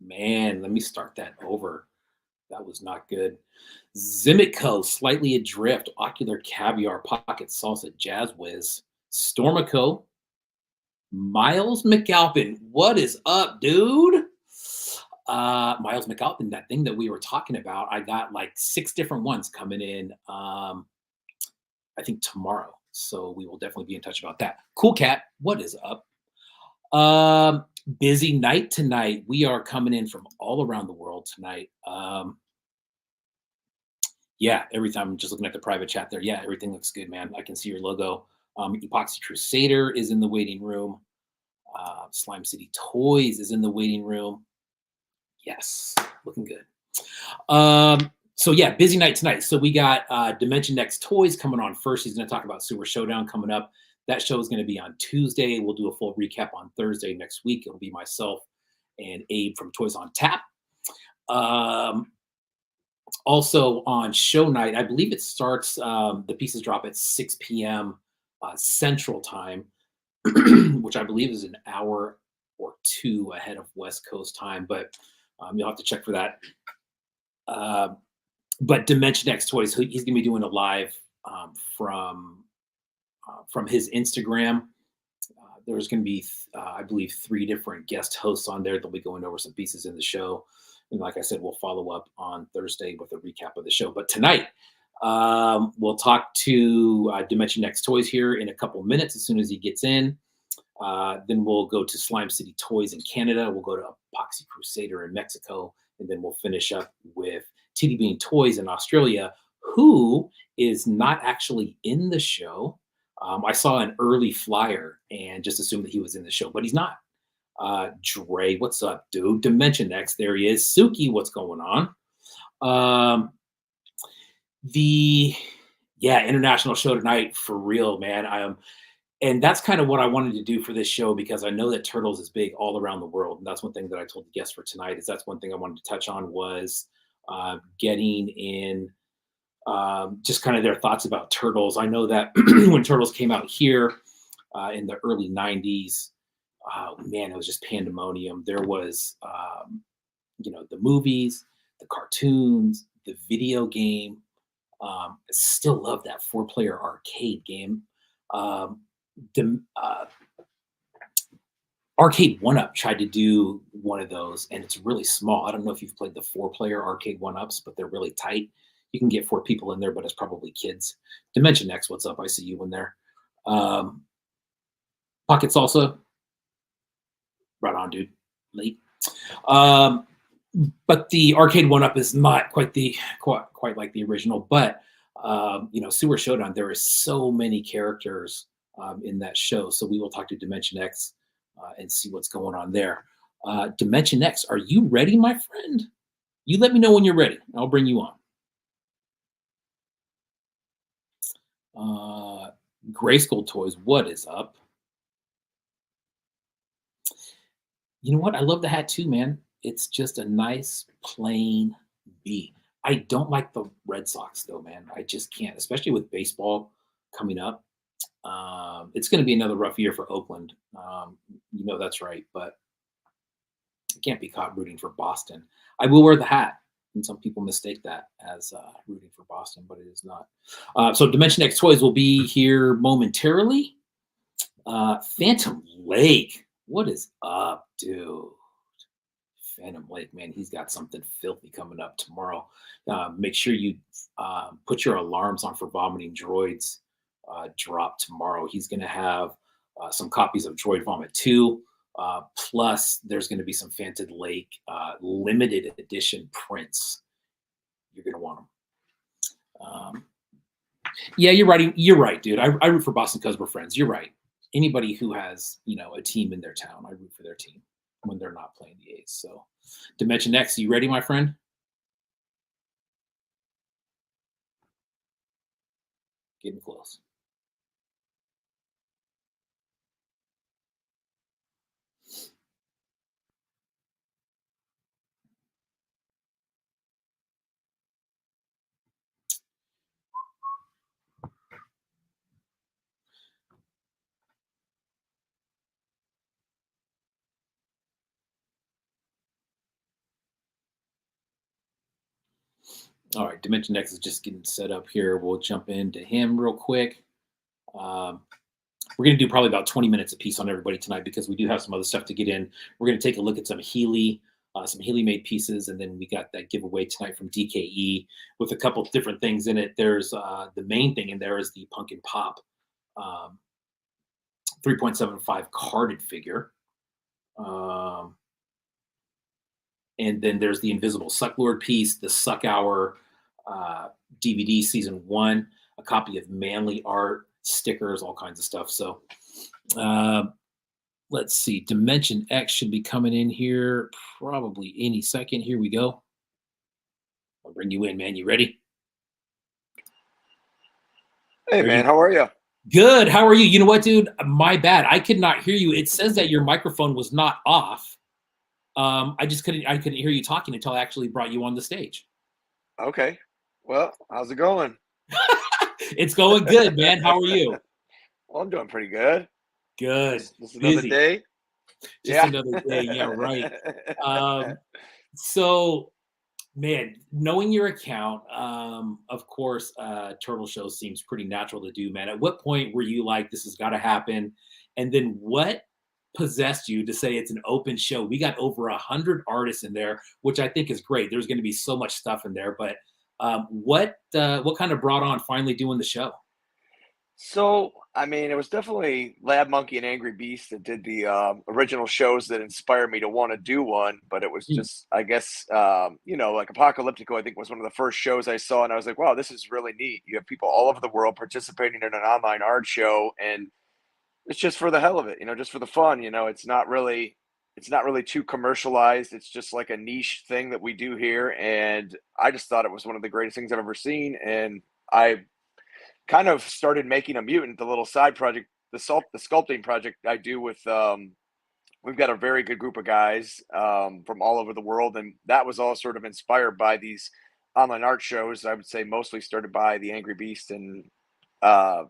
Man, let me start that over. That was not good. Zimico, Slightly Adrift, Ocular Caviar, Pocket Salsa, Jazz Whiz, Stormico, Miles McAlpin. What is up, dude? Miles McAlpin, that thing that we were talking about, I got like 6 different ones coming in, I think tomorrow. So we will definitely be in touch about that. Cool Cat, what is up? Busy night tonight. We are coming in from all around the world tonight. Yeah, every time I'm just looking at the private chat there. Yeah, everything looks good, man. I can see your logo. Epoxy Crusader is in the waiting room. Slime City Toys is in the waiting room. Yes, looking good. So yeah, busy night tonight. So we got DimensionX Toys coming on first. He's going to talk about Sewer Showdown coming up. That show is going to be on Tuesday. We'll do a full recap on Thursday next week. It'll be myself and Abe from Toys on Tap. Also on show night, I believe it starts, the pieces drop at 6 p.m. Central Time, which I believe is an hour or two ahead of West Coast time, but you'll have to check for that. But DimensionX Toys, he's going to be doing a live from his Instagram. There's going to be, I believe, 3 different guest hosts on there. They'll be going over some pieces in the show. And like I said, we'll follow up on Thursday with a recap of the show. But tonight, we'll talk to DimensionX Toys here in a couple minutes as soon as he gets in. Then we'll go to Slime City Toys in Canada. We'll go to Epoxy Crusader in Mexico. And then we'll finish up with TiddyBeanToys in Australia, who is not actually in the show. I saw an early flyer and just assumed that he was in the show, but he's not. Dre, what's up, dude? DimensionX, there he is. Suki, what's going on? International show tonight for real, man. And that's kind of what I wanted to do for this show because I know that Turtles is big all around the world. And that's one thing that I told the guests for tonight is that's one thing I wanted to touch on was getting in just kind of their thoughts about Turtles. I know that when Turtles came out here in the early 90s, man, it was just pandemonium. There was, the movies, the cartoons, the video game. I still love that 4-player arcade game. Arcade 1-Up tried to do one of those, and it's really small. I don't know if you've played the 4-player arcade 1-Ups, but they're really tight. You can get 4 people in there, but it's probably kids. DimensionX, what's up? I see you in there. Pocket Salsa. Right on, dude. Late. But the arcade 1-Up is not quite like the original. But Sewer Showdown, there are so many characters in that show. So we will talk to DimensionX and see what's going on there. DimensionX, are you ready, my friend? You let me know when you're ready. I'll bring you on. Grayskull Toys, what is up? You know what? I love the hat too, man. It's just a nice plain B. I don't like the Red Sox though, man. I just can't, especially with baseball coming up. It's going to be another rough year for Oakland. That's right, but I can't be caught rooting for Boston. I will wear the hat, and some people mistake that as rooting for Boston, but it is not. So DimensionX Toys will be here momentarily. Phantom Lake, what is up, dude? Phantom Lake, man, he's got something filthy coming up tomorrow. Make sure you put your alarms on for Vomiting Droids. Drop tomorrow. He's going to have some copies of Droid Vomit 2. Plus, there's going to be some Phantom Lake limited edition prints. You're going to want them. Yeah, you're right. You're right, dude. I root for Boston because we're friends. You're right. Anybody who has, a team in their town, I root for their team when they're not playing the A's. So, DimensionX, you ready, my friend? Getting close. All right, DimensionX is just getting set up here. We'll jump into him real quick. Um, we're going to do probably about 20 minutes a piece on everybody tonight because we do have some other stuff to get in. We're going to take a look at some Healy made pieces, and then we got that giveaway tonight from DKE with a couple different things in it. There's the main thing in there is the Pumpkin Pop um, 3.75 carded figure. And then there's the Invisible Suck Lord piece, the Suck Hour DVD season 1, a copy of Manly art, stickers, all kinds of stuff. So uh, let's see. Dimension X should be coming in here probably any second. Here we go. I'll bring you in, man. You ready? Hey, man. How are you? Good. How are you? You know what, dude? My bad. I could not hear you. It says that your microphone was not off. I couldn't hear you talking until I actually brought you on the stage. Okay. Well, how's it going? It's going good, man. How are you? Well, I'm doing pretty good. Good. Just another day. Just another day. Yeah, right. So, man, knowing your account, of course, Turtle Show seems pretty natural to do, man. At what point were you like, this has got to happen? And then what possessed you to say it's an open show? We got over 100 artists in there, which I think is great. There's going to be so much stuff in there, but what kind of brought on finally doing the show? So, I mean, it was definitely Lab Monkey and Angry Beast that did the original shows that inspired me to want to do one. But it was Hmm. just, I guess, like Apocalyptico, I think was one of the first shows I saw. And I was like, wow, this is really neat. You have people all over the world participating in an online art show. And it's just for the hell of it, just for the fun. It's not really too commercialized. It's just like a niche thing that we do here, and I just thought it was one of the greatest things I've ever seen. And I kind of started making a mutant, the little side project, the sculpting project I do with. We've got a very good group of guys from all over the world, and that was all sort of inspired by these online art shows. I would say mostly started by the Angry Beast and uh,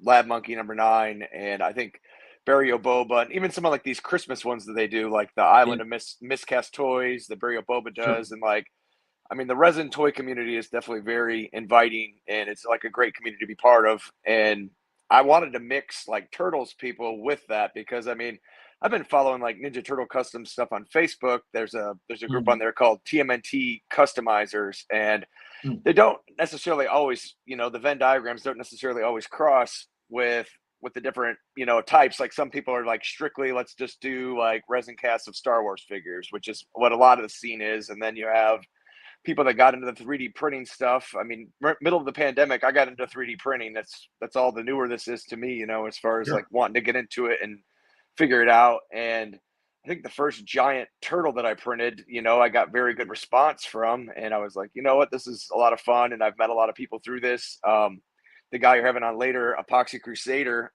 Lab Monkey #9, and I think Barry Boba, and even some of like these Christmas ones that they do, like the Yeah, Island of Miscast Toys, that Barry Boba sure. does, and like, I mean, the resin toy community is definitely very inviting, and it's like a great community to be part of. And I wanted to mix like Turtles people with that because I mean, I've been following like Ninja Turtle custom stuff on Facebook. There's a group on Mhm. there called TMNT Customizers, and Mm. they don't necessarily always, the Venn diagrams don't necessarily always cross with the different, types. Like some people are like strictly, let's just do like resin casts of Star Wars figures, which is what a lot of the scene is. And then you have people that got into the 3D printing stuff. I mean, middle of the pandemic, I got into 3D printing. That's all the newer this is to me, as far as like Sure. wanting to get into it and figure it out. And I think the first giant turtle that I printed, I got very good response from, and I was like, you know what, this is a lot of fun, and I've met a lot of people through this. The guy you're having on later, Epoxy Crusader,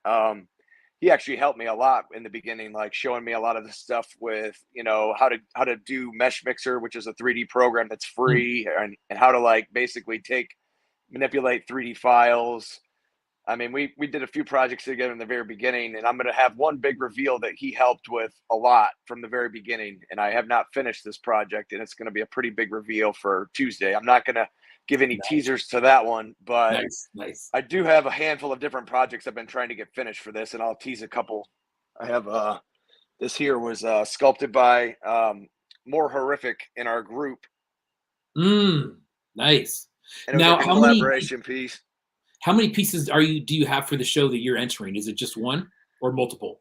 he actually helped me a lot in the beginning, like showing me a lot of the stuff with, how to do Mesh Mixer, which is a 3D program that's Mm. free, and how to like basically manipulate 3D files. I mean, we did a few projects together in the very beginning, and I'm going to have one big reveal that he helped with a lot from the very beginning. And I have not finished this project, and it's going to be a pretty big reveal for Tuesday. I'm not going to give any Nice, teasers to that one, but nice, nice. I do have a handful of different projects I've been trying to get finished for this, and I'll tease a couple. I have this here was sculpted by More Horrific in our group, Nice. and it was Now, like a collaboration piece. how many pieces do you have for the show that you're entering? Is it just one or multiple?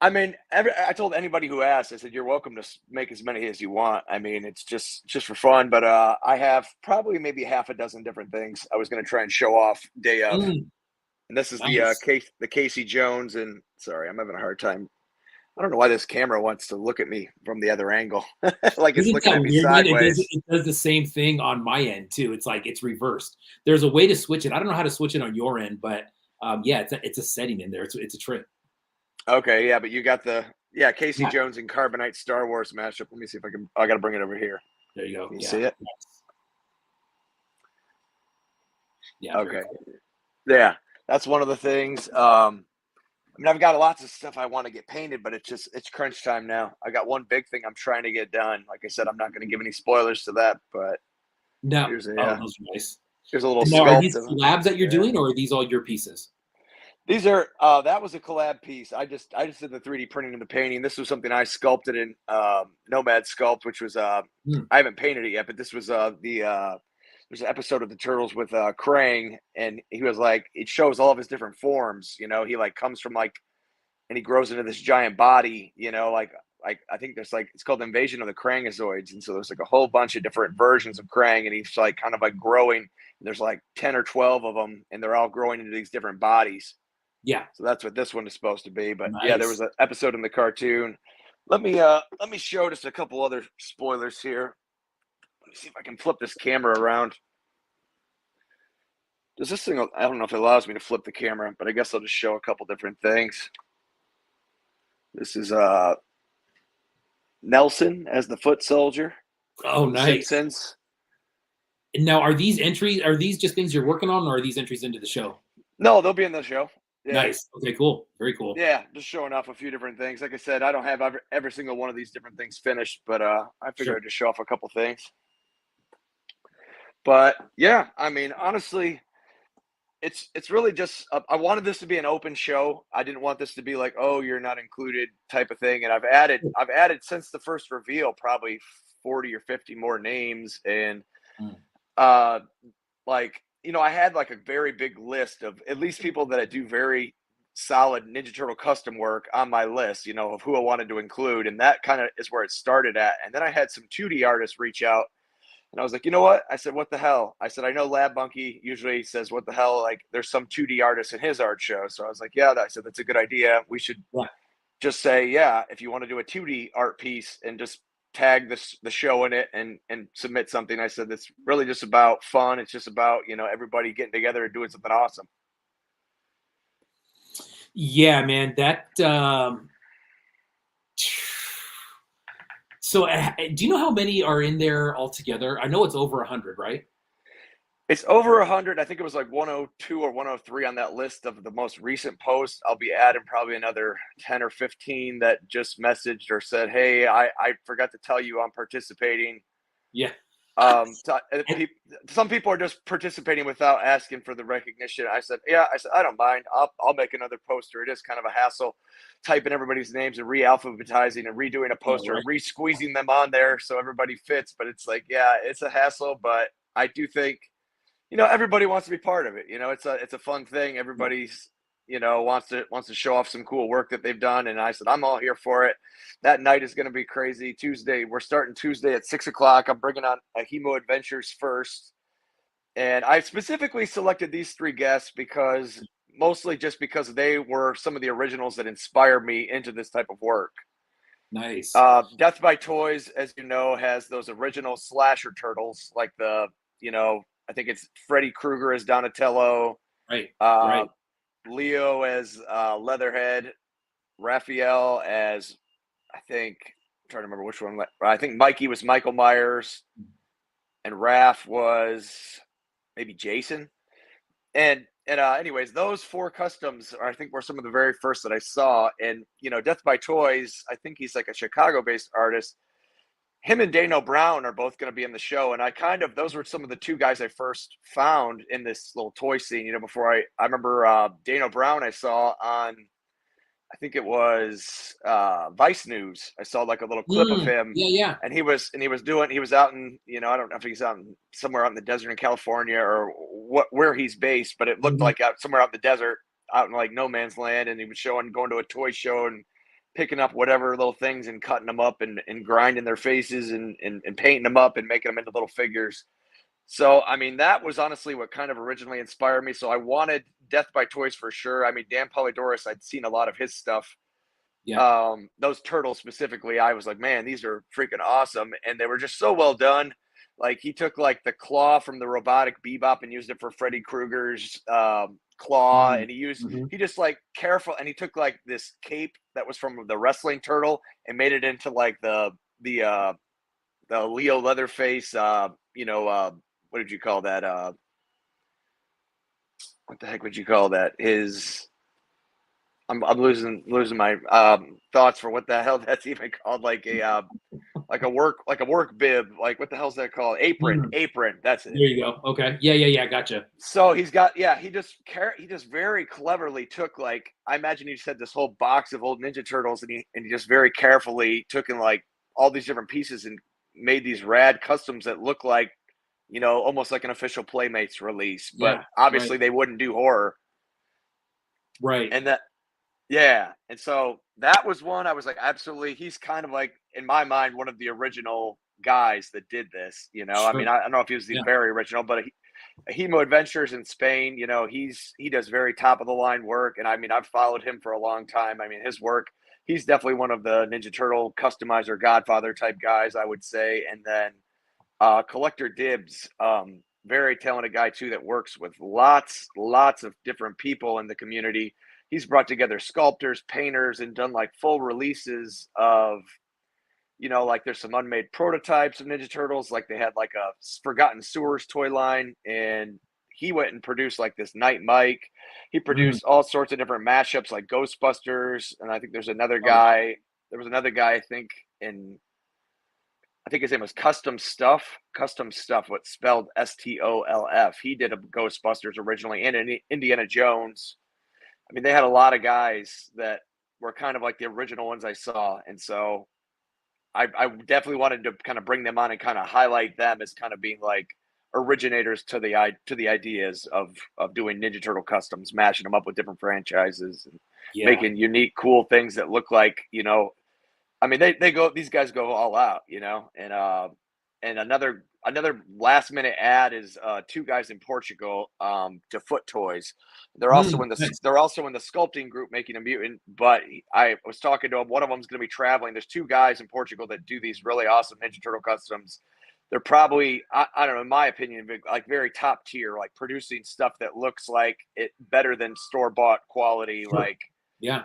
I mean, I told anybody who asked, I said, "You're welcome to make as many as you want." I mean, it's just for fun. But I have probably maybe half a dozen different things I was going to try and show off day of. Mm, And this is nice. the Casey Jones. And sorry, I'm having a hard time. I don't know why this camera wants to look at me from the other angle, like it's Isn't looking that at me weird, man? sideways. It does the same thing on my end too. It's like it's reversed. There's a way to switch it. I don't know how to switch it on your end, but yeah, it's a setting in there. It's a trick. Okay, yeah, but you got the Casey Yeah, Jones and Carbonite Star Wars mashup. Let me see if I can. I got to bring it over here. there you go. Can you Yeah, see it? nice. Yeah, very Okay, cool. yeah, that's one of the things. I mean, I've got lots of stuff I want to get painted, but it's crunch time now. I got one big thing I'm trying to get done. Like I said, I'm not going to give any spoilers to that, but No. Here's a Oh, those are nice. here's a little And now, are sculpt these of him. collabs that you're Yeah. doing, or are these all your pieces? These are that was a collab piece. I just did the 3D printing and the painting. This was something I sculpted in Nomad Sculpt, which was Hmm. I haven't painted it yet, but this was there's an episode of the Turtles with Krang, and he was like, it shows all of his different forms. You know, he like comes from like, and he grows into this giant body. You know, like I think there's like, it's called Invasion of the Krangozoids, and so there's like a whole bunch of different versions of Krang, and he's like kind of like growing. There's like 10 or 12 of them, and they're all growing into these different bodies. Yeah. So that's what this one is supposed to be. But yeah, there was Nice. an episode in the cartoon. Let me show just a couple other spoilers here. Let me see if I can flip this camera around. Does this thing, I don't know if it allows me to flip the camera, but I guess I'll just show a couple different things. This is Nelson as the foot soldier. Oh, The nice. Simpsons. And now, are these entries? Are these just things you're working on, or are these entries into the show? No, they'll be in the show. Yeah. Nice. Okay, cool. Very cool. Yeah, just showing off a few different things. Like I said, I don't have every single one of these different things finished, but I figured Sure. I'd just show off a couple things. But yeah, I mean, honestly, it's really just I wanted this to be an open show. I didn't want this to be like, oh, you're not included type of thing. And I've added since the first reveal probably 40 or 50 more names, and Mm. uh like, you know, I had like a very big list of at least people that I do very solid Ninja Turtle custom work on my list, you know, of who I wanted to include. And that kind of is where it started at. And then I had some 2D artists reach out, and I was like, you know what? I said, what the hell? I said, I know Lab Monkey usually says, what the hell? Like, there's some 2D artists in his art show. So I was like, yeah, I said, that's a good idea. We should Yeah. just say, yeah, if you want to do a 2D art piece and just tag the show in it and submit something. I said, it's really just about fun. It's just about, you know, everybody getting together and doing something awesome. Yeah, man. That. So, do you know how many are in there altogether? I know it's over 100, right? It's over 100. I think it was like 102 or 103 on that list of the most recent posts. I'll be adding probably another 10 or 15 that just messaged or said, hey, I forgot to tell you I'm participating. Yeah. So, some people are just participating without asking for the recognition. I said, yeah, I said, I don't mind. I'll make another poster. It is kind of a hassle typing everybody's names and re-alphabetizing and redoing a Yeah, poster right. and re-squeezing them on there so everybody fits. But it's like, yeah, it's a hassle. But I do think, you know, everybody wants to be part of it. You know, it's a fun thing. Yeah. Everybody's, you know, wants to show off some cool work that they've done. And I said, I'm all here for it. That night is going to be crazy. Tuesday, we're starting Tuesday at 6 o'clock. I'm bringing on a Hemo Adventures first, and I specifically selected these three guests because mostly just because they were some of the originals that inspired me into this type of work. Nice. Death by Toys, as you know, has those original slasher turtles, like you know, I think it's Freddy Krueger as Donatello, Right. uh, Right. Leo as Leatherhead, Raphael as, I think, I'm trying to remember which one. I think Mikey was Michael Myers, and Raph was maybe Jason. And anyways, those four customs I think were some of the very first that I saw. And you know, Death by Toys, I think he's like a Chicago-based artist. Him and Dano Brown are both going to be in the show, and I kind of, those were some of the two guys I first found in this little toy scene. You know, before I remember Dano Brown I saw on, I think it was Vice News. I saw like a little clip of Mm, him, yeah. Yeah. and he was out in, you know, I don't know if he's out in, somewhere out in the desert in California or where he's based, but it looked Mhm. like out somewhere out in the desert, out in like no man's land, and he was showing going to a toy show and picking up whatever little things and cutting them up and grinding their faces and painting them up and making them into little figures. So, I mean, that was honestly what kind of originally inspired me. So I wanted Death by Toys for sure. I mean, Dan Polydorus, I'd seen a lot of his stuff. Yeah. Those turtles specifically, I was like, man, these are freaking awesome. And they were just so well done. Like he took like the claw from the robotic Bebop and used it for Freddy Krueger's claw. Mm, And mhm. he just like careful. And he took like this cape that was from the wrestling turtle and made it into like the Leo Leatherface, you know, what did you call that? What the heck would you call that? I'm losing my thoughts for what the hell that's even called. Like like a work bib, like what the hell's that called? Apron, Mm, apron. That's it. there you go. Okay. Yeah, yeah, yeah. Gotcha. So he's got, yeah, he just very cleverly took, like, I imagine he just had this whole box of old Ninja Turtles, and he just very carefully took in like all these different pieces and made these rad customs that look like, almost like an official Playmates release, but Yeah. Right. obviously they wouldn't do horror. Right. And that, yeah, and so that was one I was like, absolutely, he's kind of like, in my mind, one of the original guys that did this. I mean, Sure. I don't know if he was the Yeah. very original, but Hemo Adventures in Spain, he does very top of the line work, and I mean, I've followed him for a long time. I mean, his work, he's definitely one of the Ninja Turtle customizer Godfather type guys, I would say. And then Collector Dibs, very talented guy too, that works with lots of different people in the community. He's brought together sculptors, painters, and done like full releases of, like there's some unmade prototypes of Ninja Turtles. Like they had like a Forgotten Sewers toy line, and he went and produced like this Night Mike. He Mm, produced all sorts of different mashups like Ghostbusters, and I think there's another oh, yeah. guy. There was another guy, I think his name was Custom Stuff. Custom Stuff, what's spelled Stolf. He did a Ghostbusters originally, and an Indiana Jones. I mean, they had a lot of guys that were kind of like the original ones I saw, and so I definitely wanted to kind of bring them on and kind of highlight them as kind of being like originators to the ideas of doing Ninja Turtle customs, mashing them up with different franchises and Yeah. making unique, cool things that look like, I mean, these guys go all out, and another last minute ad is two guys in Portugal, to Foot Toys. Mm, nice. They're also in the sculpting group making a mutant. But I was talking to them. One of them's going to be traveling. There's two guys in Portugal that do these really awesome Ninja Turtle customs. They're probably, I don't know, in my opinion, like very top tier, like producing stuff that looks like it better than store bought quality, Sure. like, Yeah.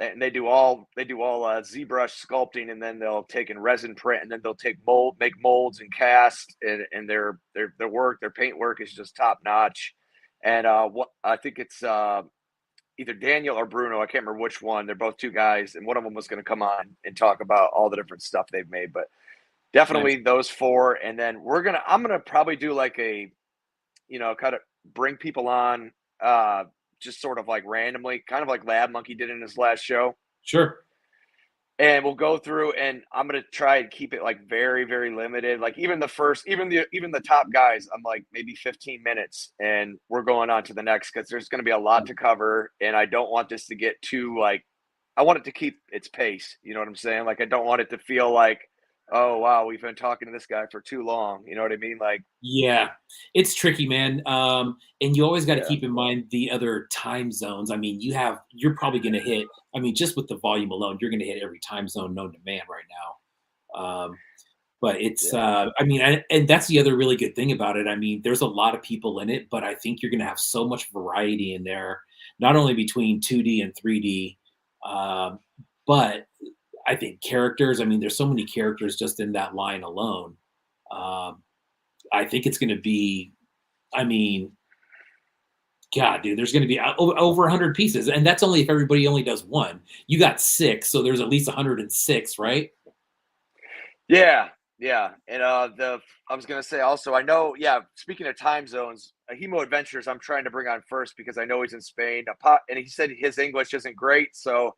and they do all ZBrush sculpting, and then they'll take in resin print, and then they'll make molds and cast, and their paint work is just top notch. And what I think it's either Daniel or Bruno, I can't remember which one. They're both two guys, and one of them was going to come on and talk about all the different stuff they've made. But Nice. definitely those four, and then I'm gonna probably do like a, kind of bring people on, just sort of like randomly, kind of like Lab Monkey did in his last show. Sure. And we'll go through, and I'm gonna try and keep it like very, very limited. Like even the top guys, I'm like maybe 15 minutes, and we're going on to the next, because there's gonna be a lot to cover, and I don't want this to get too like, I want it to keep its pace. You know what I'm saying? Like I don't want it to feel like, oh wow, we've been talking to this guy for too long. You know what I mean? Like, Yeah, it's tricky, man. And you always got to yeah, keep in mind the other time zones. I mean, you're probably going to hit. I mean, just with the volume alone, you're going to hit every time zone known to man right now. But it's, yeah, I mean, and that's the other really good thing about it. I mean, there's a lot of people in it, but I think you're going to have so much variety in there, not only between 2D and 3D, um, but I think characters. I mean, there's so many characters just in that line alone. Um, I think it's going to be, I mean, God, dude, there's going to be over 100 pieces. And that's only if everybody only does one. You got six, so there's at least 106, right? yeah, yeah. And the I was gonna say also, I know, yeah. Speaking of time zones, Hemo Adventures, I'm trying to bring on first because I know he's in Spain. And he said his English isn't great, so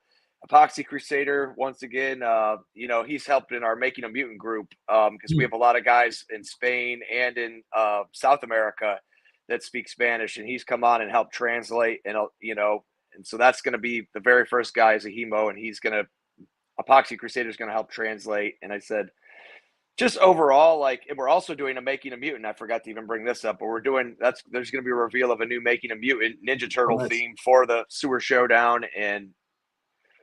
Epoxy Crusader, once again, he's helped in our Making a Mutant group, because we Mm, have a lot of guys in Spain and in South America that speak Spanish, and he's come on and helped translate, and and so that's going to be the very first guy is a Hemo, and Epoxy Crusader is going to help translate. And I said, just overall, like, and we're also doing a Making a Mutant. I forgot to even bring this up, but there's going to be a reveal of a new Making a Mutant Ninja oh, Turtle nice. theme for the Sewer Showdown. And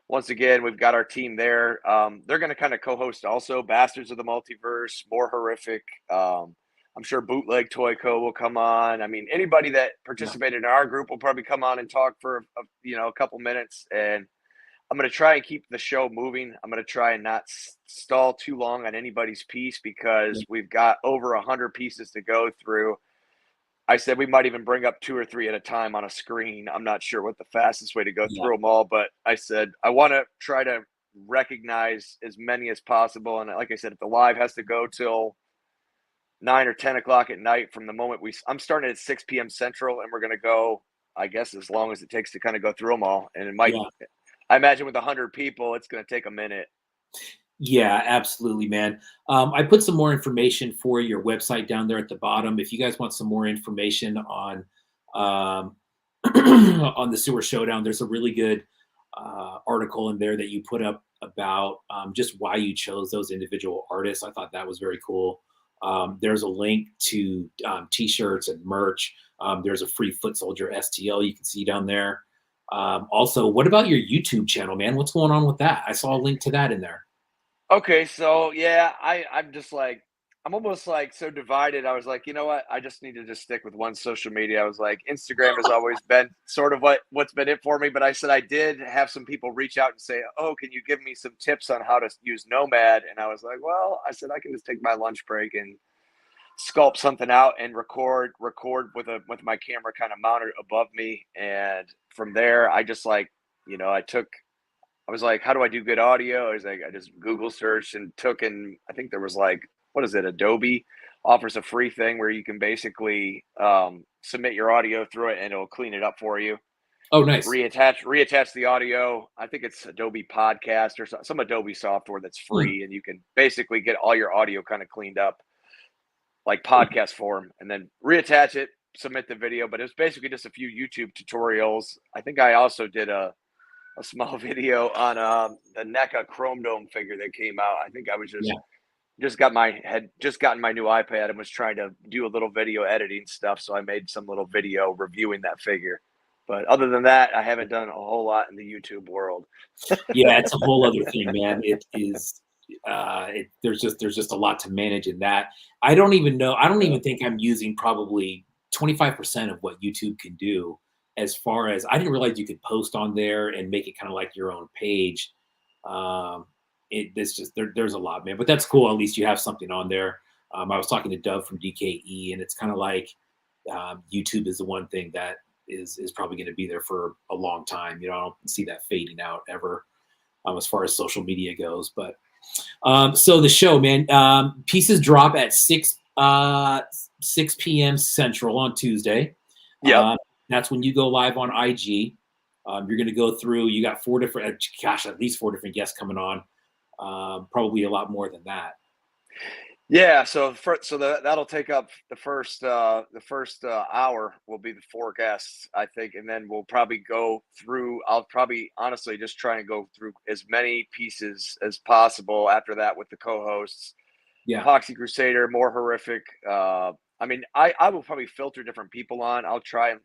once again, we've got our team there. They're going to kind of co-host also Bastards of the Multiverse, More Horrific. I'm sure Bootleg Toy Co. will come on. I mean, anybody that Yeah. participated in our group will probably come on and talk for a couple minutes. And I'm going to try and keep the show moving. I'm going to try and not stall too long on anybody's piece, because Yeah. we've got over 100 pieces to go through. I said we might even bring up two or three at a time on a screen. I'm not sure what the fastest way to go Yeah. through them all, but I said I want to try to recognize as many as possible. And like I said, if the live has to go till 9 or 10 o'clock at night from the moment I'm starting at 6 p.m. Central, and we're going to go, I guess, as long as it takes to kind of go through them all. And it might, Yeah. I imagine with 100 people, it's going to take a minute. Yeah, absolutely, man. I put some more information for your website down there at the bottom. If you guys want some more information on um, on the Sewer Showdown, there's a really good article in there that you put up about just why you chose those individual artists. I thought that was very cool. There's a link to t-shirts and merch. There's a free Foot Soldier STL you can see down there. Also, what about your YouTube channel, man? What's going on with that? I saw a link to that in there. Okay, so yeah, I'm just like I'm almost like so divided. I was like, you know what? I just need to just stick with one social media. I was like, Instagram has always been sort of what's been it for me. But I said I did have some people reach out and say, oh, can you give me some tips on how to use Nomad? And I was like, well, I said I can just take my lunch break and sculpt something out and record with my camera kind of mounted above me. And from there, I just like, I was like, how do I do good audio? I was like, I just Google searched and and I think there was like, what is it? Adobe offers a free thing where you can basically submit your audio through it and it'll clean it up for you. Oh, nice. Reattach the audio. I think it's Adobe Podcast or some Adobe software that's Hmm. free, and you can basically get all your audio kind of cleaned up like podcast form, and then reattach it, submit the video. But it was basically just a few YouTube tutorials. I think I also did a small video on the NECA Chrome Dome figure that came out. I think I was Yeah. just gotten my new iPad and was trying to do a little video editing stuff. So I made some little video reviewing that figure. But other than that, I haven't done a whole lot in the YouTube world. Yeah, it's a whole other thing, man. It is there's just a lot to manage in that. I don't even know. I don't Yeah. even think I'm using probably 25% of what YouTube can do as far as I didn't realize you could post on there and make it kind of like your own page. Um, it's just there's a lot, man. But that's cool. At least you have something on there. I was talking to Dove from DKE, and it's kind of like YouTube is the one thing that is probably going to be there for a long time. You know, I don't see that fading out ever as far as social media goes. But so the show, man, pieces drop at 6 p.m. Central on Tuesday. Yep. That's when you go live on IG. You're going to go through. You got four different, gosh, at least four different guests coming on. Probably a lot more than that. Yeah, that'll take up the first hour will be the four guests, I think, and then we'll probably go through. I'll probably honestly just try and go through as many pieces as possible after that with the co-hosts. Yeah. Epoxy Crusader, more horrific. I mean, I will probably filter different people on. I'll try and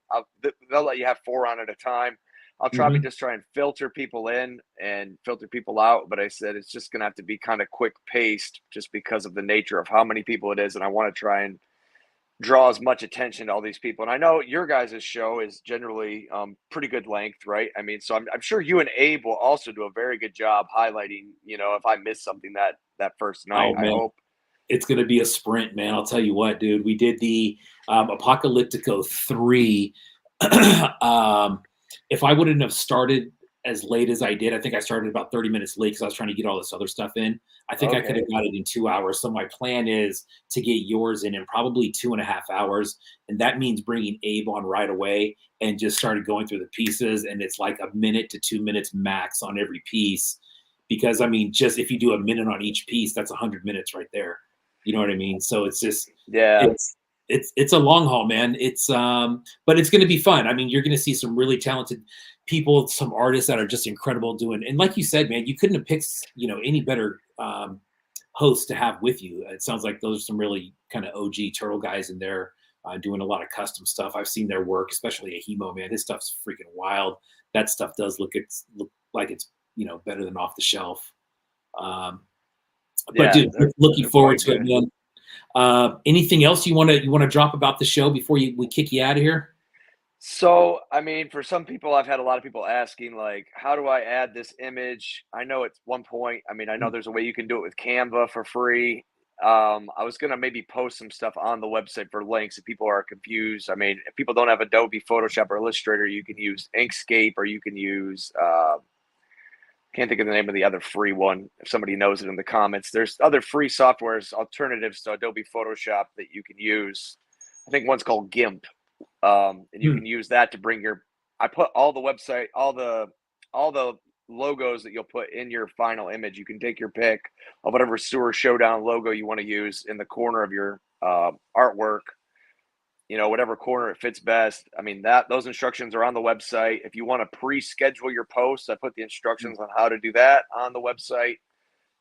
they'll let you have four on at a time. I'll probably Hmm. just try and filter people in and filter people out. But I said it's just going to have to be kind of quick paced just because of the nature of how many people it is. And I want to try and draw as much attention to all these people. And I know your guys' show is generally pretty good length, right? I mean, so I'm sure you and Abe will also do a very good job highlighting, if I miss something that first night, Oh I man, hope. it's going to be a sprint, man. I'll tell you what, dude. We did the Apocalyptico 3. um, if I wouldn't have started as late as I did, I think I started about 30 minutes late because I was trying to get all this other stuff in. I think I could have Okay. got it in 2 hours. So my plan is to get yours in probably 2.5 hours. And that means bringing Abe on right away and just started going through the pieces. And it's like a minute to 2 minutes max on every piece. Because I mean, just if you do a minute on each piece, that's 100 minutes right there. You know what I mean? So it's just Yeah. it's a long haul, man. But it's going to be fun. I mean, you're going to see some really talented people, some artists that are just incredible doing. And like you said, man, you couldn't have picked any better hosts to have with you. It sounds like those are some really kind of OG Turtle guys in there doing a lot of custom stuff. I've seen their work, especially a Hemo, man. His stuff's freaking wild. That stuff does look like it's better than off the shelf. Um, but Yeah, dude, looking they're forward quite to it, good. man. Anything else you want to drop about the show before we kick you out of here? So, I mean, for some people, I've had a lot of people asking, like, how do I add this image? I know at one point, I mean, I know there's a way you can do it with Canva for free. I was gonna maybe post some stuff on the website for links if people are confused. I mean, if people don't have Adobe Photoshop or Illustrator, you can use Inkscape or you can use Can't think of the name of the other free one. If somebody knows it in the comments, there's other free softwares, alternatives to Adobe Photoshop that you can use. I think one's called GIMP, and you Hmm. can use that to bring your. I put all the website, all the logos that you'll put in your final image. You can take your pick of whatever Sewer Showdown logo you want to use in the corner of your artwork, whatever corner it fits best. I mean, that those instructions are on the website. If you want to pre-schedule your posts, I put the instructions on how to do that on the website.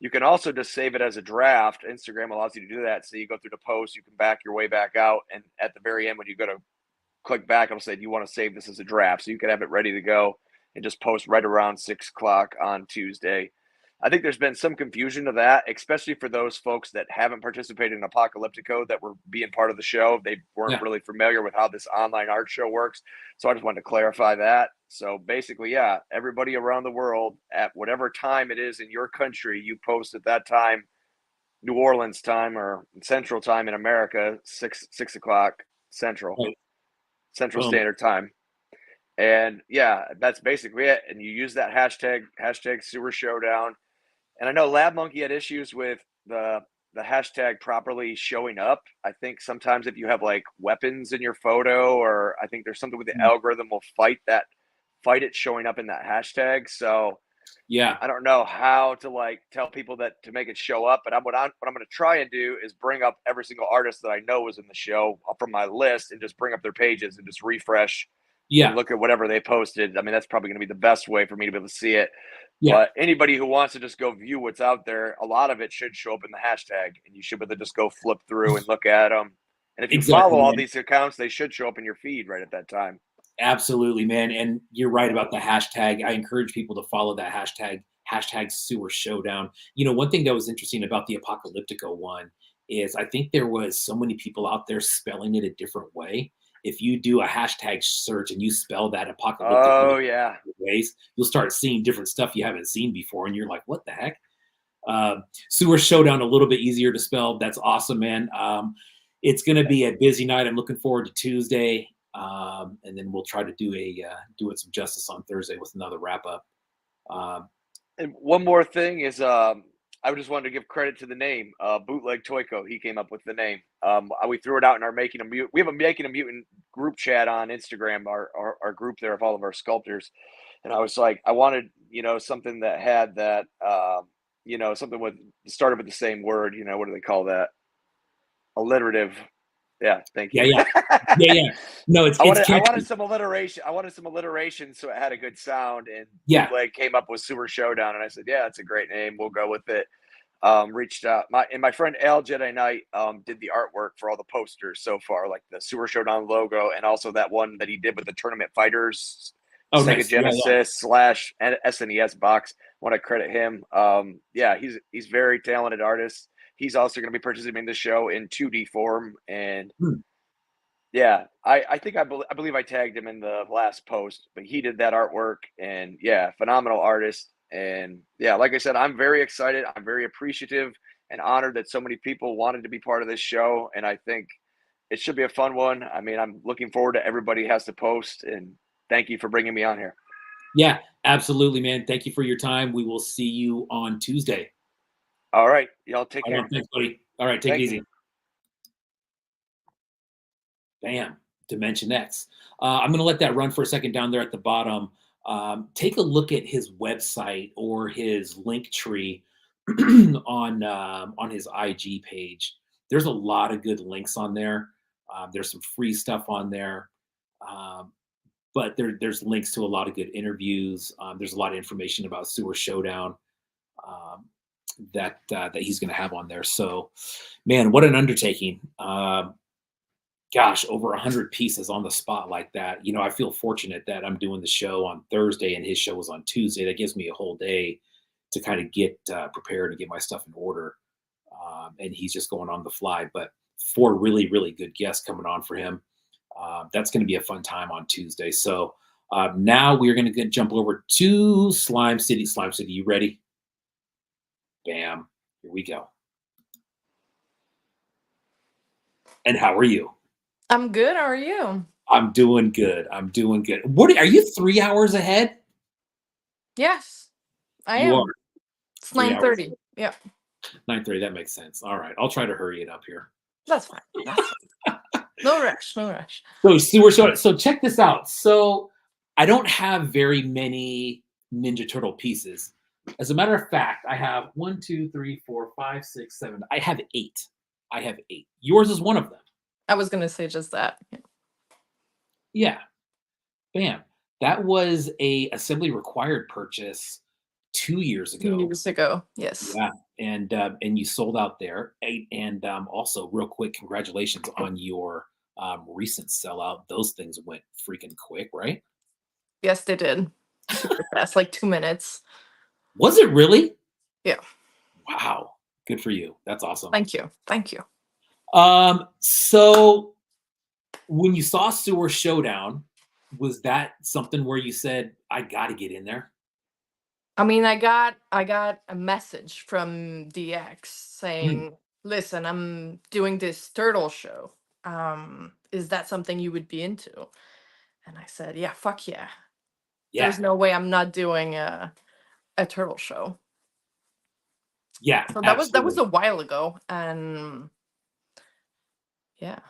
You can also just save it as a draft. Instagram allows you to do that. So you go through the post, you can back your way back out, and at the very end, when you go to click back, it'll say, "Do you want to save this as a draft?" So you can have it ready to go and just post right around 6 o'clock on Tuesday. I think there's been some confusion of that, especially for those folks that haven't participated in Apocalyptico that were being part of the show. They weren't Yeah. really familiar with how this online art show works. So I just wanted to clarify that. So basically, yeah, everybody around the world at whatever time it is in your country, you post at that time, New Orleans time or Central time in America, 6 o'clock Central, Right. Central Boom. Standard Time. And yeah, that's basically it. And you use that hashtag Sewer Showdown. And I know Lab Monkey had issues with the hashtag properly showing up. I think sometimes if you have like weapons in your photo, or I think there's something with the Mm. algorithm will fight it showing up in that hashtag. So Yeah. I don't know how to like tell people that to make it show up, but what I'm going to try and do is bring up every single artist that I know was in the show from my list and just bring up their pages and just refresh and Yeah. look at whatever they posted. I mean, that's probably going to be the best way for me to be able to see it. Yeah. But anybody who wants to just go view what's out there, a lot of it should show up in the hashtag, and you should be able to just go flip through and look at them. And if you follow Exactly, all man. these accounts, they should show up in your feed right at that time. Absolutely, man. And you're right about the hashtag. I encourage people to follow that hashtag Sewer Showdown. One thing that was interesting about the Apocalyptico one is I think there was so many people out there spelling it a different way. If you do a hashtag search and you spell that Apocalyptico Oh yeah, ways, you'll start seeing different stuff you haven't seen before, and you're like, "What the heck?" Sewer Showdown a little bit easier to spell. That's awesome, man. It's going to be a busy night. I'm looking forward to Tuesday, and then we'll try to do it some justice on Thursday with another wrap up. Um, and one more thing is, I just wanted to give credit to the name, Bootleg Toyco. He came up with the name. We threw it out in our Making a Mutant. We have a Making a Mutant group chat on Instagram, our group there of all of our sculptors. And I was like, I wanted, something that had that, something with started with the same word. What do they call that? Alliterative. Yeah, thank yeah, you. yeah, yeah, yeah. No, it's I it's wanted I wanted catchy. some alliteration. I wanted some alliteration so it had a good sound. And Yeah. Bootleg came up with Sewer Showdown, and I said, "Yeah, that's a great name. We'll go with it." Reached out my friend Al Jedi Knight did the artwork for all the posters so far, like the Sewer Showdown logo, and also that one that he did with the Tournament Fighters Oh, Sega nice. Yeah, yeah. Genesis / SNES box. Want to credit him. Yeah, he's very talented artist. He's also going to be participating in the show in 2D form, and Hmm. yeah, I believe I tagged him in the last post, but he did that artwork, and yeah, phenomenal artist. And yeah, like I said, I'm very excited. I'm very appreciative and honored that so many people wanted to be part of this show, and I think it should be a fun one. I mean, I'm looking forward to everybody has to post, and thank you for bringing me on here. Yeah, absolutely, man. Thank you for your time. We will see you on Tuesday. All right, y'all take Right on. care. Thanks, buddy. All right, take it Thank you. easy. Bam, Dimension X. I'm going to let that run for a second down there at the bottom. Take a look at his website or his link tree on his IG page. There's a lot of good links on there. There's some free stuff on there, um, but there's links to a lot of good interviews. There's a lot of information about Sewer Showdown um, that he's going to have on there. So, man, what an undertaking! Gosh, over 100 pieces on the spot like that. I feel fortunate that I'm doing the show on Thursday and his show was on Tuesday. That gives me a whole day to kind of get prepared and get my stuff in order. And he's just going on the fly. But four really, really good guests coming on for him. That's going to be a fun time on Tuesday. So now we're going to jump over to Slime City. Slime City, you ready? Bam. Here we go. And how are you? I'm good. How are you? I'm doing good. I'm doing good. What are you 3 hours ahead? Yes. I You are am. It's 3 hours. 9:30. Yeah, 9:30. That makes sense. All right, I'll try to hurry it up here. that's fine. That's fine. No rush. No rush. So see, we're showing. So check this out. So I don't have very many Ninja Turtle pieces. As a matter of fact, I have 1, 2, 3, 4, 5, 6, 7. I have 8. I have 8. Yours is one of them. I was gonna say just that. Yeah. Yeah. Bam. That was a assembly required purchase 2 years 2 ago. years ago. Yes. Yeah, and you sold out there. And also, real quick, congratulations on your recent sellout. Those things went freaking quick, right? Yes, they did. Super fast, like 2 minutes. Was it really? Yeah. Wow, good for you. That's awesome. Thank you. Thank you. So when you saw Sewer Showdown, was that something where you said, "I got to get in there"? I mean, I got a message from DX Mm, saying, "Listen, I'm doing this turtle show. Is that something you would be into?" And I said, "Yeah, fuck yeah. yeah, There's no way I'm not doing a turtle show." yeah, So that was absolutely. a while ago, and yeah,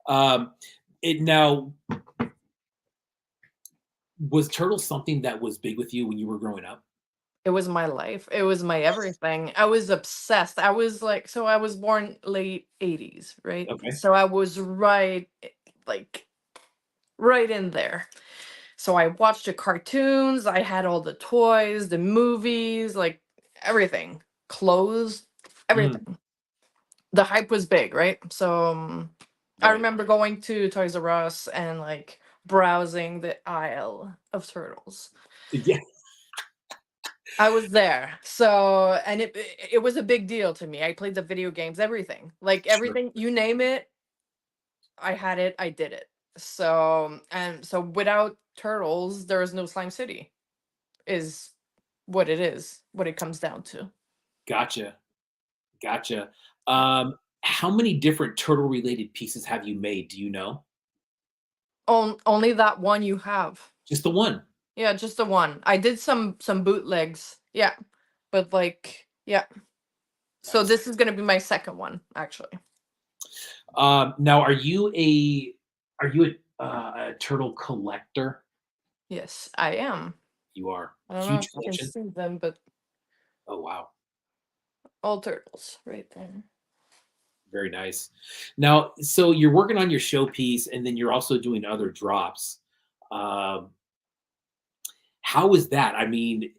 Um, it now was Turtle something that was big with you when you were growing up? it was my life. It was my everything. I was obsessed. I was like, so I was born late 80s, right? Okay, So I was right, like right in there. So I watched the cartoons, I had all the toys, the movies, like everything, clothes, mm, everything. The hype was big, right? So I right, remember going to Toys R Us and like browsing the aisle of turtles. yeah, I was there. So, and it was a big deal to me. I played the video games, everything. Like sure, everything, you name it, I had it, I did it. So, and so without turtles, there is no Slime City. Is what it is, what it comes down to. gotcha, gotcha. How many different turtle related pieces have you made? Do you know? Only that one you have. Just the one. Yeah, just the one. I did some bootlegs. Yeah. But like, yeah. So Nice. this is gonna be my second one, actually. Now, are you a turtle collector? Yes, I am. You are I don't know huge if you can collection. see them, but Oh wow, all turtles right there. very nice. Now, so you're working on your showpiece, and then you're also doing other drops. Um, how is that? I mean,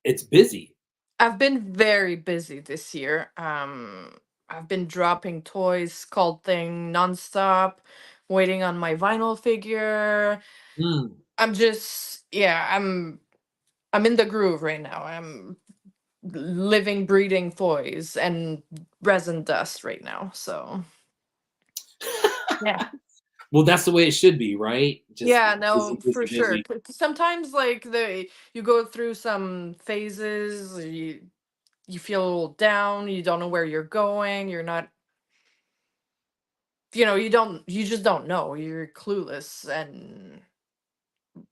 it's busy. I've been very busy this year. I've been dropping toys, sculpting nonstop, waiting on my vinyl figure. Mm. I'm just, yeah, I'm in the groove right now. I'm living, breathing toys and resin dust right now. So yeah, Well, that's the way it should be, right? Just yeah, busy, no, for busy, sure. busy. Sometimes like you go through some phases. You feel a little down. You don't know where you're going. You're not. You just don't know. You're clueless, and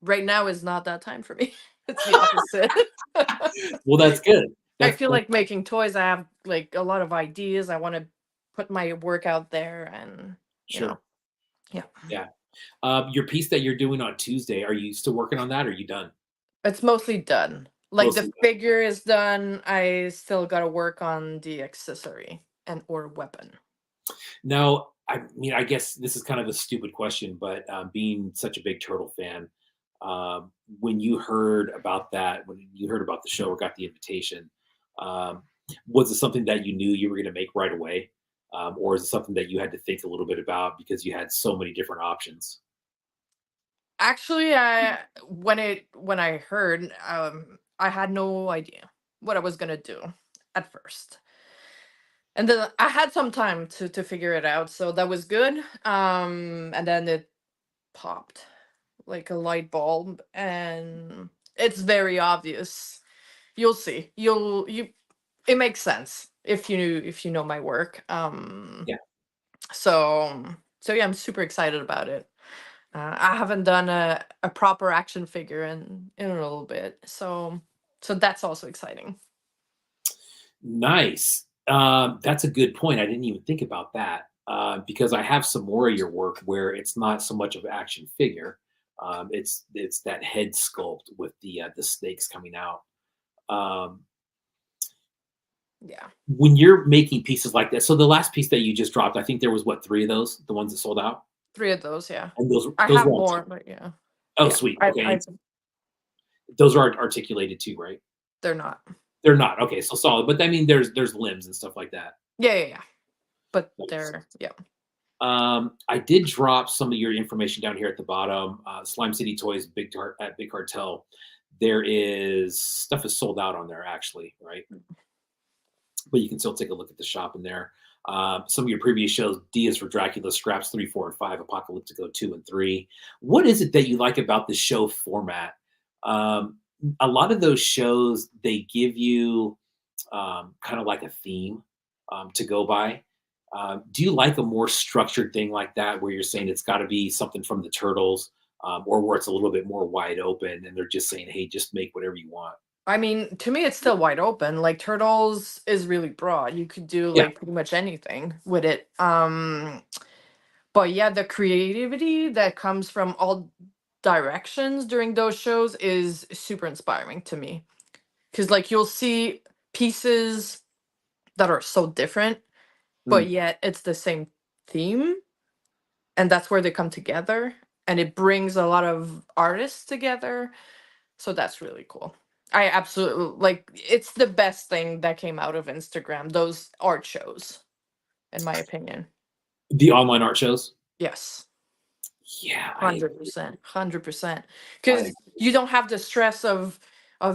right now is not that time for me. It's the opposite. Well, that's good. I That's feel like making toys. I have like a lot of ideas. I want to put my work out there, and you know, sure. yeah. Yeah. Your piece that you're doing on Tuesday, are you still working on that? Or are you done? It's mostly done. Like the Mostly done. figure is done. I still got to work on the accessory and or weapon. Now, I mean, I guess this is kind of a stupid question, but being such a big turtle fan, when you heard about that, when you heard about the show or got the invitation, um, was it something that you knew you were going to make right away, or is it something that you had to think a little bit about because you had so many different options? Actually, when I heard, I had no idea what I was gonna do at first, and then I had some time to figure it out, so that was good. And then it popped like a light bulb, and it's very obvious. You'll see. You. It makes sense if you know my work. Yeah. So yeah, I'm super excited about it. I haven't done a proper action figure in a little bit, so So that's also exciting. Nice. That's a good point. I didn't even think about that because I have some more of your work where it's not so much of an action figure. It's that head sculpt with the snakes coming out. Um, Yeah. when you're making pieces like that, so the last piece that you just dropped, I think there was what, 3 of those, the ones that sold out? 3 of those, yeah. And I those have were more, but yeah. oh, Yeah. sweet. I Okay, I and those are articulated too, right? they're not. They're not. Okay, so solid. But I mean, there's limbs and stuff like that. Yeah, yeah, yeah. But Nice. they're yeah. I did drop some of your information down here at the bottom. Slime City Toys, at Big Cartel. There is stuff is sold out on there actually, right? But you can still take a look at the shop in there. Some of your previous shows, D is for Dracula, Scraps 3, 4, and 5, Apocalyptico 2 and 3. What is it that you like about the show format? A lot of those shows, they give you kind of like a theme to go by. Do you like a more structured thing like that where you're saying it's got to be something from the Turtles or where it's a little bit more wide open and they're just saying, hey, just make whatever you want? I mean, to me, it's still wide open. Like Turtles is really broad. You could do Yeah. like pretty much anything with it. But yeah, the creativity that comes from all directions during those shows is super inspiring to me. Because like you'll see pieces that are so different, but Mm. yet it's the same theme, and that's where they come together, and it brings a lot of artists together. So that's really cool. I absolutely like it's the best thing that came out of Instagram, those art shows, in my opinion. The online art shows? Yes. Yeah, I 100%. 100%. I Because you don't have the stress of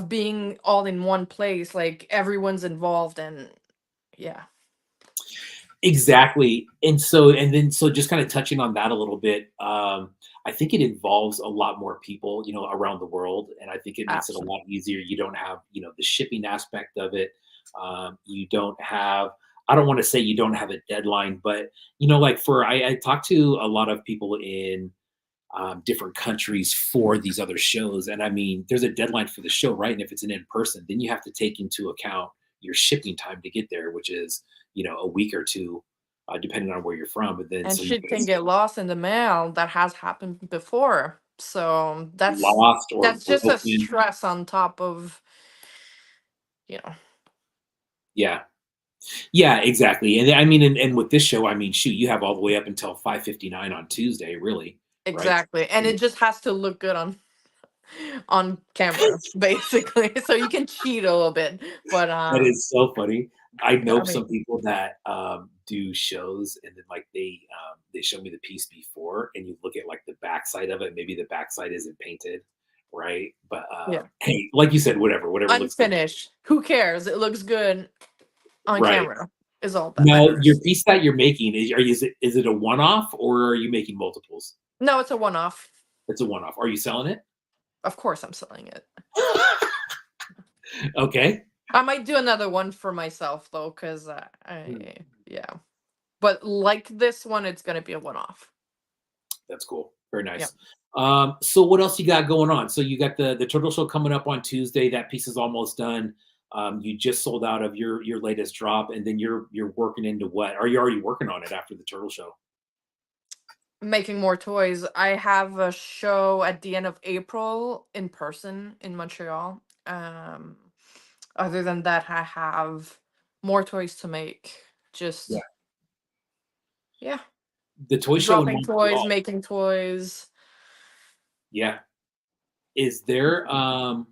being all in one place, like everyone's involved and yeah. exactly. And so just kind of touching on that a little bit, I think it involves a lot more people, around the world, and I think it makes it a Absolutely. lot easier. You don't have, the shipping aspect of it. You don't have. I don't want to say you don't have a deadline, but like I talk to a lot of people in different countries for these other shows, and I mean, there's a deadline for the show, right? And if it's an in person, then you have to take into account your shipping time to get there, which is a week or two, depending on where you're from. But then And so you shit can guys get lost in the mail. That has happened before. So lost or that's just a broken. stress on top of, you know, Yeah, yeah, exactly. And I mean, and with this show, I mean, shoot, you have all the way up until 5:59 on Tuesday, really, right? exactly. And it just has to look good on camera, basically. So you can cheat a little bit. But That is so funny. I know I mean, some people that do shows, and then like they show me the piece before, and you look at like the backside of it. Maybe the backside isn't painted, right? But yeah. hey, like you said, whatever looks good, Unfinished. Who cares? It looks good on right? camera is all that Now, your matters. piece that you're making is it a one off or are you making multiples? No, it's a one-off. It's a one off. Are you selling it? Of course I'm selling it. Okay. I might do another one for myself though, because Hmm, yeah. But like this one, it's gonna be a one-off. that's cool. Very Yeah. nice. So what else you got going on? So you got the turtle show coming up on Tuesday. That piece is almost done. You just sold out of your latest drop, and then you're working into what? Are you already working on it after the turtle show? Making more toys. I have a show at the end of April in person in Montreal. Other than that, I have more toys to make. Yeah. Just yeah, The toy show in dropping toys, Montreal. making toys. Yeah. Is there the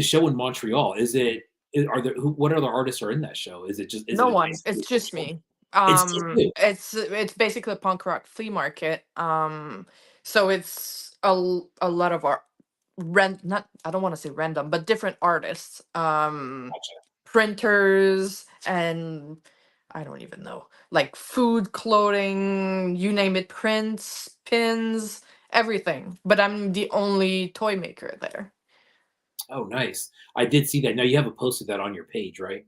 show in Montreal? Are there what other artists are in that show? Is No it one. basically It's a toy just show? me. It's just you. It's basically a punk rock flea market. So it's a lot of art rent not I don't want to say random, but different artists. Gotcha. Printers and I don't even know, like food, clothing, you name it, prints, pins, everything. But I'm the only toy maker there. Oh, nice. I did see that. Now you have a post of that on your page, right?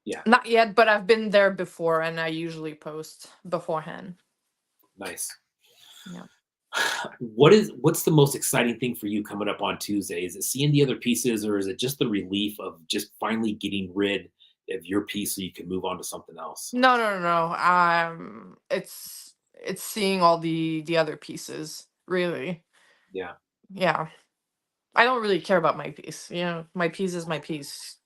Yeah, Not yet, but I've been there before and I usually post beforehand. nice. Yeah. What's the most exciting thing for you coming up on Tuesday? Is it seeing the other pieces, or is it just the relief of just finally getting rid of your piece so you can move on to something else? No, no, no, no. It's seeing all the other pieces, really. Yeah. Yeah. I don't really care about my piece. You know, my piece is my piece.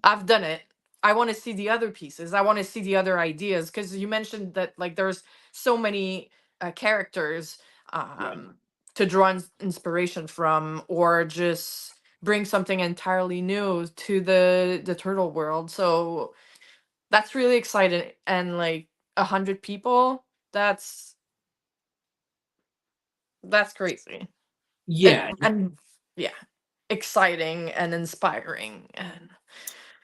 I've done it. I want to see the other pieces. I want to see the other ideas because you mentioned that like there's so many characters Yeah. um, to draw inspiration from, or just bring something entirely new to the turtle world. So that's really exciting. And like 100 people, that's crazy. Yeah. And yeah, exciting and inspiring and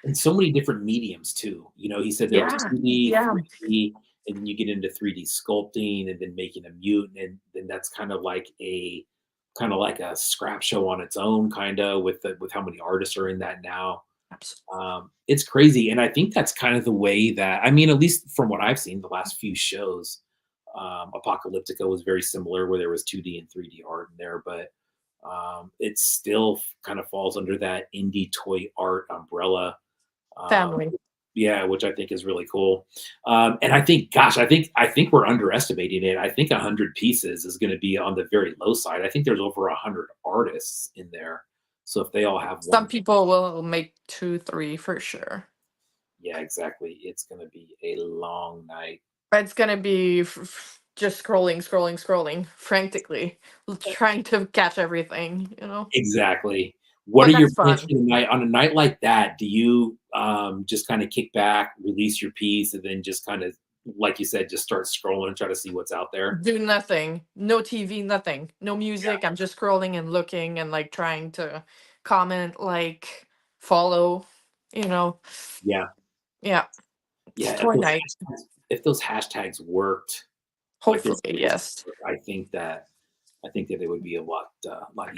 And so many different mediums too. He said there was yeah, 2D, yeah, 3D, and then you get into 3D sculpting and then making a mutant, and then that's kind of like a scrap show on its own, kind of with how many artists are in that now. absolutely. It's crazy, and I think that's kind of the way that I mean, at least from what I've seen, the last few shows, Apocalyptica was very similar, where there was 2D and 3D art in there, but it still kind of falls under that indie toy art umbrella. Um, Family. yeah, which I think is really cool. And I think, gosh, I think we're underestimating it. I think 100 pieces is going to be on the very low side. I think there's over 100 artists in there. So if they all have Some one, people will make 2, 3 for sure. yeah, exactly. It's going to be a long night. It's gonna be just scrolling, scrolling, scrolling frantically, trying to catch everything. You know, Exactly. What are but your that's plans fun. for the night? On a night like that, do you just kind of kick back, release your piece, and then just kind of, like you said, just start scrolling and try to see what's out there? Do nothing, no TV, nothing, no music. I'm just scrolling and looking and like trying to comment, like follow. You know, Yeah. yeah, it's Yeah. toy night. If those hashtags worked, like those Hopefully, posts yes. work, I think that it would be a lot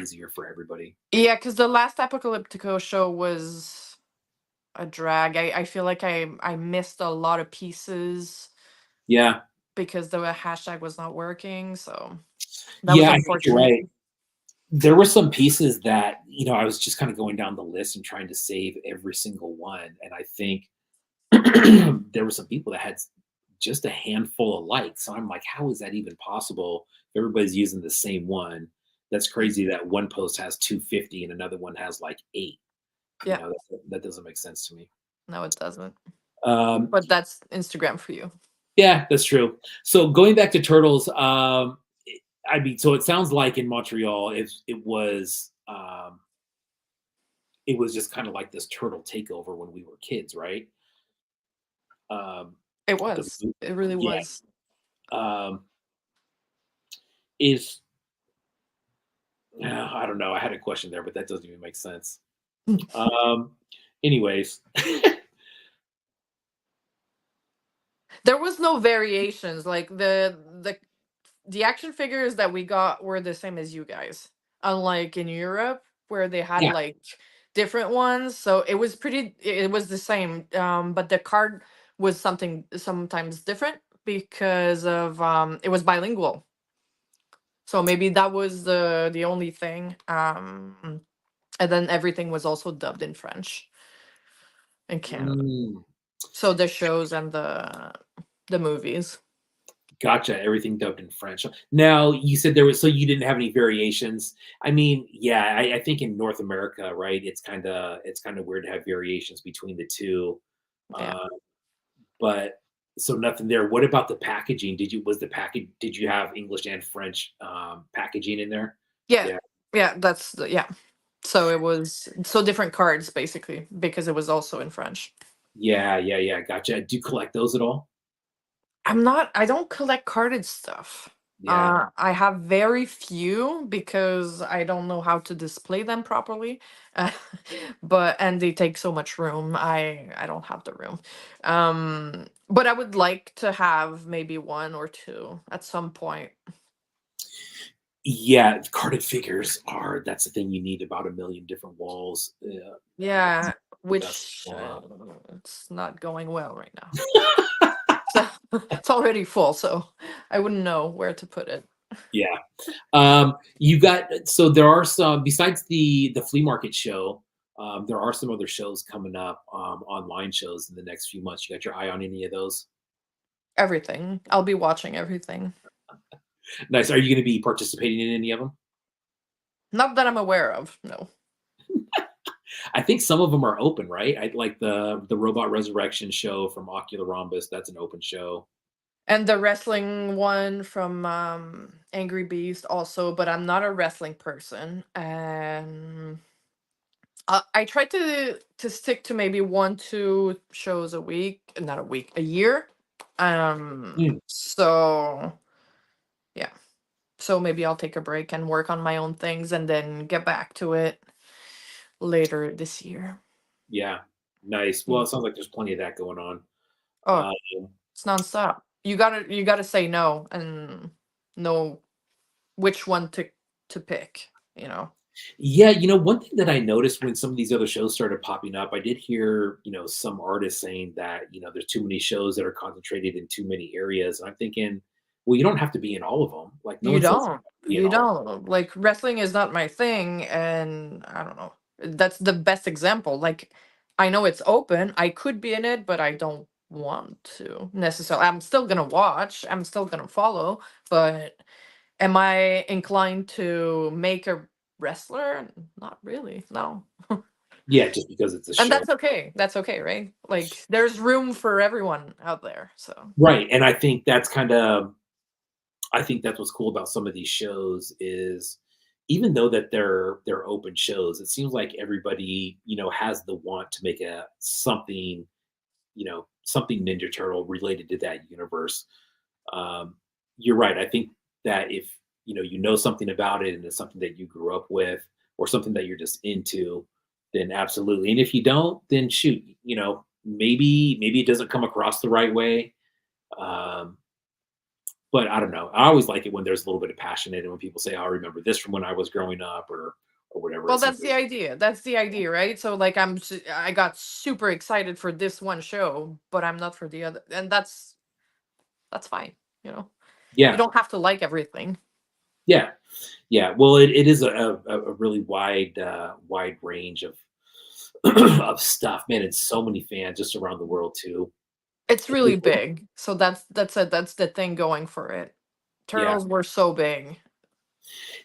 easier for everybody. Yeah, because the last Apocalyptico show was a drag. I feel like I missed a lot of pieces Yeah. because the hashtag was not working. So that was Yeah, I think you're unfortunate. right. There were some pieces that, I was just kind of going down the list and trying to save every single one. And I think there were some people that had just a handful of likes. So I'm like, how is that even possible if everybody's using the same one? That's crazy that one post has 250 and another one has like 8. Yeah, That doesn't make sense to me. no, it doesn't. Um, But that's Instagram for you. yeah, that's true. So going back to turtles, I mean, so it sounds like in Montreal, if it was just kind of like this turtle takeover when we were kids, right? Um, It the, was. It really yeah. was. Um, is I don't know. I had a question there, but that doesn't even make sense. Um, anyways, There was no variations. Like the action figures that we got were the same as you guys. Unlike in Europe where they had yeah. like different ones. So it was the same. But the card was something sometimes different because of it was bilingual. So maybe that was the only thing. And then everything was also dubbed in French in Canada. Mm, So the shows and the movies. gotcha. Everything dubbed in French. Now you said so you didn't have any variations. I mean, yeah, I think in North America, right? It's kind of weird to have variations between the two. Yeah. Uh, but so nothing there. What about the packaging? Did you have English and French packaging in there? Yeah. Yeah. Yeah, yeah. So it was so different cards basically because it was also in French. Yeah, yeah, yeah. Gotcha. Do you collect those at all? I don't collect carded stuff. Yeah. I have very few because I don't know how to display them properly. Uh, and they take so much room. I don't have the room. But I would like to have maybe one or two at some point. Yeah, carded figures that's the thing. You need about a million different walls. Yeah, Yeah, that's which a lot. it's not going well right now. So it's already full, so I wouldn't know where to put it. Yeah. You got so there are some besides the flea market show. There are some other shows coming up, online shows in the next few months. You got your eye on any of those? Everything. I'll be watching everything. Nice. Are you going to be participating in any of them? Not that I'm aware of. No. I think some of them are open, right? I like the Robot Resurrection show from Ocular Rhombus. That's an open show. And the wrestling one from Angry Beast also, but I'm not a wrestling person. I try to stick to maybe 1, 2 shows a week, not a week, a year. Mm, So yeah. So maybe I'll take a break and work on my own things and then get back to it later this year. yeah, nice. Well, Mm. it sounds like there's plenty of that going on. Oh, Um, it's nonstop. You gotta say no and know which one to pick, you know. Yeah, one thing that I noticed when some of these other shows started popping up, I did hear, some artists saying that, there's too many shows that are concentrated in too many areas. And I'm thinking, well, you don't have to be in all of them. Like, no You one says you don't. have to be in You all of don't. Like wrestling is not my thing and I don't know. That's the best example. Like I know it's open. I could be in it, but I don't want to necessarily. I'm still going to watch. I'm still going to follow, but am I inclined to make a wrestler? Not really. No. Yeah, just because it's a And show. that's okay. That's okay, right? Like there's room for everyone out there. So, Right. And I think that's what's cool about some of these shows is even though that they're open shows, it seems like everybody, has the want to make a something Ninja Turtle related to that universe. Um, you're right. I think that if something about it and it's something that you grew up with or something that you're just into, then absolutely. And if you don't, then shoot, maybe it doesn't come across the right way. Um, but I don't know. I always like it when there's a little bit of passion in it. When people say, "Oh, "I remember this from when I was growing up," or whatever. well, It seems that's the idea. That's the idea, right? So, like, I got super excited for this one show, but I'm not for the other, and that's fine. You know, you yeah, don't have to like everything. yeah, yeah. Well, it is a really wide range of of stuff, man. And so many fans just around the world too. It's really big, so that's the thing going for it. Yeah, Turtles were so big.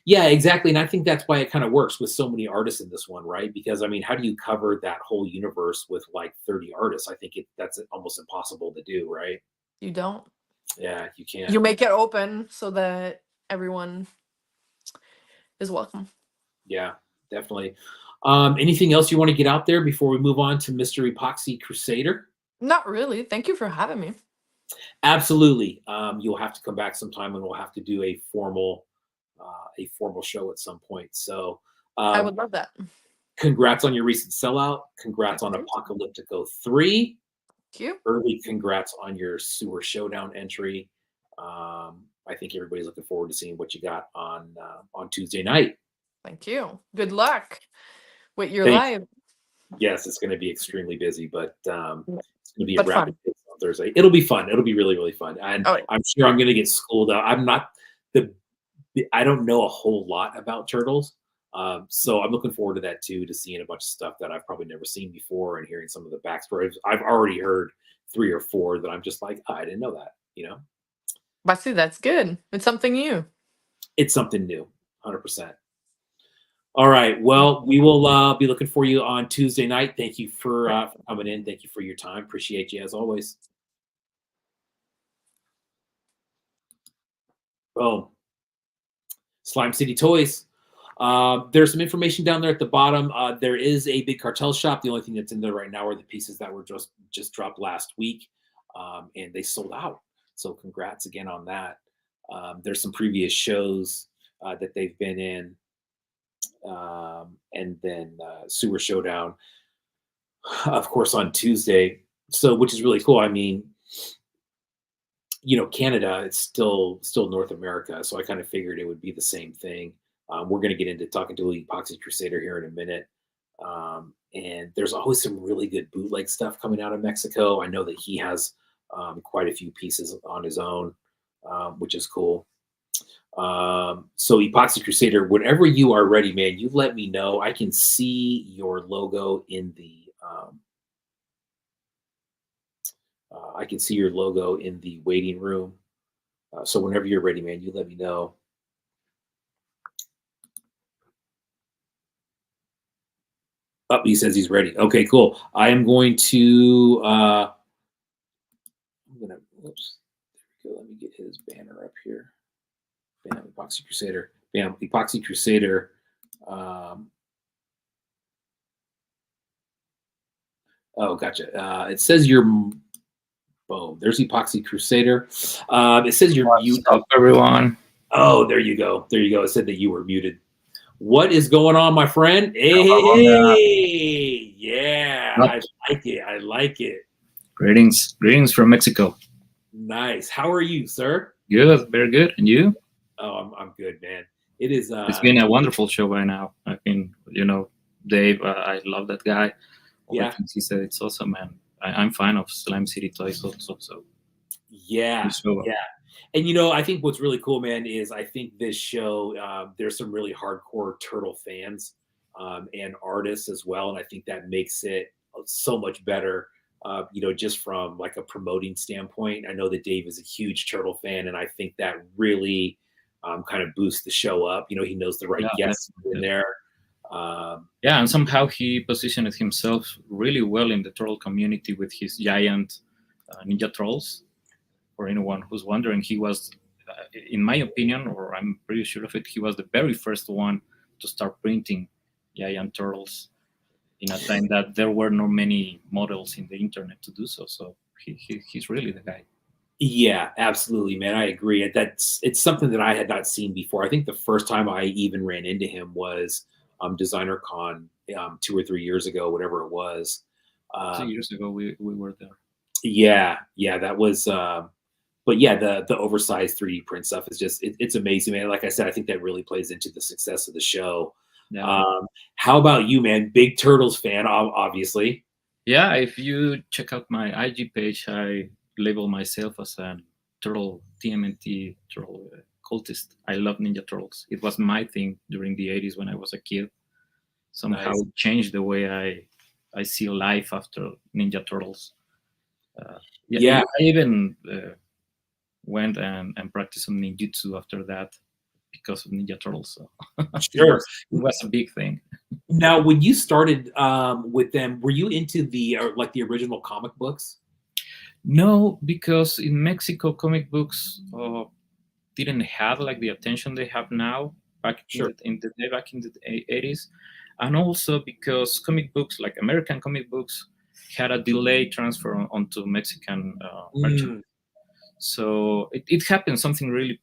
yeah, exactly. And I think that's why it kind of works with so many artists in this one, right? Because I mean, how do you cover that whole universe with like 30 artists? I think that's almost impossible to do, right? You don't. Yeah, you can't. You make it open so that everyone is welcome. Yeah, definitely. Anything else you want to get out there before we move on to Mr. Epoxy Crusader? Not really. Thank you for having me. Absolutely. You'll have to come back sometime and we'll have to do a formal show at some point. So, I um, would love that. congrats on your recent sellout. Congrats Thank on you. Apocalyptico 3. Thank you. Early congrats on your sewer showdown entry. I think everybody's looking forward to seeing what you got on Tuesday night. Thank you. Good luck with your Thank live. Yes, it's going to be extremely busy, but Yeah. it's going to be a But rapid fun. pace on Thursday. It'll be fun. It'll be really, really fun. And Oh, yeah. I'm sure I'm going to get schooled out. I'm not I don't know a whole lot about turtles. So I'm looking forward to that too, to seeing a bunch of stuff that I've probably never seen before and hearing some of the backstories. I've already heard 3 or 4 that I'm just like, oh, I didn't know that. But see, that's good. It's something new. It's something new, 100%. All right. Well, we will be looking for you on Tuesday night. Thank you for coming in. Thank you for your time. Appreciate you as always. Boom. Slime City Toys. There's some information down there at the bottom. There is a big cartel shop. The only thing that's in there right now are the pieces that were just dropped last week, and they sold out. So congrats again on that. There's some previous shows that they've been in, and then Sewer Showdown, of course, on Tuesday. So which is really cool. I mean, Canada, it's still North America, so I kind of figured it would be the same thing. We're going to get into talking to Epoxy Crusader here in a minute. And there's always some really good bootleg stuff coming out of Mexico. I know that he has quite a few pieces on his own, which is cool. So Epoxy Crusader, whenever you are ready, man, you let me know. I can see your logo in the I can see your logo in the waiting room. So whenever you're ready, man, you let me know. Oh, he says he's ready. Okay, cool. I am going to I'm gonna oops. There we go. Let me get his banner up here. Bam, Epoxy Crusader. Bam, Epoxy Crusader. Oh, gotcha. It says you're boom. There's Epoxy Crusader. It says you're What's muted. up, everyone? Oh, there you go. There you go. It said that you were muted. What is going on, my friend? Hola. Hey, yeah, I What? like it. I like it. Greetings from Mexico. Nice. How are you, sir? Good, very good. And you? Oh, I'm good, man. It is. It's been a wonderful show by now. I've been, Dave. I love that guy. All Yeah. the things he said, it's awesome, man. I'm fan of Slime City Toys also. So Yeah, show up. yeah. And I think what's really cool, man, is I think this show, there's some really hardcore turtle fans and artists as well, and I think that makes it so much better. Just from like a promoting standpoint. I know that Dave is a huge turtle fan, and I think that really kind of boosts the show up. He knows the right Yeah, guests in definitely. there. Yeah, and somehow he positioned himself really well in the troll community with his giant ninja trolls. For anyone who's wondering, he was, in my opinion, or I'm pretty sure of it, he was the very first one to start printing giant turtles in a time that there were not many models in the internet to do so. So he's really the guy. Yeah, absolutely, man. I agree. It's something that I had not seen before. I think the first time I even ran into him was Designer Con 2 or 3 years ago, whatever it was. 2 years ago, we were there. Yeah, that was. But yeah, the oversized 3D print stuff is just it's amazing, man. Like I said, I think that really plays into the success of the show. Yeah. How about you, man? Big Turtles fan, obviously. Yeah, if you check out my IG page, I label myself as a turtle TMNT turtle cultist. I love Ninja Turtles. It was my thing during the 80s when I was a kid. Somehow Nice. it changed the way I see life after Ninja Turtles. Yeah. I even went and practiced some ninjutsu after that because of Ninja Turtles. So Sure. it was a big thing. Now, when you started with them, were you into the like the original comic books? No, because in Mexico, comic books didn't have like the attention they have now back Sure. in the day back in the 80s, and also because comic books, like American comic books, had a delayed transfer onto Mexican merchandise. So it happened something really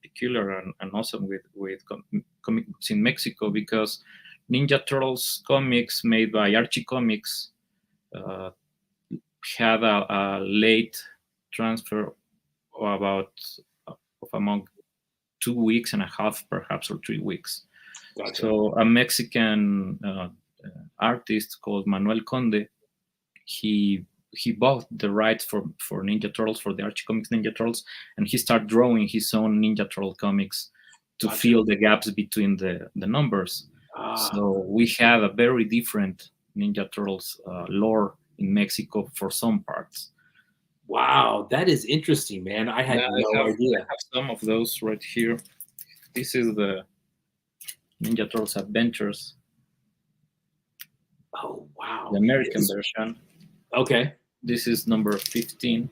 peculiar and awesome with comic books in Mexico, because Ninja Turtles comics made by Archie Comics had a late transfer of among 2 weeks and a half, perhaps, or 3 weeks. Gotcha. So a Mexican artist called Manuel Conde, he bought the rights for Ninja Turtles, for the Archie Comics Ninja Turtles, and he started drawing his own Ninja Turtle comics to Gotcha. fill the gaps between the numbers. So we have a very different Ninja Turtles lore in Mexico for some parts. Wow, that is interesting, man. I had no idea. I have some of those right here. This is the Ninja Turtles Adventures. Oh, wow. The American version. Okay. This is number 15.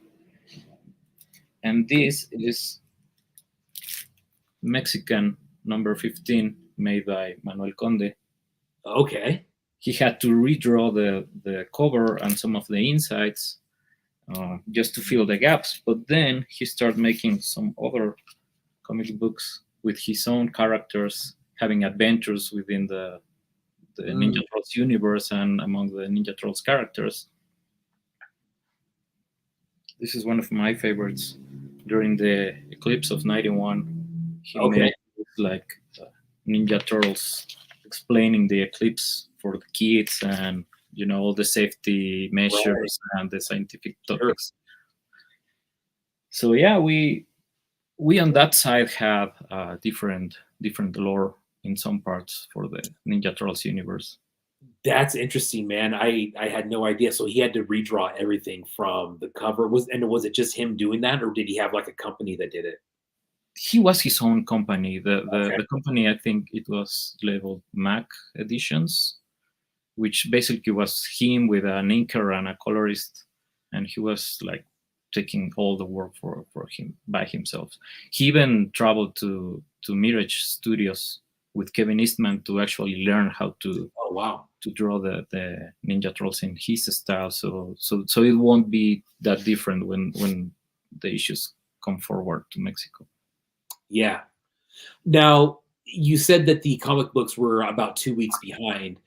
And this is Mexican number 15, made by Manuel Conde. Okay. He had to redraw the cover and some of the insides just to fill the gaps. But then he started making some other comic books with his own characters, having adventures within the Ninja Turtles universe and among the Ninja Turtles characters. This is one of my favorites. During the eclipse of '91, he made like Ninja Turtles explaining the eclipse for the kids, and all the safety measures and the scientific topics. So yeah, we we on that side have different lore in some parts for the Ninja Turtles universe. That's interesting, man. I had no idea. So he had to redraw everything from the cover. Was it just him doing that, or did he have like a company that did it? He was his own company. Okay. The company, I think it was labeled Mac Editions, which basically was him with an inker and a colorist, and he was like taking all the work for him by himself. He even traveled to Mirage Studios with Kevin Eastman to actually learn how to Oh wow. to draw the Ninja Turtles in his style. So it won't be that different when the issues come forward to Mexico. Yeah. Now, you said that the comic books were about 2 weeks behind.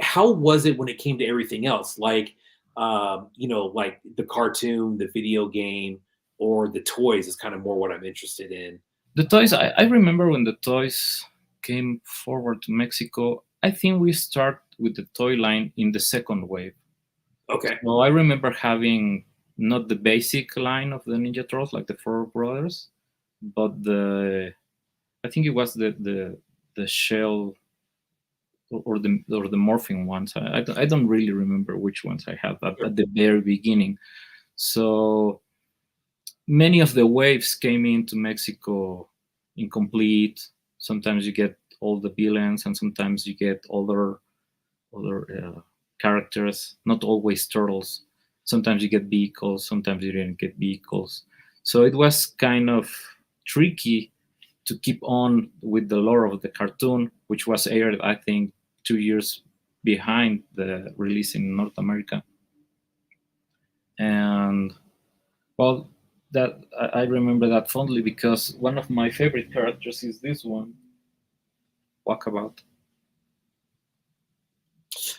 How was it when it came to everything else? Like, like the cartoon, the video game, or the toys is kind of more what I'm interested in. The toys, I remember when the toys came forward to Mexico, I think we start with the toy line in the second wave. Okay. So I remember having not the basic line of the Ninja Turtles, like the Four Brothers, but I think it was the shell or the morphing ones. I don't really remember which ones I have at the very beginning. So many of the waves came into Mexico incomplete. Sometimes you get all the villains, and sometimes you get other characters. Not always turtles. Sometimes you get vehicles. Sometimes you didn't get vehicles. So it was kind of tricky to keep on with the lore of the cartoon, which was aired, I think, 2 years behind the release in North America. And well, that I remember that fondly because one of my favorite characters is this one, Walkabout.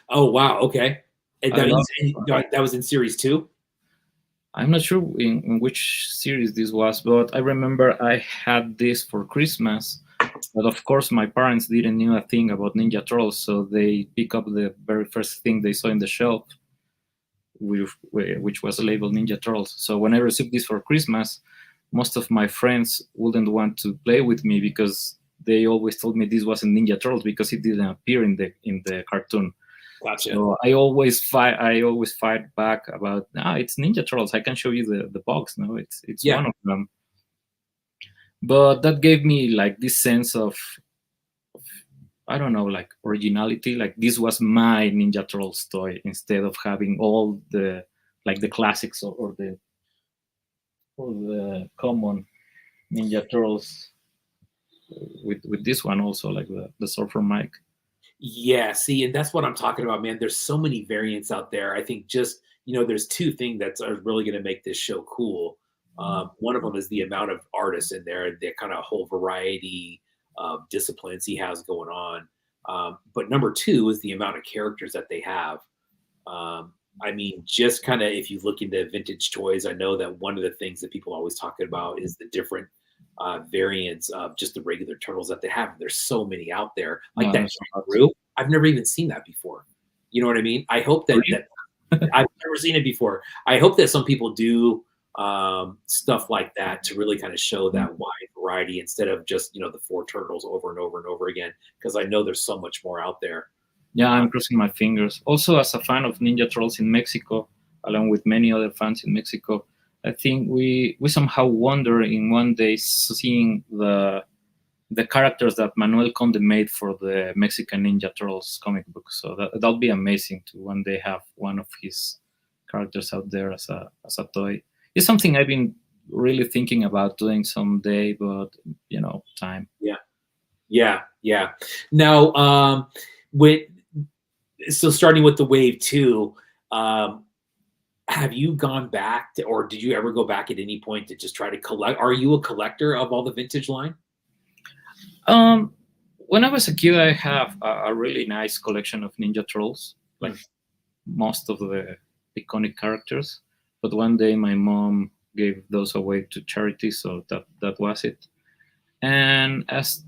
Oh wow. Okay. And that was in series 2. I'm not sure in which series this was, but I remember I had this for Christmas. But of course, my parents didn't know a thing about Ninja Turtles, so they pick up the very first thing they saw in the shelf, which was labeled Ninja Turtles. So when I received this for Christmas, most of my friends wouldn't want to play with me because they always told me this wasn't Ninja Turtles because it didn't appear in the cartoon. Gotcha. So I always fight back about it's Ninja Turtles. I can show you the box. No, it's one of them. But that gave me like this sense of I don't know, like originality. Like this was my Ninja Turtles toy instead of having all the classics or the common Ninja Turtles. With this one also, like the Surfer Mike. Yeah, see, and that's what I'm talking about, man. There's so many variants out there. I think just there's two things that are really going to make this show cool. One of them is the amount of artists in there, the kind of whole variety of disciplines he has going on. But number two is the amount of characters that they have. I mean, just kind of if you look into vintage toys, I know that one of the things that people are always talking about is the different variants of just the regular turtles that they have. There's so many out there, like that kangaroo. I've never even seen that before. You know what I mean? I hope that I've never seen it before. I hope that some people do stuff like that to really kind of show that wide variety instead of just the four turtles over and over and over again, because I know there's so much more out there. Yeah, I'm crossing my fingers. Also, as a fan of Ninja Turtles in Mexico, along with many other fans in Mexico, I think we somehow wonder in one day seeing the characters that Manuel Conde made for the Mexican Ninja Turtles comic book. So that'll be amazing to one day have one of his characters out there as a toy. It's something I've been really thinking about doing someday, but time. Yeah. Now, so starting with the wave 2, have you gone back to, or did you ever go back at any point to just try to collect? Are you a collector of all the vintage line? When I was a kid, I have a really nice collection of Ninja Turtles, like most of the iconic characters. But one day my mom gave those away to charity, so that was it. And as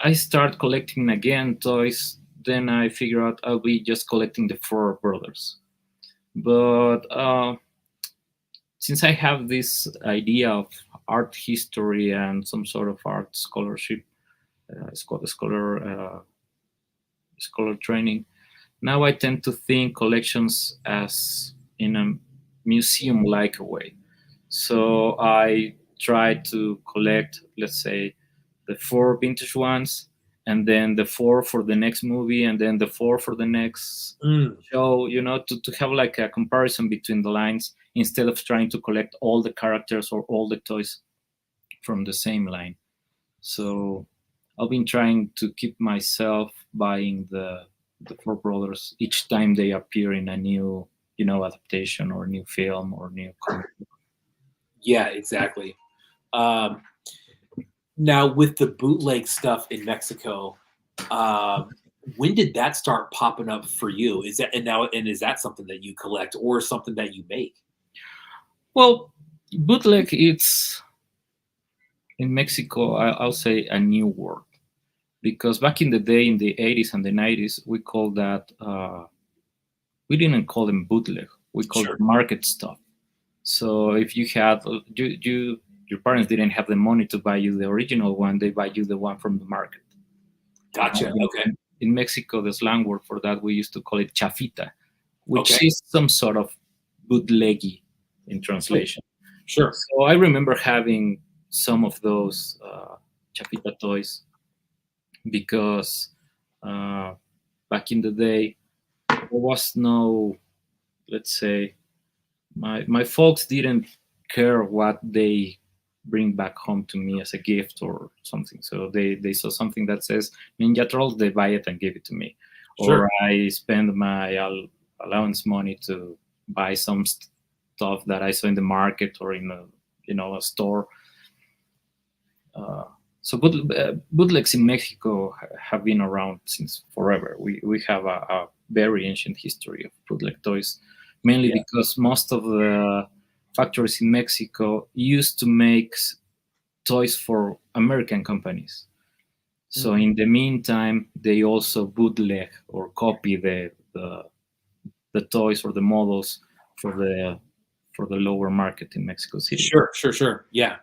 I start collecting again toys, then I figure out I'll be just collecting the Four Brothers. But since I have this idea of art history and some sort of art scholarship, scholar training, now I tend to think collections as in a museum-like way. So I try to collect, let's say, the 4 vintage ones, and then the 4 for the next movie, and then the 4 for the next Mm. show, to have like a comparison between the lines instead of trying to collect all the characters or all the toys from the same line. So I've been trying to keep myself buying the 4 brothers each time they appear in a new, adaptation or new film or new comic. Yeah, exactly. Um, now with the bootleg stuff in Mexico, when did that start popping up for you? Is that something that you collect or something that you make? Well, bootleg, it's in Mexico, I'll say a new word, because back in the day, in the 80s and the 90s, we called that, we didn't call them bootleg, we called Sure. it market stuff. So if you had, your parents didn't have the money to buy you the original one, they buy you the one from the market. Gotcha. Okay. In Mexico, the slang word for that, we used to call it chafita, which Okay. is some sort of bootleggy in translation. Sure. So I remember having some of those chafita toys because back in the day, there was no, let's say, my folks didn't care what they bring back home to me as a gift or something. So they saw something that says Ninja Trolls, they buy it and give it to me. Sure. Or I spend my allowance money to buy some stuff that I saw in the market or in a store. So bootlegs in Mexico have been around since forever. We have a very ancient history of bootleg toys, mainly because most of the factories in Mexico used to make toys for American companies. So in the meantime, they also bootleg or copy the toys or the models for the lower market in Mexico City. Sure. Yeah.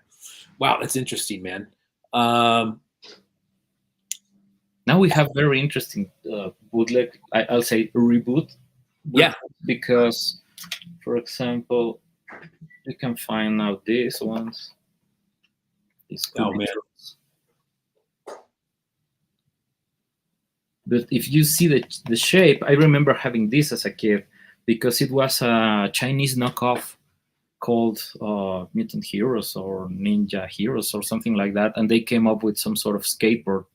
Wow, that's interesting, man. Now we have very interesting bootleg, I'll say reboot. Yeah. Because, for example, you can find out these ones. Oh, man. But if you see the shape, I remember having this as a kid because it was a Chinese knockoff called Mutant Heroes or Ninja Heroes or something like that, and they came up with some sort of skateboard,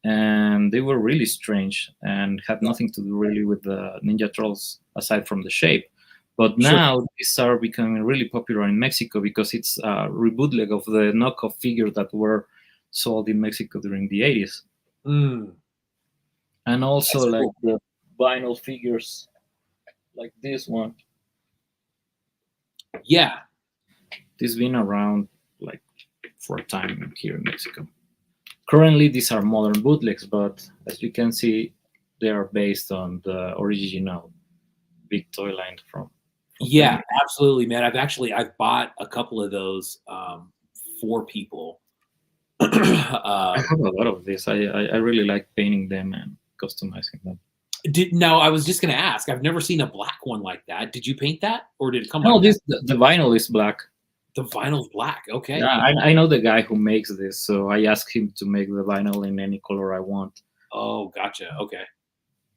and they were really strange and had nothing to do really with the Ninja Trolls aside from the shape. But now these are becoming really popular in Mexico because it's a rebootleg of the knockoff figures that were sold in Mexico during the 80s. And also That's like cool. the vinyl figures like this one. Yeah. This has been around like for a time here in Mexico. Currently, these are modern bootlegs, but as you can see, they are based on the original big toy line from Yeah, absolutely, man. I've bought a couple of those for people. I have a lot of this. I really like painting them and customizing them. No, I was just going to ask. I've never seen a black one like that. Did you paint that, or did it come? No, like the vinyl is black. The vinyl's black. Okay. Yeah, I know the guy who makes this, so I asked him to make the vinyl in any color I want. Oh, gotcha. Okay.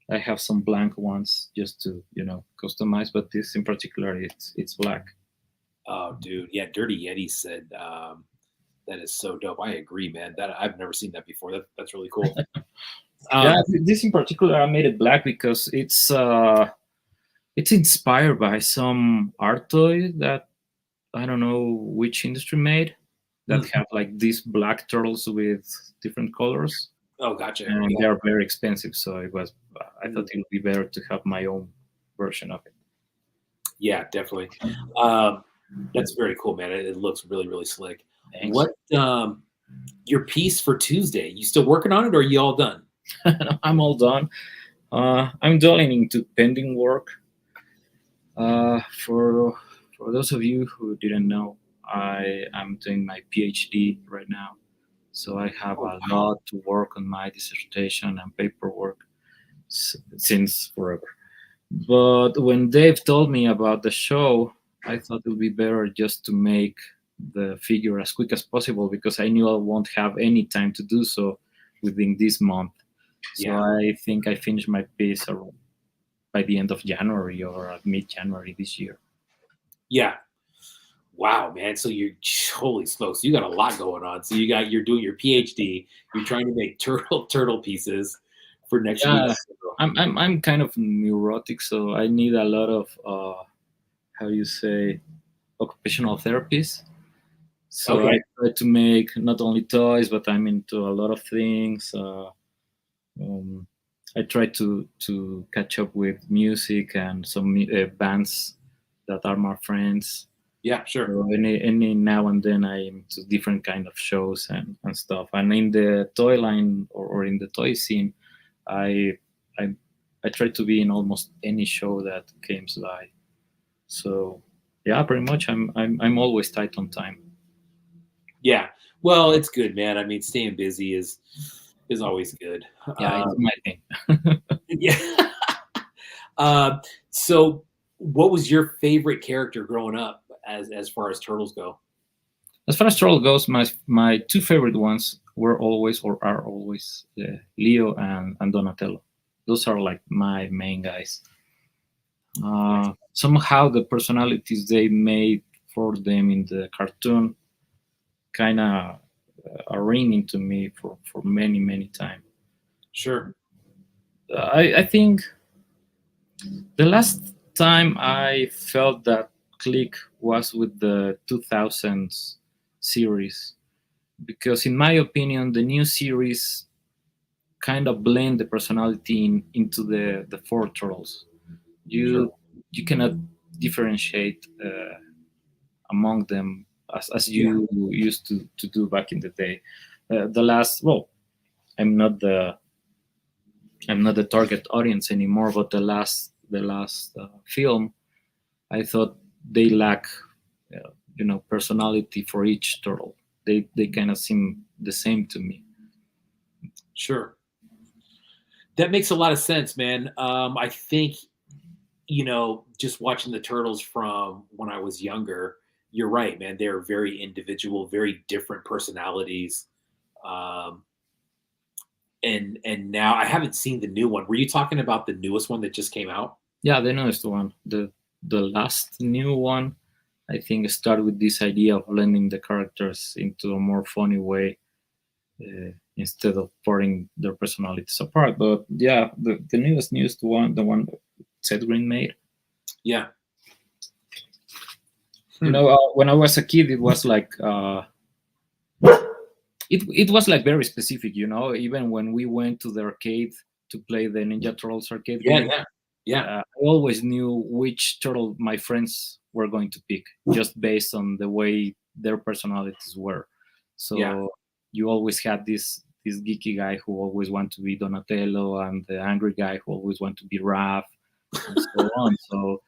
I have some blank ones just to customize, but this in particular, it's black. Oh, dude, yeah. Dirty Yeti said that is so dope. I agree, man. That I've never seen that before. That's really cool. Yeah, this in particular, I made it black because it's inspired by some art toy that I don't know which industry made that have like these black turtles with different colors. Oh, gotcha. And they are very expensive, so I thought it would be better to have my own version of it. Yeah, definitely. That's very cool, man. It looks really, really slick. Thanks. What your piece for Tuesday? You still working on it, or are you all done? I'm all done. I'm delving into pending work for For those of you who didn't know, I am doing my PhD right now, so I have Oh, a wow. lot to work on my dissertation and paperwork since forever. But when Dave told me about the show, I thought it would be better just to make the figure as quick as possible because I knew I won't have any time to do so within this month. So Yeah. I think I finished my piece by the end of January or mid-January this year. Yeah. Wow, man. So you're holy smokes, you got a lot going on. So you're doing your PhD, you're trying to make turtle pieces for next week. Yeah, I'm kind of neurotic, so I need a lot of how you say occupational therapies. So I Okay. try to make not only toys, but I'm into a lot of things. Um, I try to catch up with music and some bands that are my friends. Yeah, sure. So any now and then I'm to different kind of shows and stuff. And in the toy line or in the toy scene, I I I try to be in almost any show that comes by. So yeah, pretty much I'm always tight on time. Yeah. Well, it's good, man. I mean, staying busy is always good. Yeah, it's my thing. Yeah. Uh, so what was your favorite character growing up as far as turtles go? As far as troll goes, my two favorite ones were always or are always Leo and Donatello. Those are like my main guys. Somehow the personalities they made for them in the cartoon kind of are ringing to me for many time. Sure. I think the last time I felt that click was with the 2000s series because in my opinion the new series kind of blend the personality into the four turtles. Sure. You cannot differentiate among them as Yeah. you used to do back in the day. The last, well, I'm not the I'm not the target audience anymore, but the last film, I thought they lack, personality for each turtle. They kind of seem the same to me. Sure. That makes a lot of sense, man. I think, just watching the turtles from when I was younger, you're right, man. They're very individual, very different personalities. Um, and now I haven't seen the new one. Were you talking about the newest one that just came out? Yeah, the newest one, the last new one, I think started with this idea of blending the characters into a more funny way instead of pouring their personalities apart. But yeah, the newest one, the one that Seth Green made. Yeah. When I was a kid, it was like it was like very specific. Even when we went to the arcade to play the Ninja Turtles arcade Yeah. game, Yeah. Yeah. I always knew which turtle my friends were going to pick, just based on the way their personalities were. So Yeah. you always had this geeky guy who always wanted to be Donatello, and the angry guy who always wanted to be Raph, and so on. So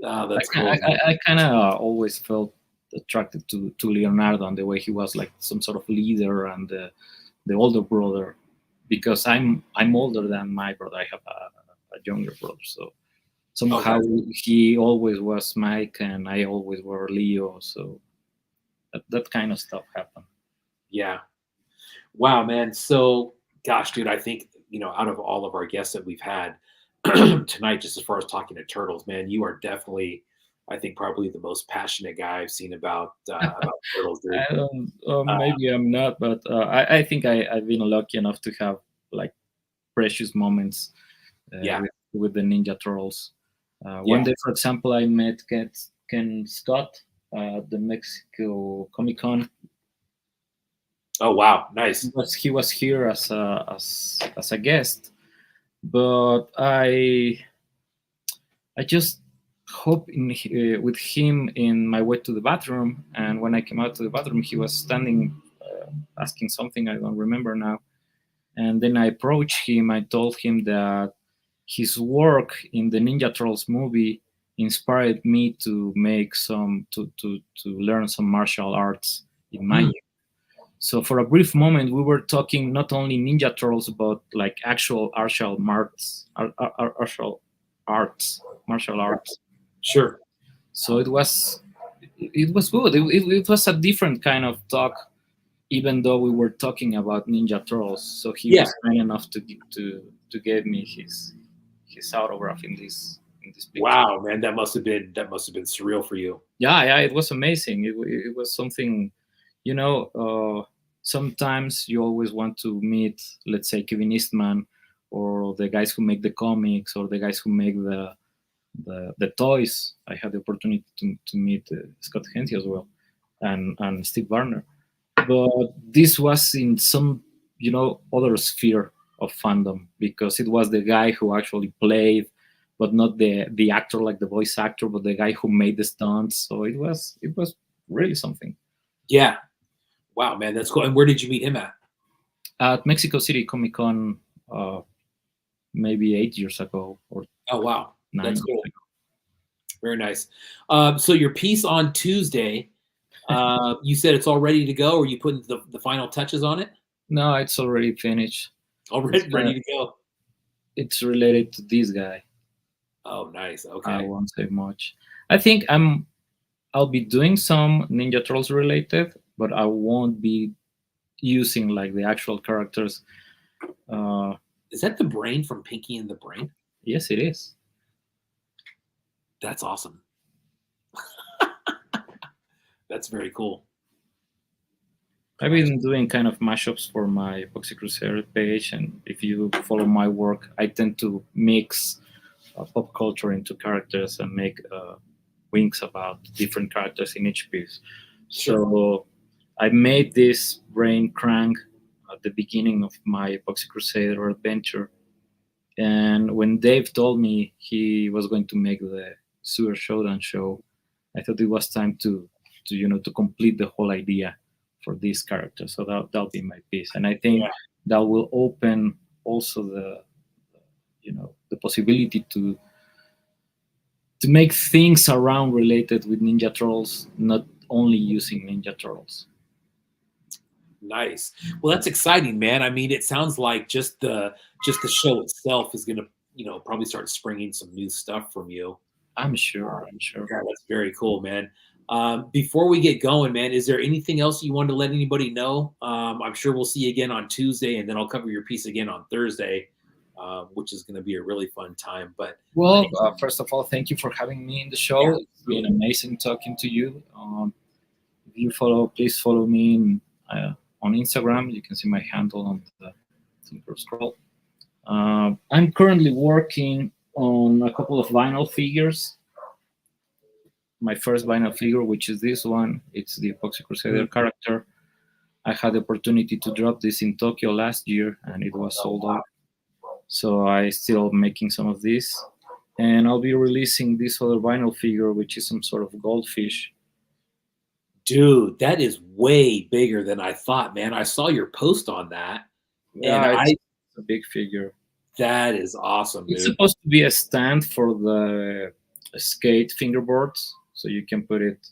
Oh, that's cool. I kind of always felt attracted to Leonardo and the way he was like some sort of leader and the older brother, because I'm older than my brother. I have a younger brother, so somehow he always was Mike and I always were Leo. So that kind of stuff happened. Yeah. Wow, man. So, gosh, dude, I think, out of all of our guests that we've had tonight, just as far as talking to turtles, man, you are definitely, I think, probably the most passionate guy I've seen about turtles, dude. I don't, maybe I'm not, but I think I've been lucky enough to have like precious moments Yeah. with the Ninja Turtles. Yeah. One day, for example, I met Ken Scott at the Mexico Comic Con. Oh, wow. Nice. He was here as a guest, but I just hop with him in my way to the bathroom, and when I came out to the bathroom, he was standing asking something I don't remember now. And then I approached him. I told him that his work in the Ninja Turtles movie inspired me to make to learn some martial arts in my youth. So for a brief moment, we were talking not only Ninja Turtles, but like actual martial arts. Sure. So it was good. It was a different kind of talk, even though we were talking about Ninja Turtles. So he Yeah. was kind enough to give me his autograph in this picture. Wow, man, that must have been surreal for you. Yeah, it was amazing. It was something, you know. Sometimes you always want to meet, let's say, Kevin Eastman, or the guys who make the comics, or the guys who make the toys. I had the opportunity to meet Scott Henty as well, and Steve Barner. But this was in some, other sphere of fandom, because it was the guy who actually played, but not the actor, like the voice actor, but the guy who made the stunts. So it was really something. Yeah. Wow, man, that's cool. And where did you meet him at? At Mexico City Comic Con, maybe 8 years ago, or Oh, wow, 9 that's years cool. ago. Very nice. So your piece on Tuesday, you said it's all ready to go, or you putting the final touches on it? No, it's already finished. Already ready to go. It's related to this guy. Oh, nice. Okay. I won't say much. I think I'll be doing some Ninja Turtles related, but I won't be using like the actual characters. Is that the brain from Pinky and the Brain? Yes, it is. That's awesome. That's very cool. I've been doing kind of mashups for my Epoxy Crusader page, and if you follow my work, I tend to mix pop culture into characters and make winks about different characters in each piece. Sure. So I made this brain crank at the beginning of my Epoxy Crusader adventure, and when Dave told me he was going to make the Sewer Showdown show, I thought it was time to complete the whole idea for this character. So that'll be my piece, and I think that will open also the possibility to make things around related with Ninja Turtles, not only using Ninja Turtles. Nice. Well, that's exciting, man. I mean, it sounds like just the show itself is gonna, probably start springing some new stuff from you. I'm sure. Yeah, that's very cool, man. Before we get going, man, is there anything else you want to let anybody know? I'm sure we'll see you again on Tuesday, and then I'll cover your piece again on Thursday, which is going to be a really fun time. But first of all, thank you for having me in the show. Yeah, it's been amazing talking to you. If you please follow me on Instagram. You can see my handle on the Tinker Scroll. I'm currently working on a couple of vinyl figures. My first vinyl figure, which is this one, it's the Epoxy Crusader character. I had the opportunity to drop this in Tokyo last year, and it was sold out. So I still making some of these, and I'll be releasing this other vinyl figure, which is some sort of goldfish. Dude, that is way bigger than I thought, man. I saw your post on that, and it's a big figure. That is awesome, dude. It's supposed to be a stand for the skate fingerboards, so you can put it.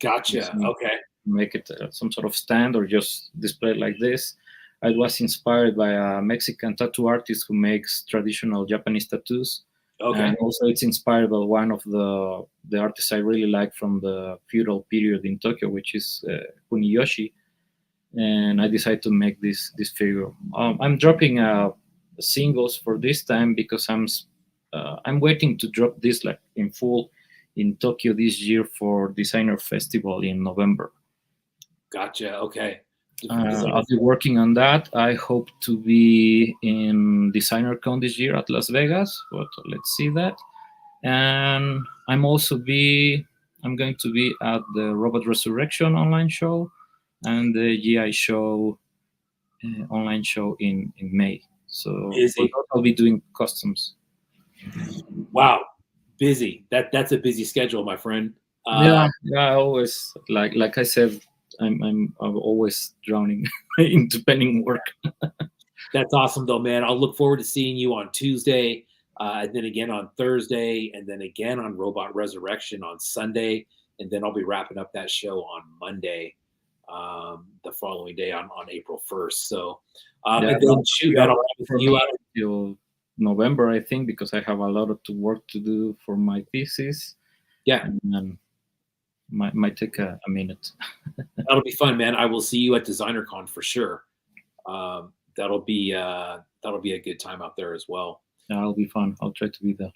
Gotcha. Okay. Make it some sort of stand, or just display it like this. I was inspired by a Mexican tattoo artist who makes traditional Japanese tattoos. Okay. And also it's inspired by one of the artists I really like from the feudal period in Tokyo, which is Kuniyoshi. And I decided to make this figure. I'm dropping singles for this time because I'm waiting to drop this like in full in Tokyo this year for Designer Festival in November. Gotcha. Okay. I'll be working on that. I hope to be in DesignerCon this year at Las Vegas, but let's see that. And I'm going to be at the Robot Resurrection online show and the GI show online show in May. So I'll be doing customs. Wow, busy. That's a busy schedule, my friend. Yeah. I always like I said. I'm always drowning into pending work. That's awesome, though, man. I'll look forward to seeing you on Tuesday. and then again on Thursday, and then again on Robot Resurrection on Sunday, and then I'll be wrapping up that show on Monday, the following day on April 1st. So, and then shoot, man, I'll be with you out till November, I think, because I have a lot of work to do for my thesis. Yeah, and then might take a minute. That'll be fun, man. I will see you at DesignerCon for sure. That'll be a good time out there as well. That'll be fun. I'll try to be there.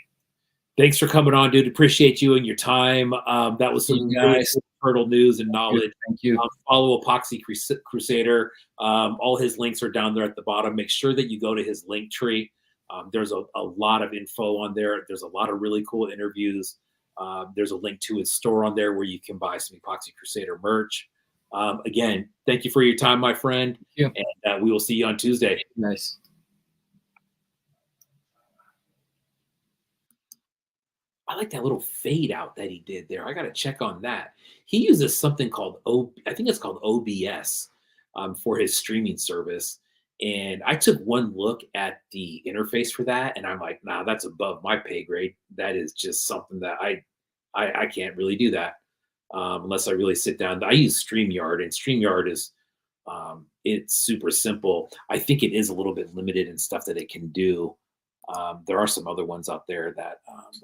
Thanks for coming on, dude. Appreciate you and your time. That was some really cool turtle news and knowledge. Thank you. Follow Epoxy Crusader. All his links are down there at the bottom. Make sure that you go to his link tree. There's a lot of info on there. There's a lot of really cool interviews. There's a link to his store on there where you can buy some Epoxy Crusader merch. Again, thank you for your time, my friend. Thank you. And we will see you on Tuesday. Nice. I like that little fade out that he did there. I got to check on that. He uses something called I think it's called OBS for his streaming service. And I took one look at the interface for that, and I'm like, nah, that's above my pay grade. That is just something that I can't really do that unless I really sit down. I use StreamYard, and StreamYard is it's super simple. I think it is a little bit limited in stuff that it can do. There are some other ones out there that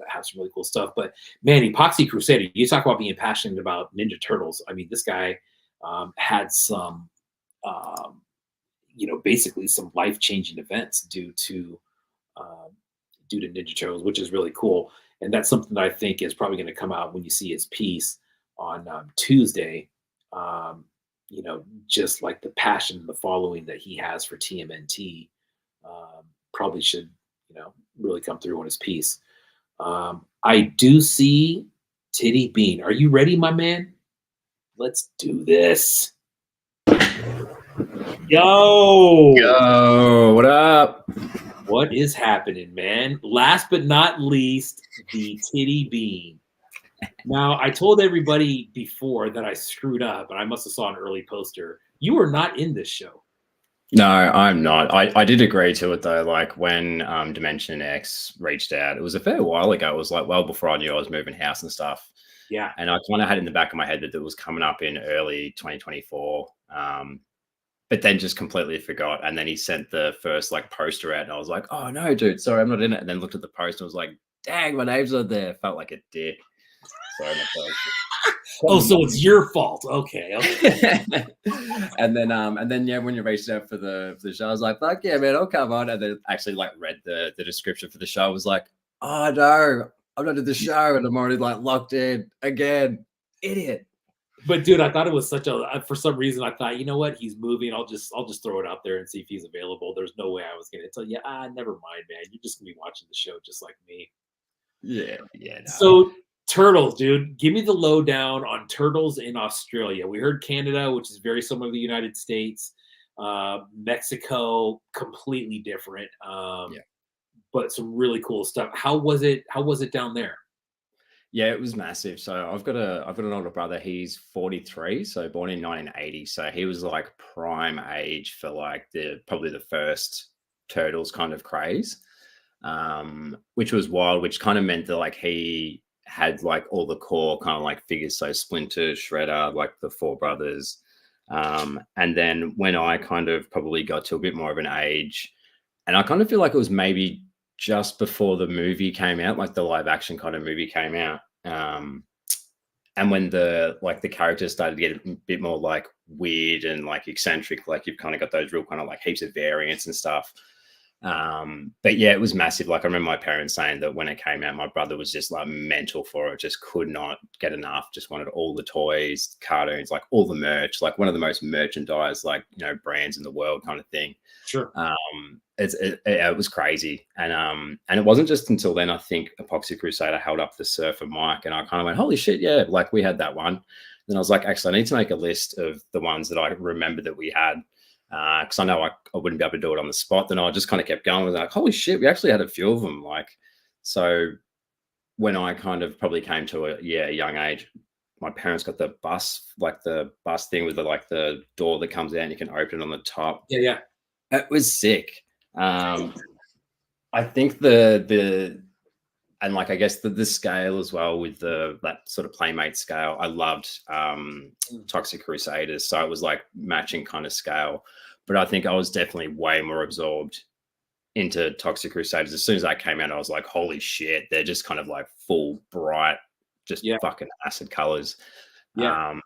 have some really cool stuff. But man, Epoxy Crusader, you talk about being passionate about Ninja Turtles. I mean, this guy had some, basically some life-changing events due to Ninja Turtles, which is really cool. And that's something that I think is probably going to come out when you see his piece on Tuesday. Just like the passion and the following that he has for TMNT probably should, really come through on his piece. I do see Tiddy Bean. Are you ready, my man? Let's do this. Yo, what up? What is happening, man? Last but not least, the Tiddy Bean. Now, I told everybody before that I screwed up, and I must have saw an early poster. You were not in this show. No, I'm not. I did agree to it though. Like when DimensionX reached out, it was a fair while ago. It was like well before I knew I was moving house and stuff. Yeah. And I kind of had it in the back of my head that it was coming up in early 2024. But then just completely forgot. And then he sent the first like poster out, and I was like, "Oh no, dude, sorry, I'm not in it." And then looked at the post and was like, "Dang, my name's on there." Felt like a dick. Sorry, oh, so it's your fault. Okay. and then yeah, when you reached out for the show, I was like, "Fuck yeah, man, I'll come on." And then actually like read the description for the show. I was like, "Oh no, I'm not at the show," and I'm already like locked in again. Idiot. But dude, I thought it was for some reason I thought, you know what, he's moving. I'll just throw it out there and see if he's available. There's no way I was gonna tell you, never mind, man. You're just gonna be watching the show just like me. Yeah. No. So turtles, dude, give me the lowdown on turtles in Australia. We heard Canada, which is very similar to the United States. Mexico, completely different. But some really cool stuff. How was it down there? Yeah, it was massive. So I've got an older brother. He's 43, so born in 1980. So he was like prime age for like probably the first Turtles kind of craze, which was wild. Which kind of meant that like he had like all the core kind of like figures, so Splinter, Shredder, like the four brothers. And then when I kind of probably got to a bit more of an age, and I kind of feel like it was maybe just before the movie came out, like the live action kind of movie came out. And when the characters started to get a bit more like weird and like eccentric, like you've kind of got those real kind of like heaps of variants and stuff. But yeah, it was massive. Like I remember my parents saying that when it came out, my brother was just like mental for it, just could not get enough, just wanted all the toys, cartoons, like all the merch, like one of the most merchandised like brands in the world kind of thing. Sure. It was crazy. And it wasn't just until then I think Epoxy Crusader held up the Surfer Mike, and I kind of went, holy shit, yeah, like we had that one. Then I was like, actually I need to make a list of the ones that I remember that we had. Because I know I wouldn't be able to do it on the spot. Then I just kind of kept going. I was like, holy shit, we actually had a few of them. Like, so when I kind of probably came to a young age, my parents got the bus thing with the door that comes out and you can open it on the top. Yeah. It was sick. I think the and like I guess the scale as well with that sort of Playmate scale. I loved Toxic Crusaders, so it was like matching kind of scale. But I think I was definitely way more absorbed into Toxic Crusaders. As soon as that came out, I was like, holy shit, they're just kind of like full bright, just fucking acid colors. Yeah.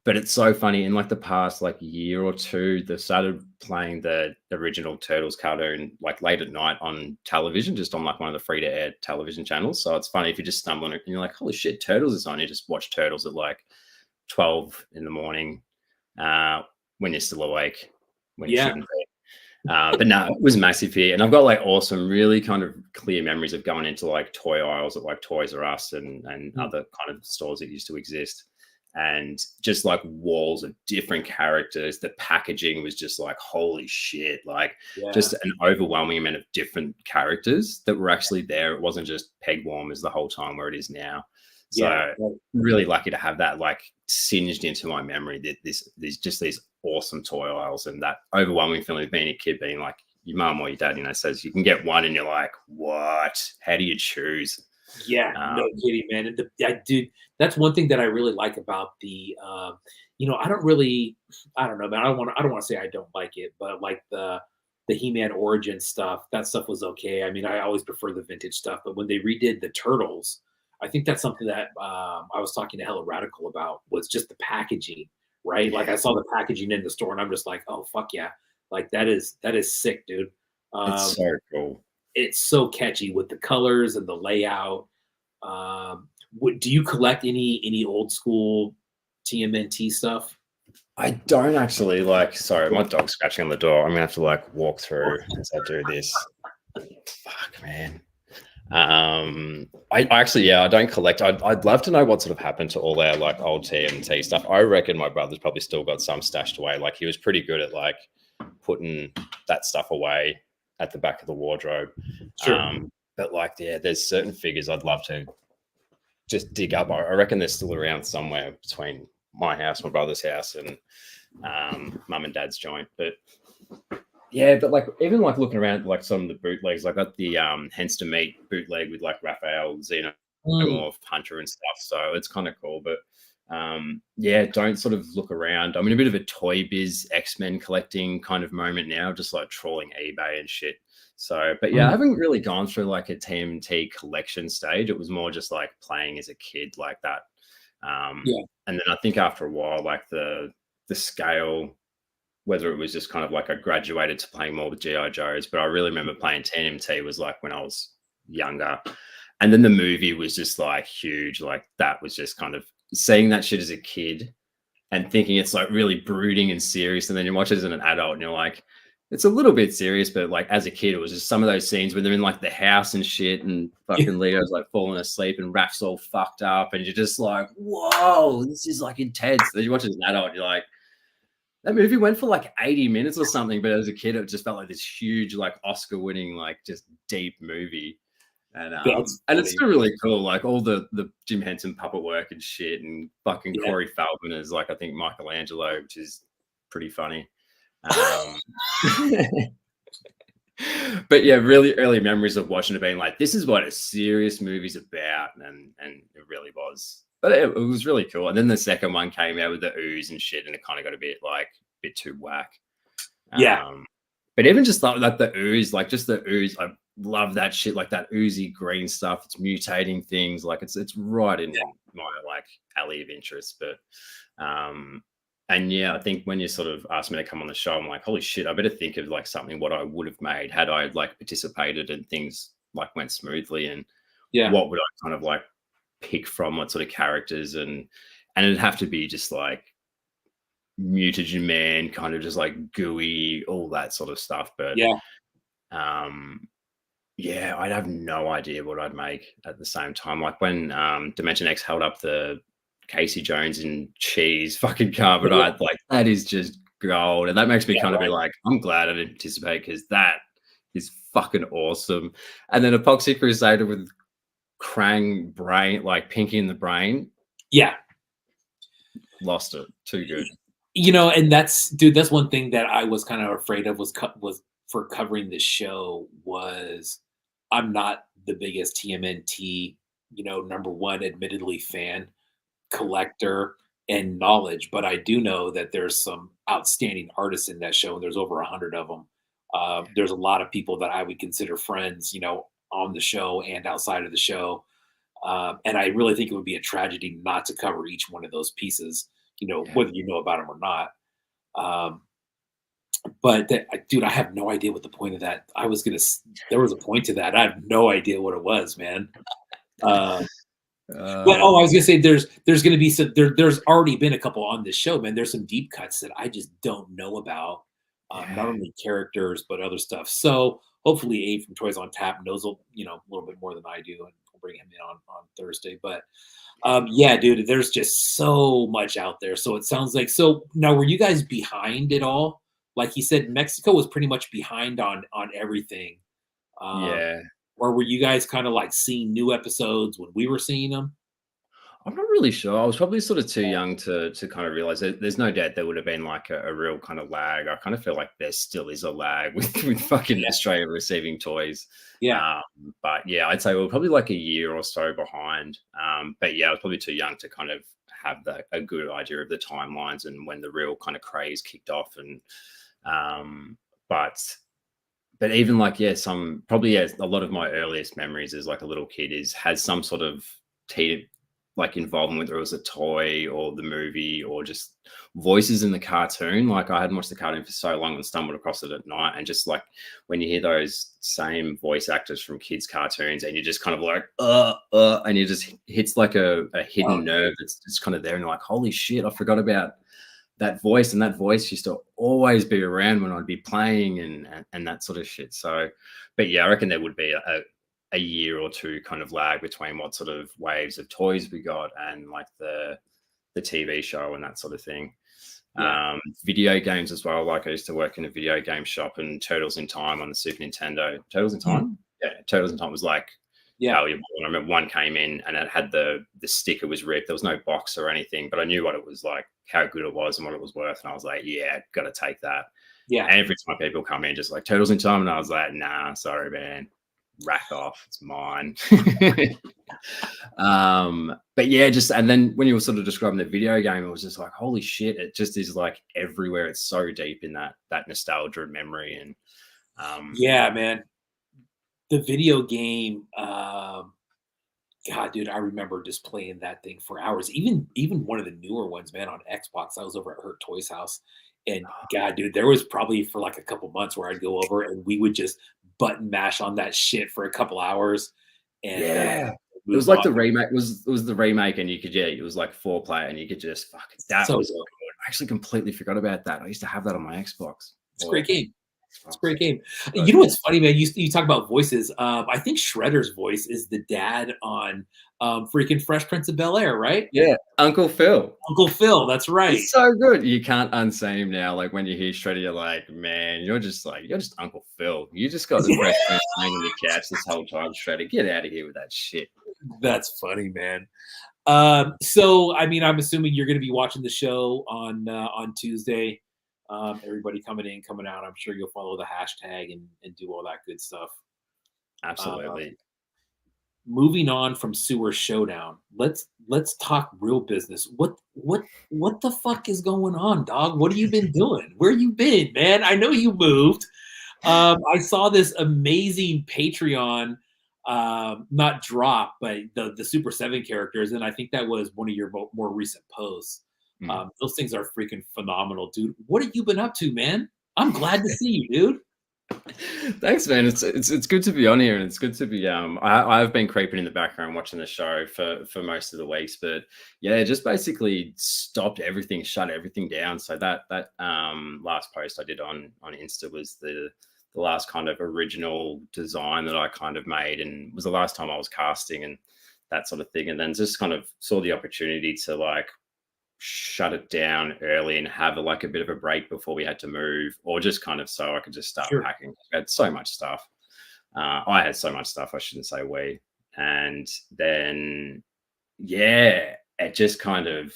But it's so funny, in like the past like year or two, they started playing the original Turtles cartoon like late at night on television, just on like one of the free to air television channels. So it's funny if you just stumble on it and you're like, holy shit, Turtles is on. You just watch Turtles at like 12 in the morning when you're still awake, when you shouldn't be. But no, it was massive here. And I've got like awesome, really kind of clear memories of going into like toy aisles at like Toys R Us and other kind of stores that used to exist. And just like walls of different characters. The packaging was just like, holy shit, like just an overwhelming amount of different characters that were actually there. It wasn't just peg warmers the whole time where it is now. So really lucky to have that like singed into my memory, that there's just these awesome toy aisles, and that overwhelming feeling of being a kid, being like your mum or your dad, you know, says you can get one and you're like, what? How do you choose? Yeah, no kidding, man. And dude, that's one thing that I really like about the, you know, I don't know, man. I don't want to say I don't like it, but like the He-Man origin stuff, that stuff was okay. I mean, I always prefer the vintage stuff, but when they redid the Turtles, I think that's something that I was talking to Hella Radical about, was just the packaging, right? Like I saw the packaging in the store and I'm just like, oh fuck yeah, like that is sick, dude. It's so cool. It's so catchy with the colors and the layout. Do you collect any old school TMNT stuff? I don't actually. Like, sorry, my dog's scratching on the door. I'm gonna have to like walk through as I do this. Fuck, man. I actually, I don't collect. I'd love to know what sort of happened to all our like old TMNT stuff. I reckon my brother's probably still got some stashed away. Like he was pretty good at like putting that stuff away at the back of the wardrobe. Sure. But like, there's certain figures I'd love to just dig up. I reckon they're still around somewhere between my house, my brother's house, and mum and dad's joint. But yeah, but like even like looking around like some of the bootlegs, I got the Hence to Meet bootleg with like Raphael, Xenomorph, Hunter and stuff. So it's kind of cool. But don't sort of look around. I'm in a bit of a Toy Biz X-Men collecting kind of moment now, just like trawling eBay and shit. So, but I haven't really gone through like a TMT collection stage. It was more just like playing as a kid like that. And then I think after a while, like the scale, whether it was just kind of like I graduated to playing more with G.I. Joes, but I really remember playing TMT was like when I was younger. And then the movie was just like huge. Like that was just kind of seeing that shit as a kid and thinking it's like really brooding and serious. And then you watch it as an adult and you're like, it's a little bit serious, but like as a kid, it was just some of those scenes where they're in like the house and shit and fucking Leo's like falling asleep and Raph's all fucked up. And you're just like, whoa, this is like intense. Then you watch it as an adult and you're like, that movie went for like 80 minutes or something. But as a kid, it just felt like this huge, like Oscar winning, like just deep movie. And it's still really cool. Like all the Jim Henson puppet work and shit, and fucking Corey Feldman is like, I think Michelangelo, which is pretty funny. But yeah, really early memories of watching it being like, this is what a serious movie's about. And it really was. But it was really cool. And then the second one came out with the ooze and shit, and it kind of got a bit too whack. But even just like the ooze, like just the ooze, I love that shit, like that oozy green stuff. It's mutating things, like it's right in my like alley of interest. But and I think when you sort of asked me to come on the show, I'm like, holy shit, I better think of like something what I would have made had I like participated and things like went smoothly, and what would I kind of like pick from, what sort of characters, and it'd have to be just like Mutagen Man, kind of just like gooey, all that sort of stuff. But I'd have no idea what I'd make at the same time. Like when DimensionX held up the Casey Jones and cheese fucking carbonite, like that is just gold. And that makes me kind of be like, I'm glad I didn't participate, because that is fucking awesome. And then Epoxy Crusader with Krang brain, like Pinky in the brain. Yeah. Lost it. Too good. You know, and that's one thing that I was kind of afraid of was for covering this show was I'm not the biggest TMNT, #1 admittedly fan, collector, and knowledge, but I do know that there's some outstanding artists in that show, and there's over 100 of them. There's a lot of people that I would consider friends, on the show and outside of the show. And I really think it would be a tragedy not to cover each one of those pieces, whether you know about them or not. Um, but dude, I have no idea what the point of that. There was a point to that. I have no idea what it was, man. But I was gonna say there's gonna be there's already been a couple on this show, man. There's some deep cuts that I just don't know about, not only characters but other stuff. So hopefully, Abe from Toys on Tap knows a little bit more than I do, and we'll bring him in on Thursday. But yeah, dude, there's just so much out there. So it sounds like now were you guys behind at all? Like he said, Mexico was pretty much behind on everything. Yeah. Or were you guys kind of like seeing new episodes when we were seeing them? I'm not really sure. I was probably sort of too young to kind of realize that there's no doubt there would have been like a real kind of lag. I kind of feel like there still is a lag with fucking Australia receiving toys. Yeah. But yeah, I'd say we're probably like a year or so behind. But yeah, I was probably too young to kind of have a good idea of the timelines and when the real kind of craze kicked off. And but even like, yeah, a lot of my earliest memories as like a little kid has some sort of like involvement, whether it was a toy or the movie or just voices in the cartoon. Like I hadn't watched the cartoon for so long and stumbled across it at night. And just like when you hear those same voice actors from kids' cartoons and you're just kind of like, and it just hits like a hidden nerve that's just kind of there. And you're like, holy shit, I forgot about that voice. And that voice used to always be around when I'd be playing and that sort of shit. So, but yeah, I reckon there would be a year or two kind of lag between what sort of waves of toys we got and like the TV show and that sort of thing. Yeah. Video games as well. Like I used to work in a video game shop, and Turtles in Time on the Super Nintendo. Turtles in Time? Yeah, Turtles in Time was like, I remember one came in and it had the sticker was ripped. There was no box or anything, but I knew what it was like, how good it was and what it was worth. And I was like, yeah, got to take that. Yeah. And every time people come in just like Turtles in Time, and I was like, nah, sorry, man. Rack off, it's mine. But yeah, and then when you were sort of describing the video game, it was just like, holy shit, it just is like everywhere. It's so deep in that nostalgia and memory. And yeah, man, the video game, God, dude, I remember just playing that thing for hours. Even one of the newer ones, man, on Xbox. I was over at Hurt Toys house, and God, dude, there was probably for like a couple months where I'd go over and we would just button mash on that shit for a couple hours. And it was like the remake was the remake, and you could it was like 4-player, and you could just fucking that was good. I actually completely forgot about that. I used to have that on my Xbox. It's a great game. It's a great game. You know what's funny, man? You talk about voices. I think Shredder's voice is the dad on freaking Fresh Prince of Bel-Air, right? Yeah, Uncle Phil. Uncle Phil, that's right. He's so good. You can't unsee him now. Like when you hear Shredder, you're like, man, you're just Uncle Phil. You just got the Fresh Prince laying on your couch this whole time, Shredder. Get out of here with that shit. That's funny, man. So I mean, I'm assuming you're going to be watching the show on Tuesday. Everybody coming in, coming out. I'm sure you'll follow the hashtag and do all that good stuff. Absolutely. Moving on from Sewer Showdown, let's talk real business. What the fuck is going on, dog? What have you been doing? Where you been, man? I know you moved. I saw this amazing Patreon, not drop, but the Super 7 characters, and I think that was one of your more recent posts. Those things are freaking phenomenal, dude. What have you been up to, man? I'm glad to see you, dude. Thanks, man. It's good to be on here, and it's good to be. I've been creeping in the background watching the show for most of the weeks, but yeah, just basically stopped everything, shut everything down. So that last post I did on Insta was the last kind of original design that I kind of made, and was the last time I was casting and that sort of thing. And then just kind of saw the opportunity to like shut it down early and have a bit of a break before we had to move, or just kind of so I could just start packing. I had so much stuff. I had so much stuff. I shouldn't say we. And then, yeah, it just kind of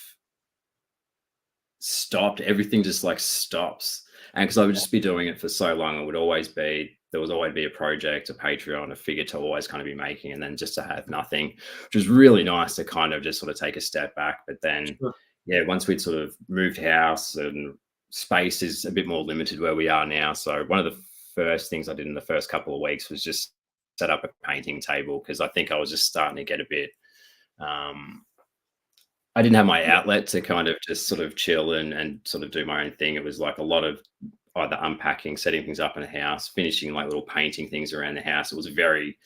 stopped. Everything just like stops. And because I would just be doing it for so long, it would always be there was always be a project, a Patreon, a figure to always kind of be making, and then just to have nothing, which was really nice to kind of just sort of take a step back. But then, Sure. yeah, once we'd sort of moved house and space is a bit more limited where we are now. So one of the first things I did in the first couple of weeks was just set up a painting table, because I think I was just starting to get a bit, I didn't have my outlet to kind of just sort of chill and sort of do my own thing. It was like a lot of either unpacking, setting things up in a house, finishing like little painting things around the house. It was very,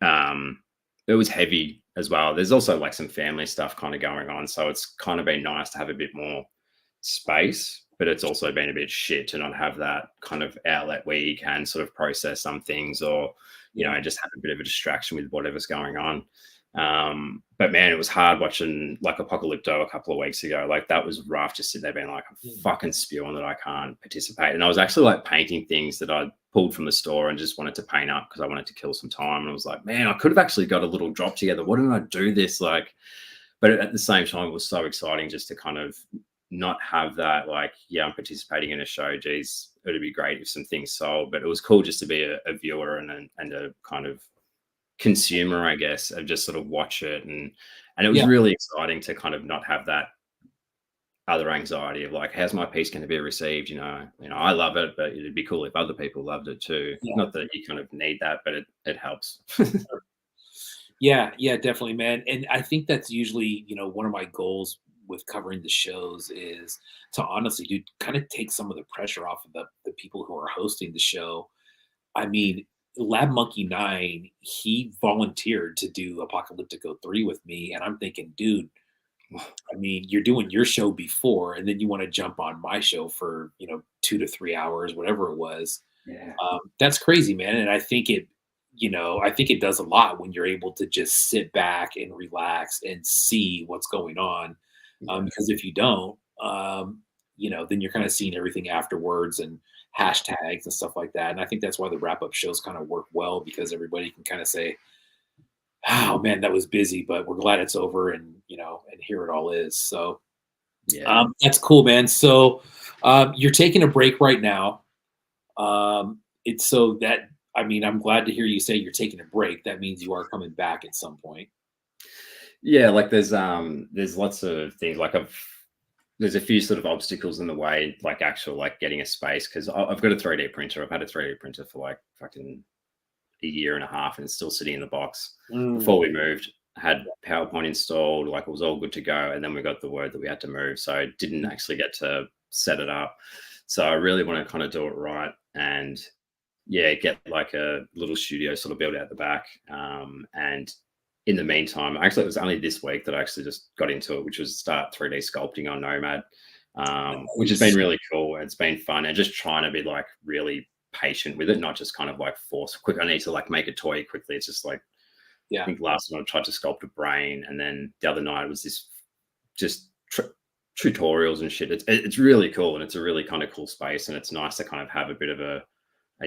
it was heavy as well. There's also like some family stuff kind of going on. So it's kind of been nice to have a bit more space, but it's also been a bit shit to not have that kind of outlet where you can sort of process some things, or, you know, just have a bit of a distraction with whatever's going on. But man, it was hard watching like Apocalypto a couple of weeks ago. Like that was rough, just sitting there being like, I'm fucking spewing that I can't participate. And I was actually like painting things that I pulled from the store and just wanted to paint up because I wanted to kill some time. And I was like, man, I could have actually got a little drop together. Why didn't I do this? Like, but at the same time, it was so exciting just to kind of not have that, like, yeah, I'm participating in a show. Geez, it would be great if some things sold. But it was cool just to be a viewer and a kind of consumer, I guess, of just sort of watch it. And it was really exciting to kind of not have that other anxiety of like, how's my piece going to be received? You know, I love it, but it'd be cool if other people loved it too. Not that you kind of need that, but it helps. Yeah, definitely, man. And I think that's usually, you know, one of my goals with covering the shows is to honestly, dude, kind of take some of the pressure off of the people who are hosting the show. I mean, Lab Monkey 9, he volunteered to do Apocalyptico 3 with me. And I'm thinking, dude, I mean, you're doing your show before, and then you want to jump on my show for, you know, 2 to 3 hours, whatever it was. Yeah. That's crazy, man. And I think it does a lot when you're able to just sit back and relax and see what's going on. Because if you don't, you know, then you're kind of seeing everything afterwards and hashtags and stuff like that. And I think that's why the wrap-up shows kind of work well, because everybody can kind of say, oh man, that was busy, but we're glad it's over, and, you know, and here it all is. So that's cool, man. So you're taking a break right now. It's so that, I mean, I'm glad to hear you say you're taking a break. That means you are coming back at some point. Yeah, like there's lots of things, like there's a few sort of obstacles in the way, like actual like getting a space, because I've got a 3D printer. I've had a 3D printer for like fucking a year and a half, and it's still sitting in the box. Before we moved, I had PowerPoint installed, like it was all good to go, and then we got the word that we had to move, so I didn't actually get to set it up. So I really want to kind of do it right, and get like a little studio sort of built out the back. And in the meantime, actually, it was only this week that I actually just got into it, which was start 3D sculpting on Nomad, which has been really cool. It's been fun, and just trying to be like really patient with it, not just kind of like force quick. I need to like make a toy quickly. It's just like, I think last time I tried to sculpt a brain, and then the other night was this just tutorials and shit. It's really cool, and it's a really kind of cool space, and it's nice to kind of have a bit of a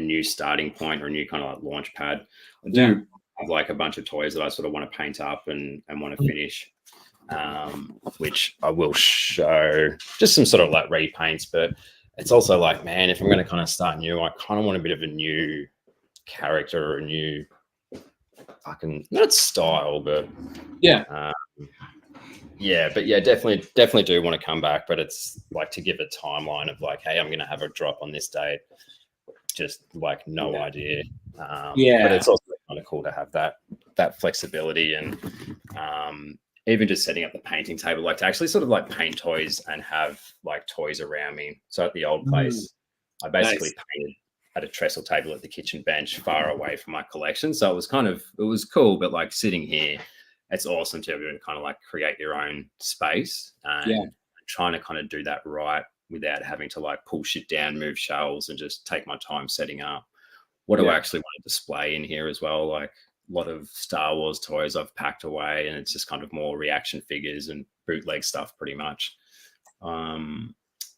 new starting point, or a new kind of like launch pad. I do have like a bunch of toys that I sort of want to paint up and want to finish, which I will show, just some sort of like repaints. But it's also like, man, if I'm going to kind of start new, I kind of want a bit of a new character, or a new fucking, not style, but definitely do want to come back. But it's like to give a timeline of like, hey, I'm going to have a drop on this date. Just like no idea. But it's also kind of cool to have that flexibility, and even just setting up the painting table, like to actually sort of like paint toys and have like toys around me. So at the old place, I basically painted at a trestle table at the kitchen bench, far away from my collection. So it was cool, but like sitting here, it's awesome to be able to kind of like create your own space, and trying to kind of do that right without having to like pull shit down, move shelves, and just take my time setting up. What do I actually want to display in here as well? Like a lot of Star Wars toys I've packed away, and it's just kind of more reaction figures and bootleg stuff pretty much.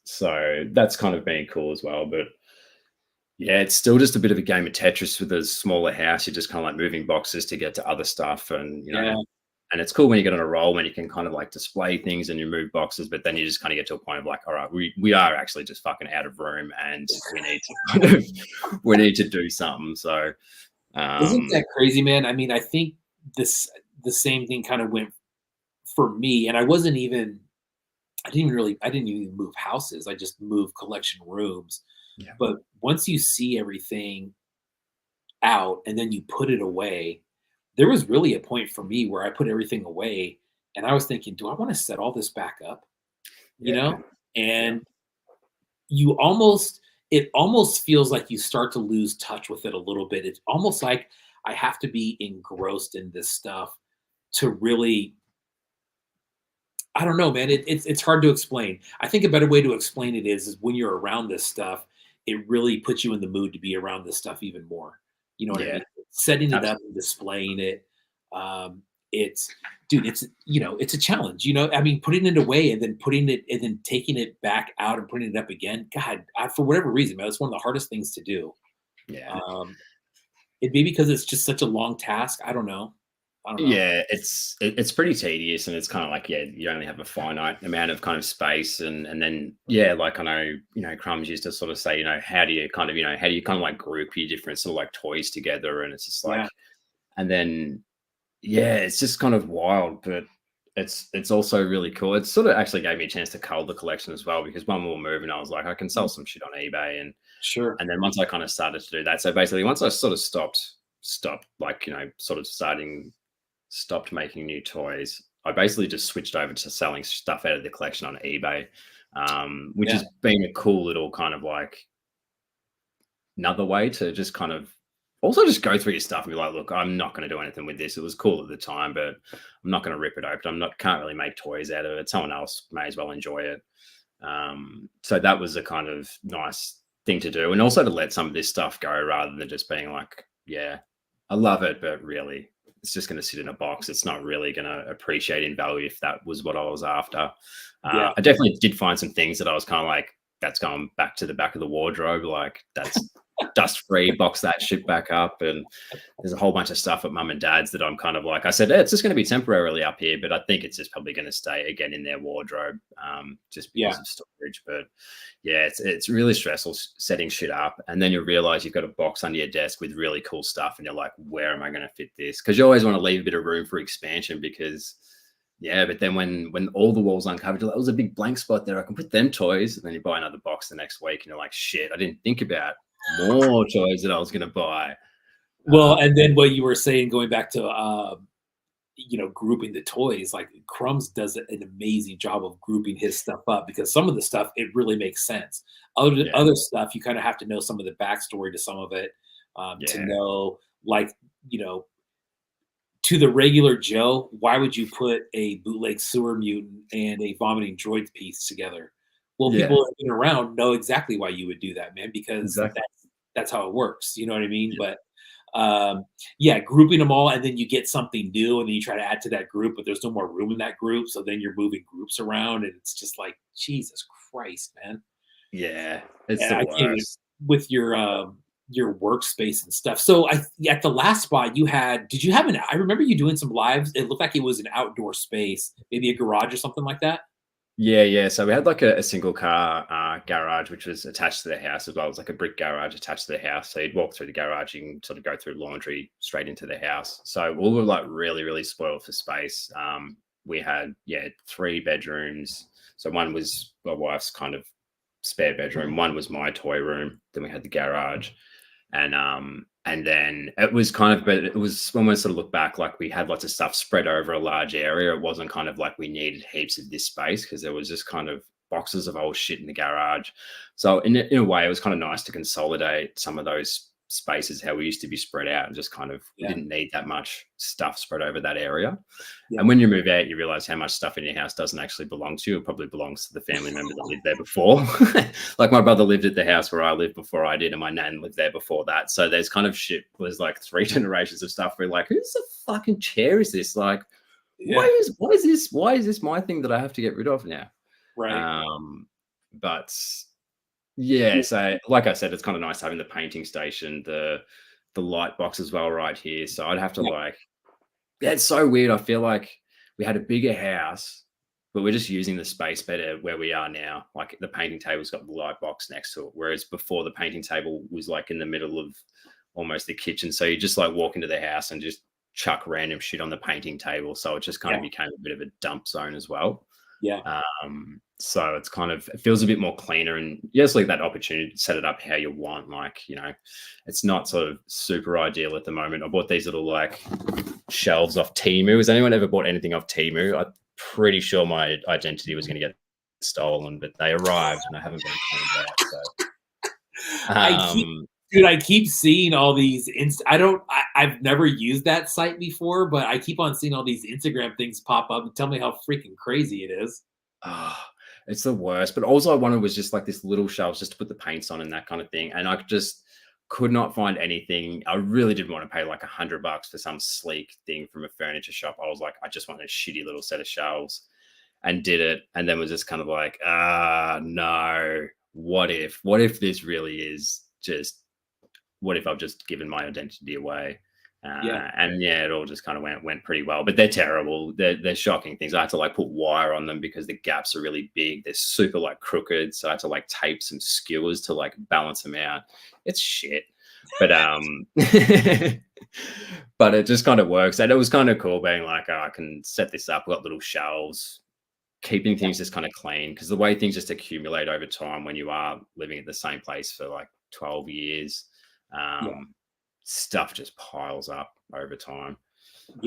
So that's kind of been cool as well. But yeah, it's still just a bit of a game of Tetris with a smaller house. You're just kind of like moving boxes to get to other stuff. And, you know, And it's cool when you get on a roll when you can kind of like display things and you move boxes, but then you just kind of get to a point of like, all right, we are actually just fucking out of room and we need to kind of we need to do something. So Isn't that crazy, man? I mean, I think the same thing kind of went for me, and I didn't even move houses. I just moved collection rooms. Yeah. But once you see everything out and then you put it away, there was really a point for me where I put everything away and I was thinking, do I want to set all this back up? You Yeah. know? And it almost feels like you start to lose touch with it a little bit. It's almost like I have to be engrossed in this stuff to really, I don't know, man. It's hard to explain. I think a better way to explain it is when you're around this stuff, it really puts you in the mood to be around this stuff even more. You know what I Yeah. mean? Setting it up Absolutely. and displaying it. It's dude, it's a challenge. You know, I mean, putting it away and then putting it and then taking it back out and putting it up again. God, for whatever reason, man, it's one of the hardest things to do. Yeah. It may be because it's just such a long task. I don't know. Yeah, it's pretty tedious, and it's kind of like, yeah, you only have a finite amount of kind of space, and then yeah, like I know, Crumbs used to sort of say, how do you kind of like group your different sort of like toys together, and it's just like, Yeah. and then yeah, it's just kind of wild, but it's also really cool. It sort of actually gave me a chance to cull the collection as well, because when we were moving, I was like, I can sell some shit on eBay, Sure. and then once I kind of started to do that, so basically once I sort of stopped like sort of stopped making new toys, I basically just switched over to selling stuff out of the collection on eBay, which Yeah. has been a cool little kind of like another way to just kind of also just go through your stuff and be like, look, I'm not going to do anything with this. It was cool at the time, but I'm not going to rip it open. Can't really make toys out of it. Someone else may as well enjoy it. So that was a kind of nice thing to do, and also to let some of this stuff go rather than just being like, yeah, I love it, but really it's just going to sit in a box. It's not really going to appreciate in value if that was what I was after. Yeah. I definitely did find some things that I was kind of like, that's going back to the back of the wardrobe. Like that's dust free, box that shit back up. And there's a whole bunch of stuff at mum and dad's that I'm kind of like, I said, it's just going to be temporarily up here, but I think it's just probably going to stay again in their wardrobe, just because of storage. But yeah, it's really stressful setting shit up. And then you realize you've got a box under your desk with really cool stuff. And you're like, where am I going to fit this? Because you always want to leave a bit of room for expansion, because yeah, but then when all the walls uncovered, you're like, there's a big blank spot there. I can put them toys. And then you buy another box the next week and you're like, shit, I didn't think about more toys that I was going to buy. Well, and then what you were saying, going back to, grouping the toys, like Crumbs does an amazing job of grouping his stuff up, because some of the stuff, it really makes sense. Other stuff, you kind of have to know some of the backstory to some of it, to know, like, to the regular Joe, why would you put a bootleg sewer mutant and a vomiting droid piece together? Well, people who have been around know exactly why you would do that, man, because that's how it works. You know what I mean? Yeah. But grouping them all, and then you get something new, and then you try to add to that group, but there's no more room in that group. So then you're moving groups around, and it's just like, Jesus Christ, man. Yeah, it's And the I can't even, worst. with your workspace and stuff. So at the last spot did you have I remember you doing some lives. It looked like it was an outdoor space, maybe a garage or something like that. Yeah. So we had like a single car garage, which was attached to the house as well. It was like a brick garage attached to the house. So you'd walk through the garage, you can sort of go through laundry straight into the house. So we were like really, really spoiled for space. We had 3 bedrooms. So one was my wife's kind of spare bedroom. One was my toy room. Then we had the garage. And then it was kind of, but it was, when we sort of look back, like we had lots of stuff spread over a large area. It wasn't kind of like we needed heaps of this space, because there was just kind of boxes of old shit in the garage. So in a way, it was kind of nice to consolidate some of those spaces, how we used to be spread out, and just kind of, we didn't need that much stuff spread over that area. Yeah. And when you move out, you realize how much stuff in your house doesn't actually belong to you. It probably belongs to the family member that lived there before. Like my brother lived at the house where I lived before I did, and my nan lived there before that. So there's kind of shit, was like 3 generations of stuff. We're like, whose the fucking chair is this? Like, why is this my thing that I have to get rid of now? Right. But yeah, so like I said, it's kind of nice having the painting station, the light box as well right here. So I'd have to Yeah, it's so weird. I feel like we had a bigger house, but we're just using the space better where we are now. Like the painting table's got the light box next to it, whereas before the painting table was like in the middle of almost the kitchen. So you just like walk into the house and just chuck random shit on the painting table. So it just kind of became a bit of a dump zone as well. Yeah. So it's kind of, it feels a bit more cleaner, and yes, like that opportunity to set it up how you want. Like, you know, it's not sort of super ideal at the moment. I bought these little like shelves off Temu. Has anyone ever bought anything off Temu? I'm pretty sure my identity was going to get stolen, but they arrived and I haven't been cleaned out. So, I keep seeing all these. I've never used that site before, but I keep on seeing all these Instagram things pop up and tell me how freaking crazy it is. It's the worst. But also, I wanted was just like this little shelves just to put the paints on and that kind of thing. And I just could not find anything. I really didn't want to pay like $100 for some sleek thing from a furniture shop. I was like, I just want a shitty little set of shelves, and did it. And then was just kind of like, no. What if this really is just, what if I've just given my identity away? And yeah, it all just kind of went pretty well, but they're terrible. They're shocking things. I had to like put wire on them because the gaps are really big. They're super like crooked. So I had to like tape some skewers to like balance them out. It's shit. But but it just kind of works. And it was kind of cool being like, I can set this up. We've got little shelves, keeping things just kind of clean, because the way things just accumulate over time when you are living at the same place for like 12 years, stuff just piles up over time. But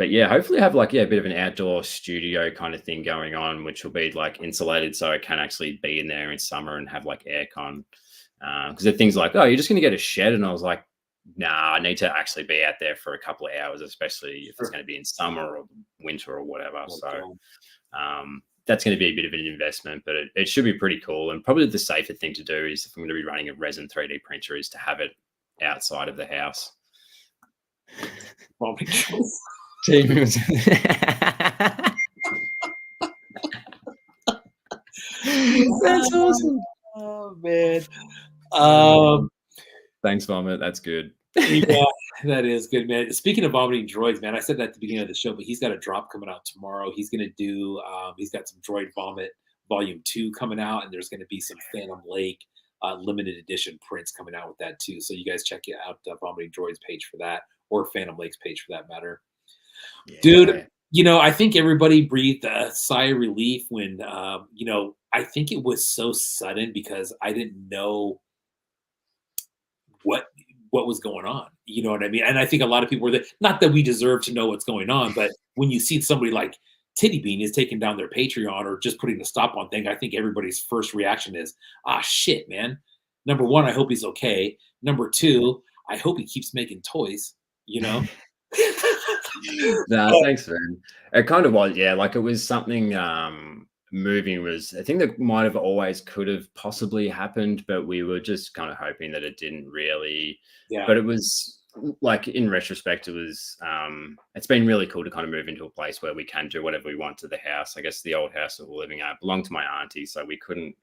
yeah, hopefully have like a bit of an outdoor studio kind of thing going on, which will be like insulated, so it can actually be in there in summer and have like aircon. Because there are things like, oh, you're just going to get a shed, and I was like, nah, I need to actually be out there for a couple of hours, especially if it's going to be in summer or winter or whatever. So that's going to be a bit of an investment, but it should be pretty cool. And probably the safer thing to do is, if I'm going to be running a resin 3D printer, is to have it outside of the house. That's awesome. Oh man. Thanks, Vomit. That's good. Yeah, that is good, man. Speaking of vomiting droids, man, I said that at the beginning of the show, but he's got a drop coming out tomorrow. He's gonna do he's got some Droid Vomit Volume 2 coming out, and there's gonna be some Phantom Lake limited edition prints coming out with that too. So you guys check out the Vomiting Droids page for that, or Phantom Lake's page for that matter. Yeah. Dude, you know, I think everybody breathed a sigh of relief when you know, I think it was so sudden because I didn't know what was going on. You know what I mean? And I think a lot of people were there, not that we deserve to know what's going on, but when you see somebody like TiddyBean is taking down their Patreon or just putting a stop on thing, I think everybody's first reaction is, shit, man. Number one, I hope he's okay. Number two, I hope he keeps making toys, you know? No, thanks, man. It kind of was, yeah. Like it was something moving was, I think that might have always could have possibly happened, but we were just kind of hoping that it didn't really. Yeah. But it was like, in retrospect, it was it's been really cool to kind of move into a place where we can do whatever we want to the house. I guess the old house that we're living at belonged to my auntie, so we couldn't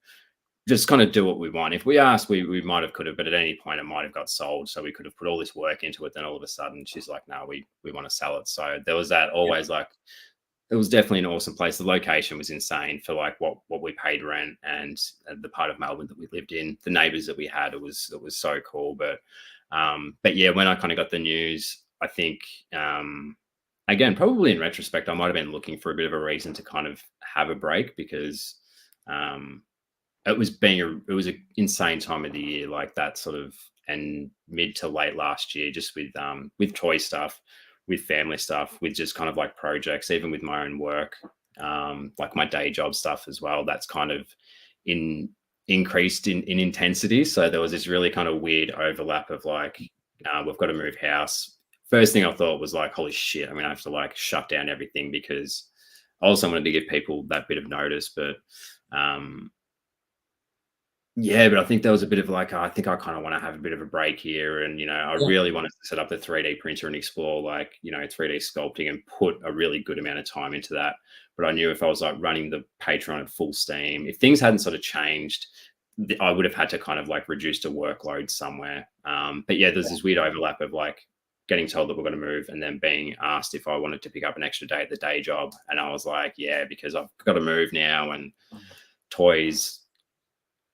just kind of do what we want. If we asked, we might have could have, but at any point it might have got sold. So we could have put all this work into it. Then all of a sudden she's like, no, we want to sell it. So there was that always like, it was definitely an awesome place. The location was insane for like what we paid rent, and the part of Melbourne that we lived in, the neighbors that we had, it was so cool. But yeah, when I kind of got the news, I think, again, probably in retrospect, I might've been looking for a bit of a reason to kind of have a break, because it was an insane time of the year, like that sort of, and mid to late last year, just with toy stuff, with family stuff, with just kind of like projects, even with my own work, like my day job stuff as well. That's kind of increased in intensity. So there was this really kind of weird overlap of like, we've got to move house. First thing I thought was like, holy shit, I'm gonna have to like shut down everything, because I also wanted to give people that bit of notice. But yeah, but I think there was a bit of like, I think I kind of want to have a bit of a break here. And, you know, I really wanted to set up the 3D printer and explore like, you know, 3D sculpting and put a really good amount of time into that. But I knew if I was like running the Patreon at full steam, if things hadn't sort of changed, I would have had to kind of like reduce the workload somewhere. But yeah, there's this weird overlap of like getting told that we're going to move, and then being asked if I wanted to pick up an extra day at the day job. And I was like, yeah, because I've got to move now, and toys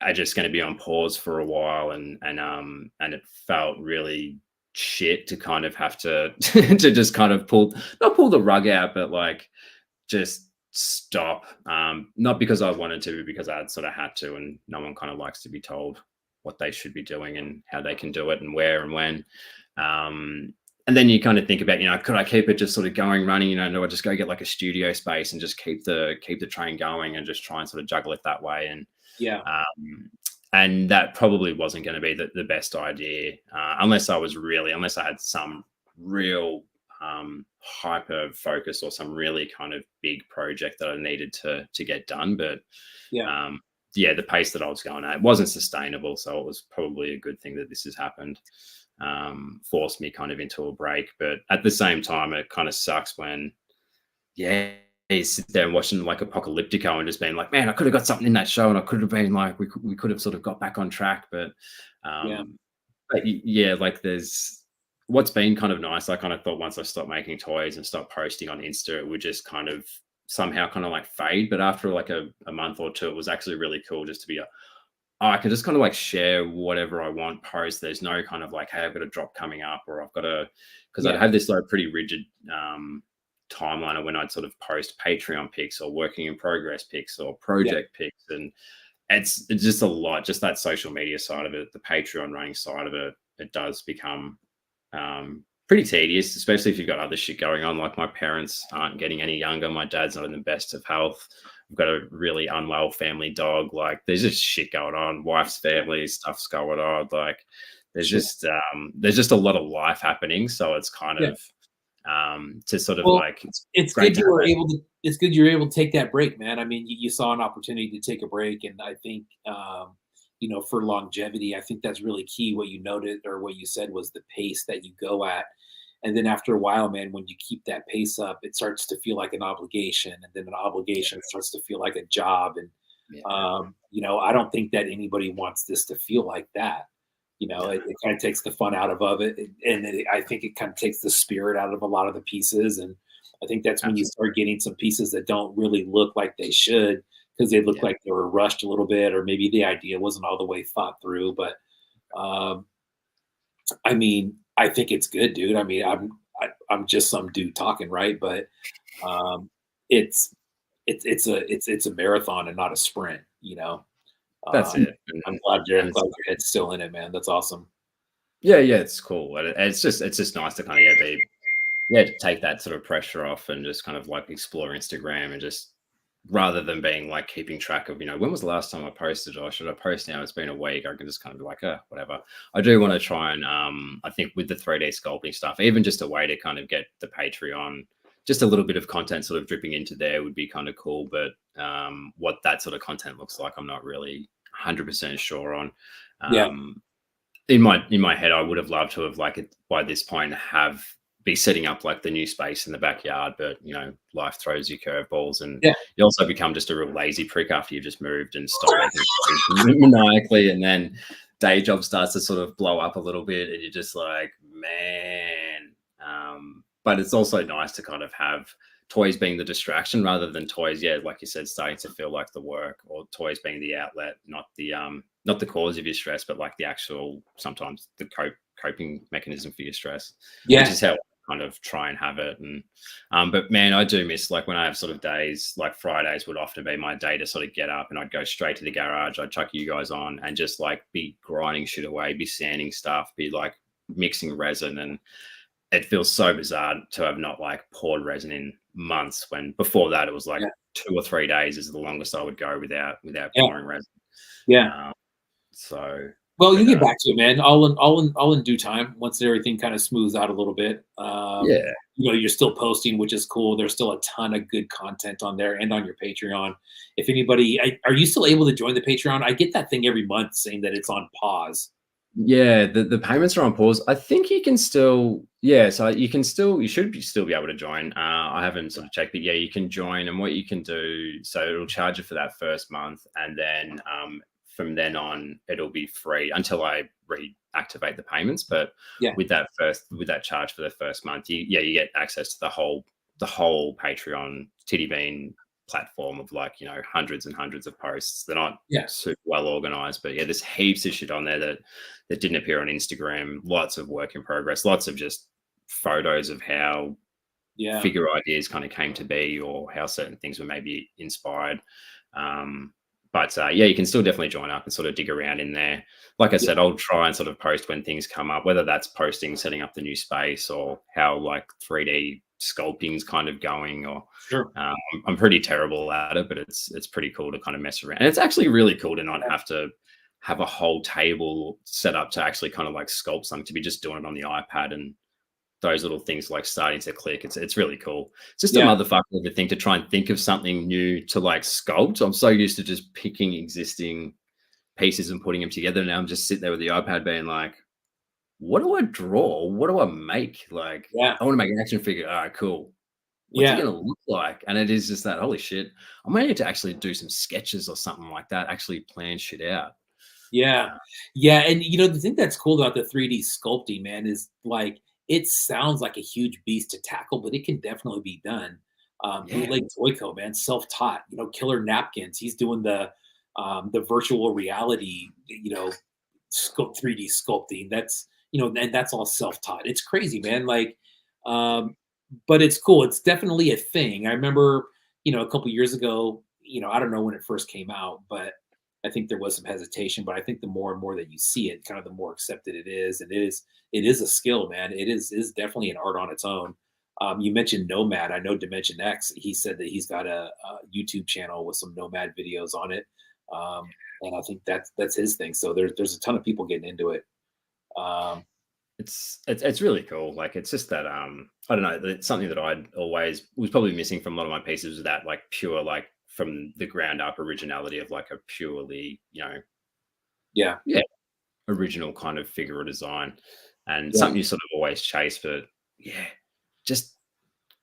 are just going to be on pause for a while. And it felt really shit to kind of have to to just kind of not pull the rug out, but like just stop. Not because I wanted to, but because I sort of had to, and no one kind of likes to be told what they should be doing and how they can do it and where and when. And then you kind of think about, could I keep it just sort of going, running? Do I just go get like a studio space and just keep the train going and just try and sort of juggle it that way? And and that probably wasn't going to be the best idea, unless I had some real hyper focus or some really kind of big project that I needed to get done. But the pace that I was going at wasn't sustainable, so it was probably a good thing that this has happened. Forced me kind of into a break, but at the same time, it kind of sucks when you sit there and watching like Apocalyptico and just being like, man, I could have got something in that show, and I could have been like, we could have sort of got back on track. But like there's what's been kind of nice. I kind of thought once I stopped making toys and stopped posting on Insta, it would just kind of somehow kind of like fade. But after like a month or two, it was actually really cool just to be I could just kind of like share whatever I want, post. There's no kind of like, hey, I've got a drop coming up, or I've got because I'd have this like pretty rigid timeline of when I'd sort of post Patreon pics or working in progress pics or project pics. And it's just a lot, just that social media side of it, the Patreon running side of it, it does become pretty tedious, especially if you've got other shit going on. Like my parents aren't getting any younger. My dad's not in the best of health. We've got a really unwell family dog. Like there's just shit going on. Wife's family stuff's going on. Like there's just a lot of life happening. So it's kind of to sort of like it's good you were able to. It's good you're able to take that break, man. I mean, you saw an opportunity to take a break, and I think for longevity, I think that's really key. What you noted or what you said was the pace that you go at. And then after a while, man, when you keep that pace up, it starts to feel like an obligation. And then an obligation starts to feel like a job. And, I don't think that anybody wants this to feel like that. It kind of takes the fun out of it. And I think it kind of takes the spirit out of a lot of the pieces. And I think that's when you start getting some pieces that don't really look like they should, because they look like they were rushed a little bit, or maybe the idea wasn't all the way thought through. But I mean, I think it's good, dude. I mean, I'm just some dude talking, right? But it's a marathon and not a sprint, That's it. I'm glad your head's still in it, man. That's awesome. Yeah, it's cool. And it's just nice to kind of to take that sort of pressure off and just kind of like explore Instagram, and just rather than being like keeping track of, when was the last time I posted, or should I post now? It's been a week. I can just kind of be like, whatever. I do want to try and I think with the 3D sculpting stuff, even just a way to kind of get the Patreon, just a little bit of content sort of dripping into there would be kind of cool. But what that sort of content looks like, I'm not really 100% sure on. In my head, I would have loved to have like by this point be setting up like the new space in the backyard, but life throws you curveballs, and you also become just a real lazy prick after you've just moved and stopped making maniacally, and then day job starts to sort of blow up a little bit, and you're just like, man. But it's also nice to kind of have toys being the distraction rather than toys, like you said, starting to feel like the work, or toys being the outlet, not the cause of your stress, but like the actual, sometimes the coping mechanism for your stress, which is how I kind of try and have it. And but man, I do miss like when I have sort of days, like Fridays would often be my day to sort of get up and I'd go straight to the garage, I'd chuck you guys on and just like be grinding shit away, be sanding stuff, be like mixing resin. And it feels so bizarre to have not like poured resin in months, when before that it was like 2 or 3 days is the longest I would go without pouring resin. So well, you get back to it, man. All in due time. Once everything kind of smooths out a little bit. You're still posting, which is cool. There's still a ton of good content on there and on your Patreon. If anybody, are you still able to join the Patreon? I get that thing every month saying that it's on pause. Yeah, the payments are on pause. I think you can still, so you should still be able to join. I haven't sort of checked, but you can join, and what you can do, so it'll charge you for that first month, and then from then on, it'll be free until I reactivate the payments. But Yeah. with that charge for the first month, you get access to the whole Patreon TiddyBean platform of like, hundreds and hundreds of posts. They're not super well organized, but there's heaps of shit on there that didn't appear on Instagram. Lots of work in progress, lots of just photos of how figure ideas kind of came to be, or how certain things were maybe inspired. But you can still definitely join up and sort of dig around in there. Like I said, I'll try and sort of post when things come up, whether that's posting, setting up the new space, or how like 3D sculpting's kind of going. Or I'm pretty terrible at it, but it's pretty cool to kind of mess around. And it's actually really cool to not have to have a whole table set up to actually kind of like sculpt something, to be just doing it on the iPad, and those little things like starting to click. It's really cool. It's just a motherfucker of a thing to try and think of something new to like sculpt. I'm so used to just picking existing pieces and putting them together. Now I'm just sitting there with the iPad being like, what do I draw? What do I make? Like, I want to make an action figure. All right, cool. What's it going to look like? And it is just that, holy shit, I might need to actually do some sketches or something like that, actually plan shit out. Yeah. And the thing that's cool about the 3D sculpting, man, is like, it sounds like a huge beast to tackle, but it can definitely be done. Bootleg Toyco, man, self-taught. Killer Napkins. He's doing the virtual reality, 3D sculpting. That's and that's all self-taught. It's crazy, man. Like, but it's cool. It's definitely a thing. I remember, a couple years ago. I don't know when it first came out, but I think there was some hesitation. But I think the more and more that you see it, kind of the more accepted it is. And it is a skill, man. It is definitely an art on its own. You mentioned Nomad. I know DimensionX. He said that he's got a YouTube channel with some Nomad videos on it, and I think that's his thing. So there's a ton of people getting into it. It's really cool. Like, it's just that I don't know. It's something that I'd always was probably missing from a lot of my pieces, was that like pure, like from the ground up originality of like a purely original kind of figure or design. And something you sort of always chase, but just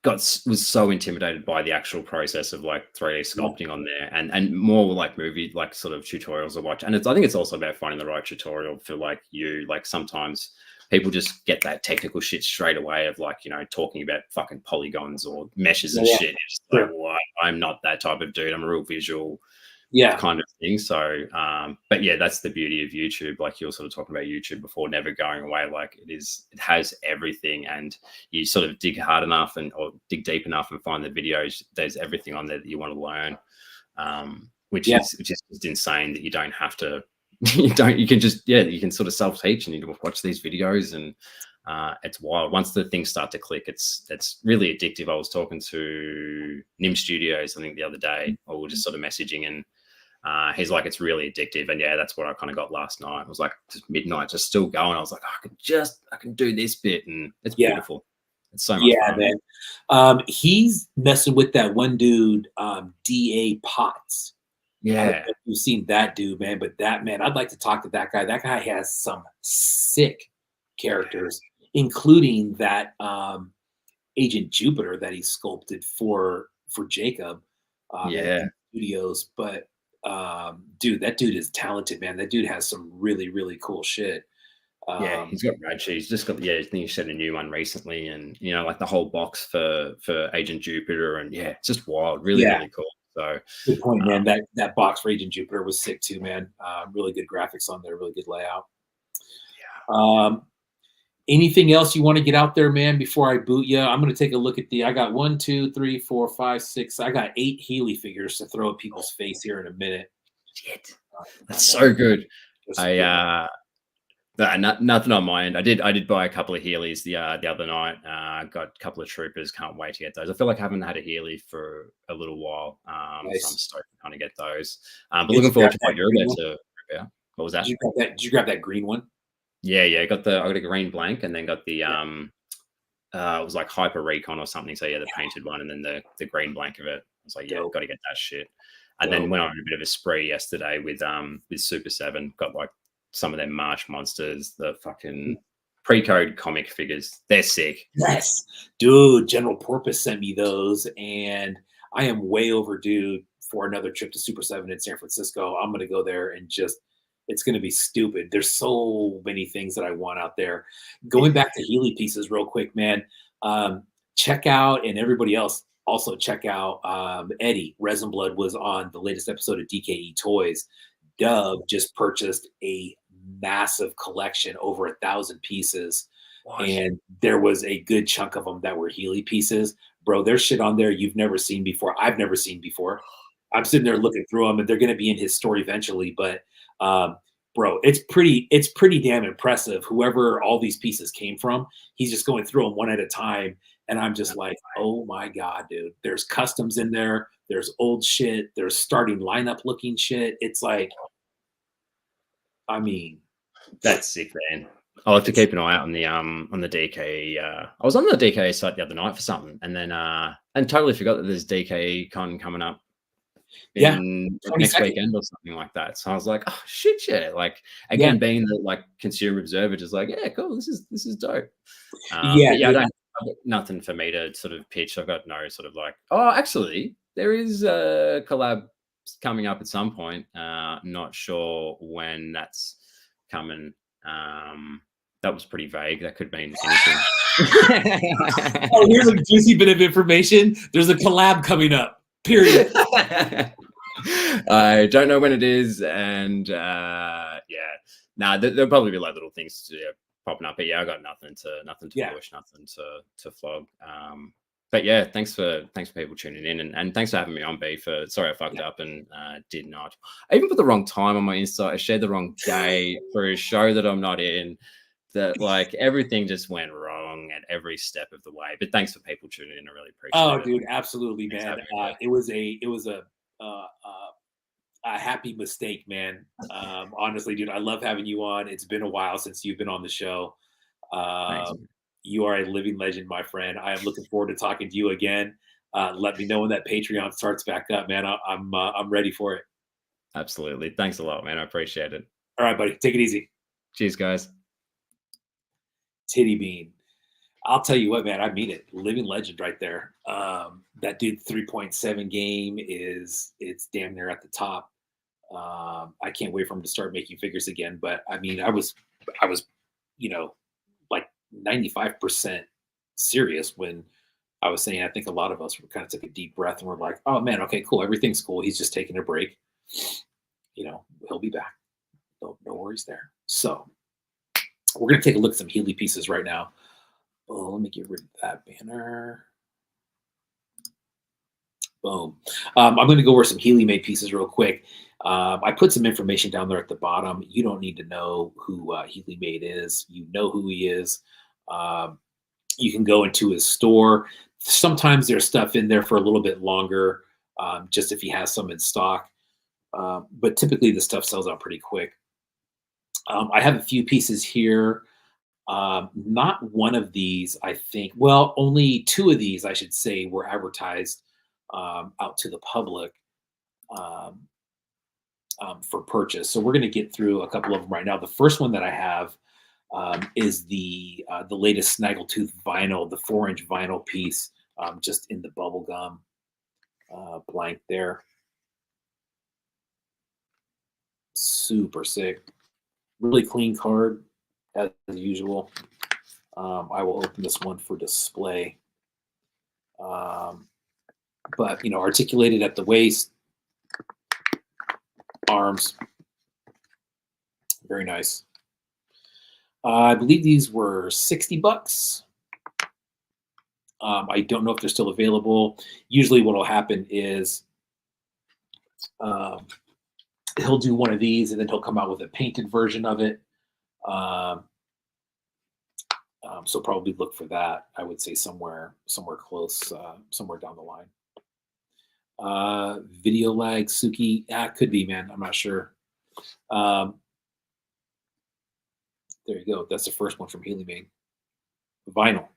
was so intimidated by the actual process of like 3D sculpting on there, and more like movie, like sort of tutorials to watch. And I think it's also about finding the right tutorial for like you. Like, sometimes people just get that technical shit straight away of like, talking about fucking polygons or meshes and shit. It's like, well, I'm not that type of dude. I'm a real visual kind of thing. So but that's the beauty of YouTube. Like, you were sort of talking about YouTube before, never going away. Like, it has everything, and you sort of dig hard enough or dig deep enough and find the videos, there's everything on there that you want to learn, which is just insane that you don't have to you can just you can sort of self-teach, and you watch these videos, and it's wild. Once the things start to click, it's really addictive. I was talking to Nim Studios, I think, the other day, or we were just sort of messaging, and he's like, it's really addictive. And that's what I kind of got last night. It was like just midnight, just still going. I was like, I can do this bit, and it's beautiful. It's so much fun. Man. He's messing with that one dude, DA Potts. I don't know if you've seen that dude, man, but I'd like to talk to that guy. That guy has some sick characters, including that Agent Jupiter that he sculpted for Jacob in studios. But dude, that dude is talented, man. That dude has some really, really cool shit. He's got rad shit. He's just got I think he sent a new one recently, and like the whole box for Agent Jupiter, and it's just wild, really cool. So good point, man. That box for Agent Jupiter was sick too, man. Really good graphics on there, really good layout. Anything else you want to get out there, man, before I boot you? I'm going to take a look at I got 1, 2, 3, 4, 5, 6. I got 8 Healy figures to throw at people's face here in a minute. Shit. That's so good. Nothing on my end. I did buy a couple of Heelys the other night. Got a couple of Troopers. Can't wait to get those. I feel like I haven't had a Heely for a little while. Nice. So I'm stoked to kind of get those. But looking forward to what you're about to prepare. What was that? Did you grab that green one? Yeah. I got a green blank, and then got the it was like Hyper Recon or something. So the painted one, and then the green blank of it. I was like, got to get that shit. And then went on a bit of a spree yesterday with Super 7. Got like some of them March Monsters, the fucking pre-code comic figures. They're sick. Yes, dude. General Porpoise sent me those, and I am way overdue for another trip to Super 7 in San Francisco. I'm going to go there and just, it's going to be stupid. There's so many things that I want out there. Going back to Healy pieces real quick, man. Check out, and everybody else also check out Eddie. Resin Blood was on the latest episode of DKE Toys. Dove just purchased a massive collection, over 1,000 pieces. And there was a good chunk of them that were Healy pieces. Bro, there's shit on there you've never seen before. I've never seen before. I'm sitting there looking through them, and they're going to be in his store eventually. But bro, it's pretty damn impressive. Whoever all these pieces came from, he's just going through them one at a time. And I'm just like, oh my God, dude. There's customs in there. There's old shit. There's starting lineup looking shit. It's like, I mean, that's sick, man. I'll have to keep an eye out on the DKE. I was on the DKE site the other night for something, and then and totally forgot that there's DKE con coming up next weekend or something like that. So I was like, oh shit, yeah. Like again, being the like consumer observer, just like, yeah, cool, this is dope. I've got nothing for me to sort of pitch. I've got no sort of like, oh, actually, there is a collab coming up at some point. Not sure when that's coming. That was pretty vague. That could mean anything. Oh, here's a juicy bit of information. There's a collab coming up. Period. I don't know when it is, and there'll probably be like little things popping up. But yeah, I got nothing to push, nothing to flog. But yeah, thanks for people tuning in, and thanks for having me on, B. Sorry I fucked up and did not. I even put the wrong time on my Insta. I shared the wrong day for a show that I'm not in. That like everything just went wrong at every step of the way. But thanks for people tuning in. I really appreciate it. Oh, dude, absolutely, man. It was a happy mistake, man. Honestly, dude, I love having you on. It's been a while since you've been on the show. You are a living legend, my friend. I am looking forward to talking to you again. Let me know when that Patreon starts back up, man. I'm ready for it. Absolutely. Thanks a lot, man. I appreciate it. All right, buddy. Take it easy. Cheers, guys. Tiddy Bean. I'll tell you what, man. I mean it. Living legend right there. That dude 3.7 game it's damn near at the top. I can't wait for him to start making figures again. But I mean, I was, like 95% serious when I was saying, I think a lot of us kind of took a deep breath and we're like, oh man, okay, cool. Everything's cool. He's just taking a break. He'll be back. No worries there. So we're going to take a look at some Healy pieces right now. Oh, let me get rid of that banner. Boom. I'm going to go over some Healy made pieces real quick. I put some information down there at the bottom. You don't need to know who Healy made is. You know who he is. You can go into his store. Sometimes there's stuff in there for a little bit longer, just if he has some in stock. But typically the stuff sells out pretty quick. I have a few pieces here. Not one of these, I think. Well, only two of these, I should say, were advertised out to the public for purchase. So we're going to get through a couple of them right now. The first one that I have is the latest Snaggletooth vinyl, the 4-inch vinyl piece, just in the bubble gum blank there. Super sick. Really clean card, as usual. I will open this one for display. But, articulated at the waist, arms. Very nice. I believe these were $60. I don't know if they're still available. Usually what will happen is he'll do one of these and then he'll come out with a painted version of it. So probably look for that. I would say somewhere close, somewhere down the line. Video lag, Suki. Could be, man. I'm not sure. There you go. That's the first one from Healy made. Vinyl.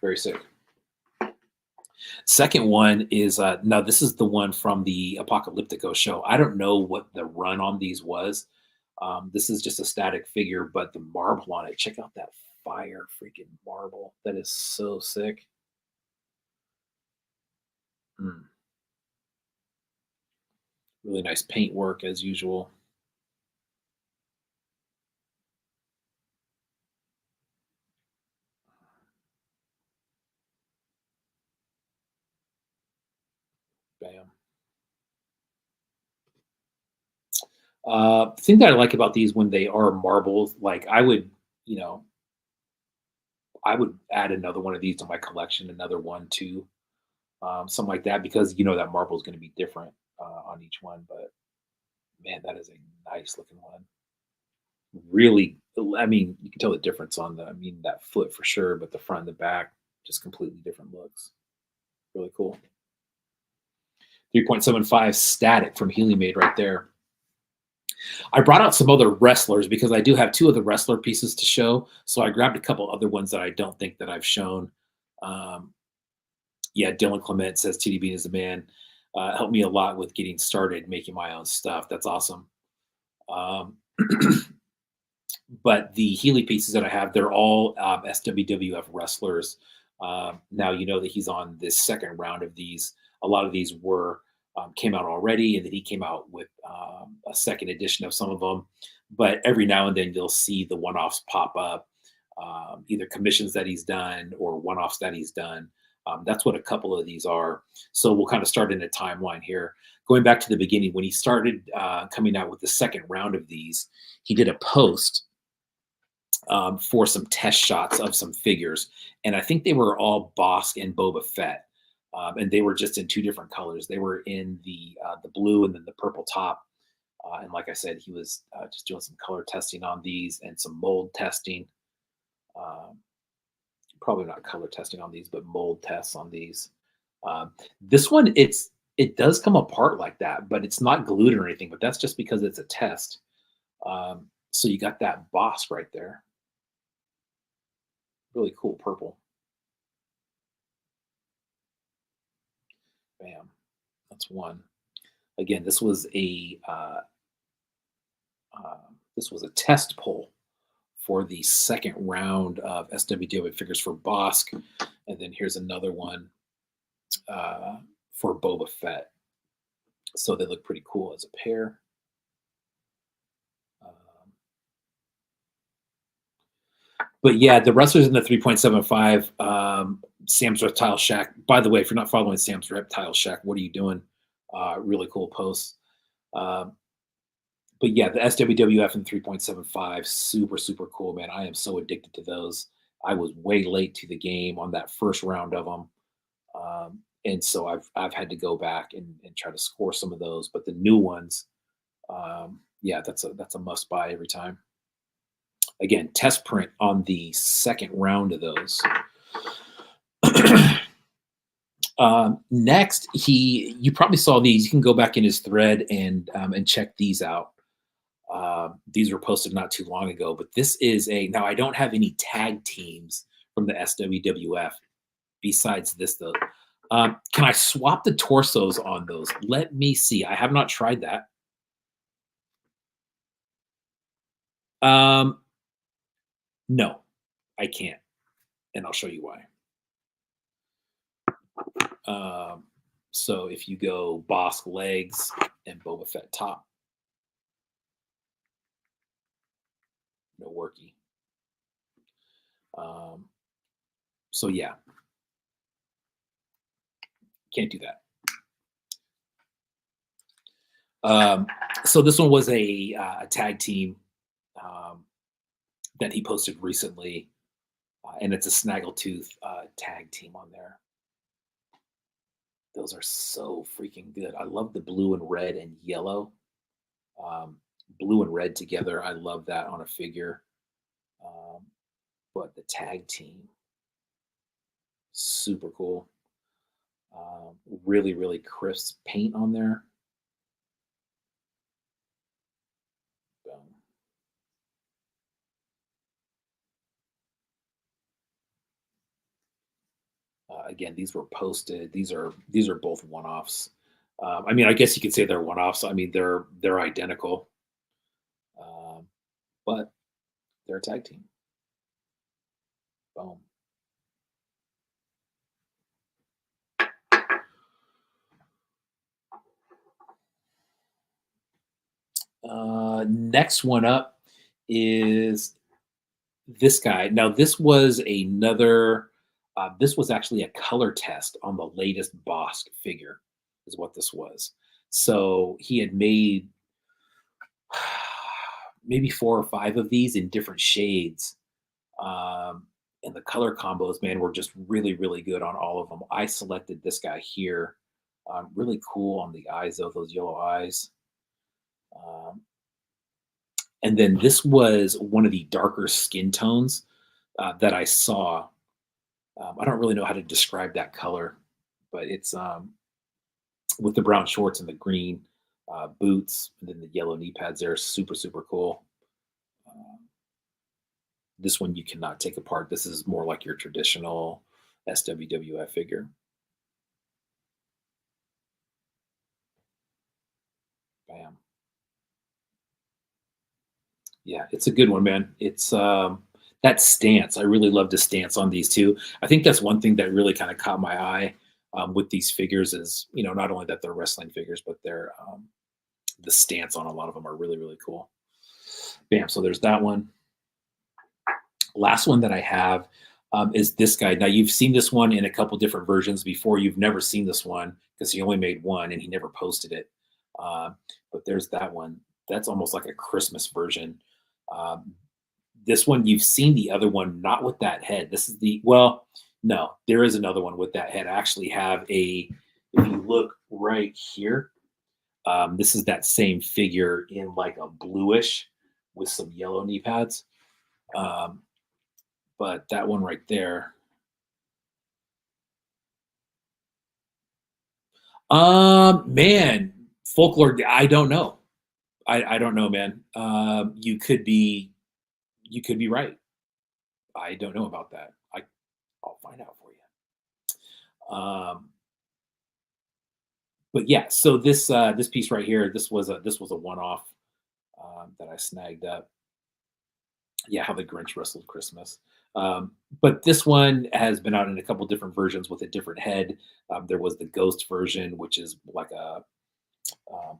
Very sick. Second one is, now this is the one from the Apocalyptico show. I don't know what the run on these was. This is just a static figure, but the marble on it, check out that fire freaking marble. That is so sick. Really nice paint work as usual. Bam. Thing that I like about these when they are marbles, like I would, you know, I would add another one of these to my collection, another one too, something like that, because you know that marble is going to be different on each one. But man, that is a nice looking one. Really, I mean, you can tell the difference on the, I mean, that foot for sure, but the front and the back, just completely different looks. Really cool. 3.75 static from Healy Made right there. I brought out some other wrestlers because I do have two of the wrestler pieces to show. So I grabbed a couple other ones that I don't think that I've shown. Um, yeah, Dylan Clement says TD Bean is the man. Helped me a lot with getting started making my own stuff. That's awesome. But the Healy pieces that I have, they're all SWWF wrestlers. Now you know that he's on this second round of these. A lot of these were came out already, and then he came out with a second edition of some of them. But every now and then you'll see the one-offs pop up, either commissions that he's done or one-offs that he's done. That's what a couple of these are. So we'll kind of start in a timeline here. Going back to the beginning, when he started coming out with the second round of these, he did a post for some test shots of some figures. And I think they were all Bosk and Boba Fett. And they were just in two different colors. They were in the blue and then the purple top. And like I said, he was just doing some color testing on these and some mold testing. Probably not color testing on these, but mold tests on these. This one, it does come apart like that, but it's not glued or anything. But that's just because it's a test. So you got that Bosk right there. Really cool purple. Bam. That's one. Again, this was a test pull for the second round of SWW figures for Bosk, and then here's another one for Boba Fett. So they look pretty cool as a pair. But yeah, the wrestlers in the 3.75, Sam's Reptile Shack. By the way, if you're not following Sam's Reptile Shack, what are you doing? Really cool posts. But yeah, the SWWF and 3.75, super, super cool, man. I am so addicted to those. I was way late to the game on that first round of them. And so I've had to go back and try to score some of those. But the new ones, yeah, that's a must buy every time. Again, test print on the second round of those. Next, you probably saw these. You can go back in his thread and check these out. These were posted not too long ago, but this is now I don't have any tag teams from the SWWF besides this though. Can I swap the torsos on those? Let me see. I have not tried that. No, I can't, and I'll show you why. So if you go Bosk legs and Boba Fett top, no worky. So yeah, can't do that. So this one was a tag team that he posted recently, and it's a Snaggletooth tag team on there. Those are so freaking good. I love the blue and red and yellow. Blue and red together. I love that on a figure. But the tag team, super cool. Really, really crisp paint on there. Boom. Again, these were posted. These are both one-offs. I mean, I guess you could say they're one-offs. I mean, they're identical, but they're a tag team. Boom. Next one up is this guy. Now, this was another. This was actually a color test on the latest Bosk figure, is what this was. So he had made maybe 4 or 5 of these in different shades. And the color combos, man, were just really, really good on all of them. I selected this guy here. Really cool on the eyes, though, those yellow eyes. And then this was one of the darker skin tones that I saw. I don't really know how to describe that color, but it's with the brown shorts and the green boots, and then the yellow knee pads there. Super, super cool. This one you cannot take apart. This is more like your traditional SWWF figure. Bam. Yeah, it's a good one, man. It's that stance. I really love the stance on these two. I think that's one thing that really kind of caught my eye with these figures is, not only that they're wrestling figures, but they're the stance on a lot of them are really, really cool. Bam. So there's that one. Last one that I have is this guy. Now, you've seen this one in a couple different versions before. You've never seen this one because he only made one and he never posted it. But there's that one. That's almost like a Christmas version. This one, you've seen the other one, not with that head. This is no, there is another one with that head. I actually have if you look right here, this is that same figure in like a bluish with some yellow knee pads. But that one right there. Man, folklore, I don't know. I don't know, man. You could be right. I don't know about that. I'll find out for you. But yeah, so this piece right here, this was a one-off that I snagged up. Yeah, how the Grinch wrestled Christmas. But this one has been out in a couple different versions with a different head. There was the ghost version, which is like a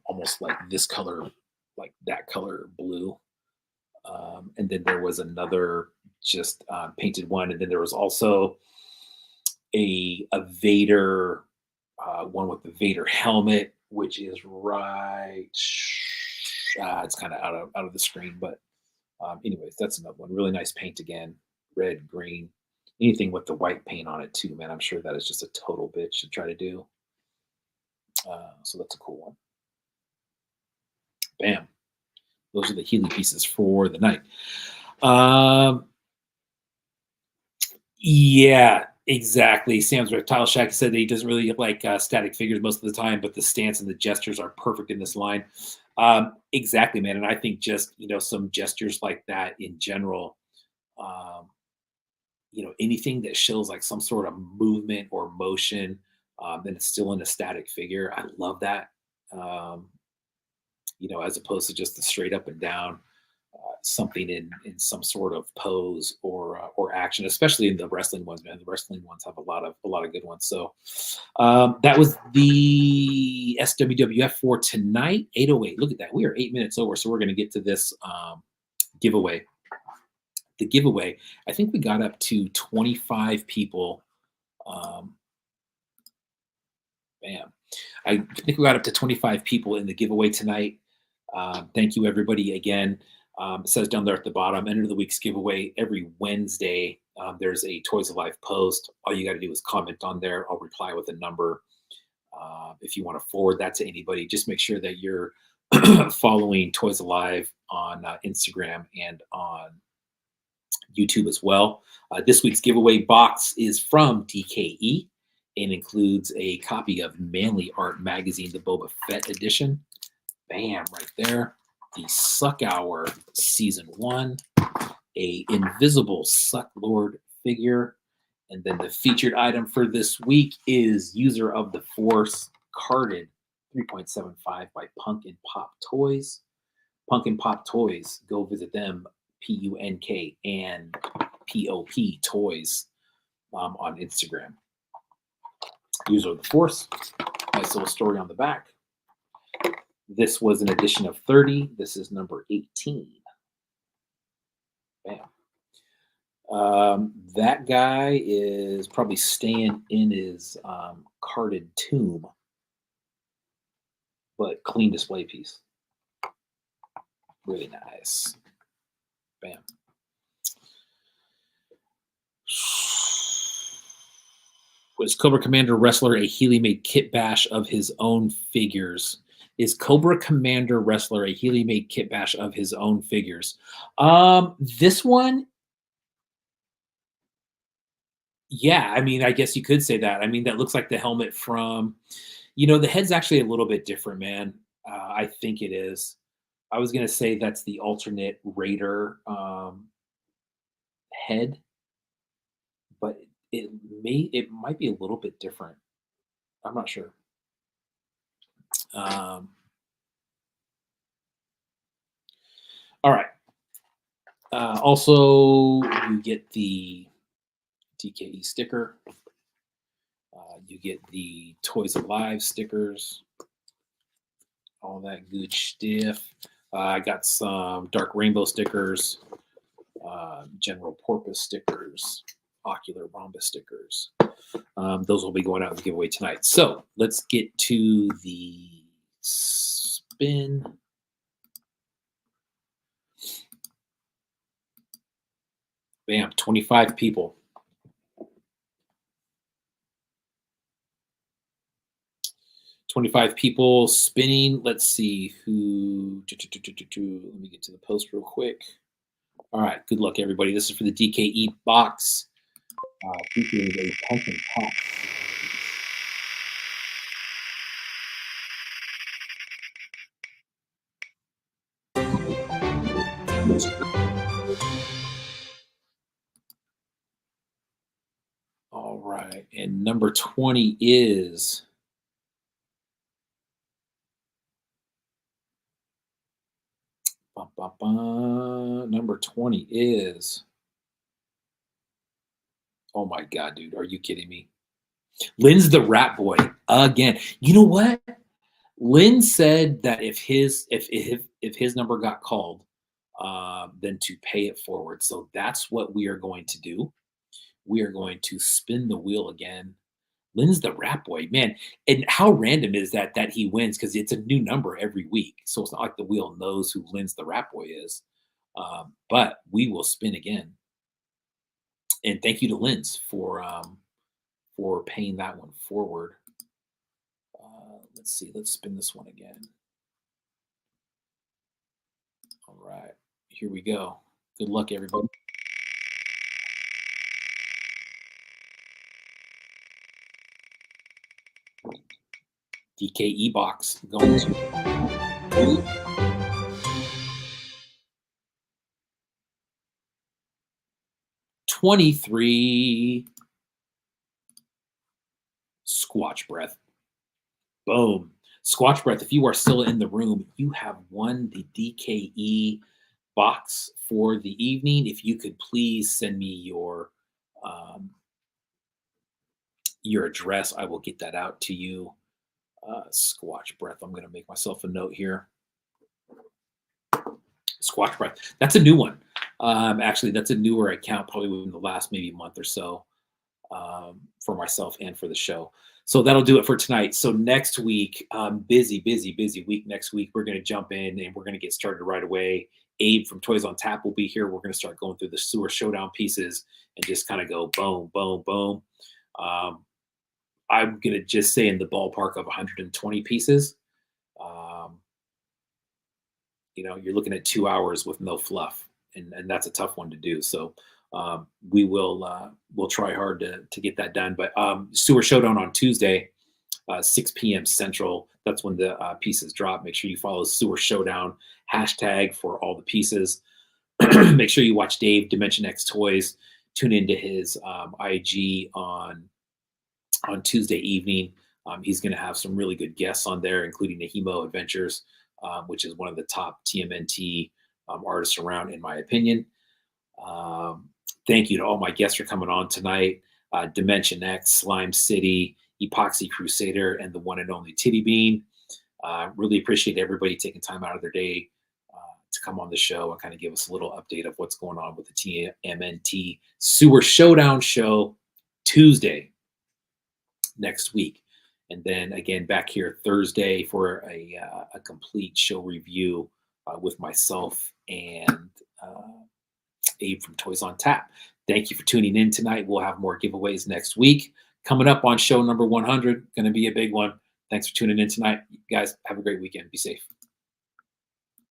almost like this color, like that color blue. And then there was another just painted one, and then there was also a Vader one with the Vader helmet, which is right. It's kind of out of the screen, but anyways, that's another one. Really nice paint again, red, green, anything with the white paint on it too, man. I'm sure that is just a total bitch to try to do. So that's a cool one. Bam. Those are the Healy pieces for the night. Yeah, exactly. Sam's Reptile Shack said that he doesn't really like static figures most of the time, but the stance and the gestures are perfect in this line. Exactly, man. And I think just, some gestures like that in general, anything that shows like some sort of movement or motion, and it's still in a static figure. I love that. As opposed to just the straight up and down, something in some sort of pose or action, especially in the wrestling ones, man. The wrestling ones have a lot of good ones. So that was the SWWF for tonight. 8:08. Look at that. We are 8 minutes over, so we're going to get to this giveaway. The giveaway, I think we got up to 25 people. Bam. I think we got up to 25 people in the giveaway tonight. Thank you, everybody, again. It says down there at the bottom, end of the week's giveaway every Wednesday. There's a Toys Alive post. All you got to do is comment on there. I'll reply with a number. If you want to forward that to anybody, just make sure that you're following Toys Alive on Instagram and on YouTube as well. This week's giveaway box is from DKE and includes a copy of Manly Art Magazine, the Boba Fett edition. Bam, right there. The Suck Hour Season 1, a Invisible Suck Lord figure, and then the featured item for this week is User of the Force carded 3.75 by Punk and Pop Toys. Punk and Pop Toys, go visit them, PUNK and POP Toys on Instagram. User of the Force, nice little story on the back. This was an edition of 30. This is number 18. Bam. That guy is probably staying in his carded tomb, but clean display piece. Really nice. Bam. Was Cobra Commander Wrestler a Healy-made kit bash of his own figures? Is Cobra Commander Wrestler a Healy-made kit bash of his own figures? This one, yeah, I mean, I guess you could say that. I mean, that looks like the helmet from, the head's actually a little bit different, man. I think it is. I was going to say that's the alternate Raider head, but it might be a little bit different. I'm not sure. All right. Also, you get the DKE sticker. You get the Toys Alive stickers. All that good stuff. I got some Dark Rainbow stickers, General Porpoise stickers, Ocular Rhombus stickers. Those will be going out in the giveaway tonight. So let's get to the spin. Bam, 25 people. 25 people spinning. Let's see who. Let me get to the post real quick. All right, good luck, everybody. This is for the DKE box. Featuring a pumpkin pop. All right, and number 20 is number 20 is, oh my God, dude, are you kidding me? Lynn's the Rat Boy again. You know what? Lynn said that if his number got called, then to pay it forward. So that's what we are going to do. We are going to spin the wheel again. Lynn's the Rat Boy, man. And how random is that he wins? Because it's a new number every week. So it's not like the wheel knows who Lynn's the Rat Boy is. But we will spin again. And thank you to Lynn's for paying that one forward. Let's see. Let's spin this one again. All right. Here we go. Good luck, everybody. DKE box going to 23. Squatch Breath. Boom. Squatch Breath, if you are still in the room, you have won the DKE box for the evening. If you could please send me your address, I will get that out to you. Squatch Breath. I'm going to make myself a note here. Squatch Breath. That's a new one. Actually, that's a newer account, probably within the last maybe month or so, for myself and for the show. So that'll do it for tonight. So next week, busy week next week. We're going to jump in and we're going to get started right away. Abe from Toys on Tap will be here. We're going to start going through the Sewer Showdown pieces and just kind of go boom, boom, boom. I'm going to just say in the ballpark of 120 pieces. You're looking at 2 hours with no fluff, and that's a tough one to do. So we'll try hard to get that done. But Sewer Showdown on Tuesday, 6 p.m. Central. That's when the pieces drop. Make sure you follow Sewer Showdown hashtag for all the pieces. Make sure you watch Dave DimensionX Toys. Tune into his IG on Tuesday evening. He's going to have some really good guests on there, including Nahimo Adventures, which is one of the top TMNT artists around, in my opinion. Thank you to all my guests for coming on tonight. DimensionX, Slime City, Epoxy Crusader, and the one and only Tiddy Bean. Really appreciate everybody taking time out of their day to come on the show and kind of give us a little update of what's going on with the TMNT Sewer Showdown show Tuesday next week. And then again, back here Thursday for a complete show review with myself and Abe from Toys on Tap. Thank you for tuning in tonight. We'll have more giveaways next week. Coming up on show number 100, going to be a big one. Thanks for tuning in tonight. You guys have a great weekend. Be safe.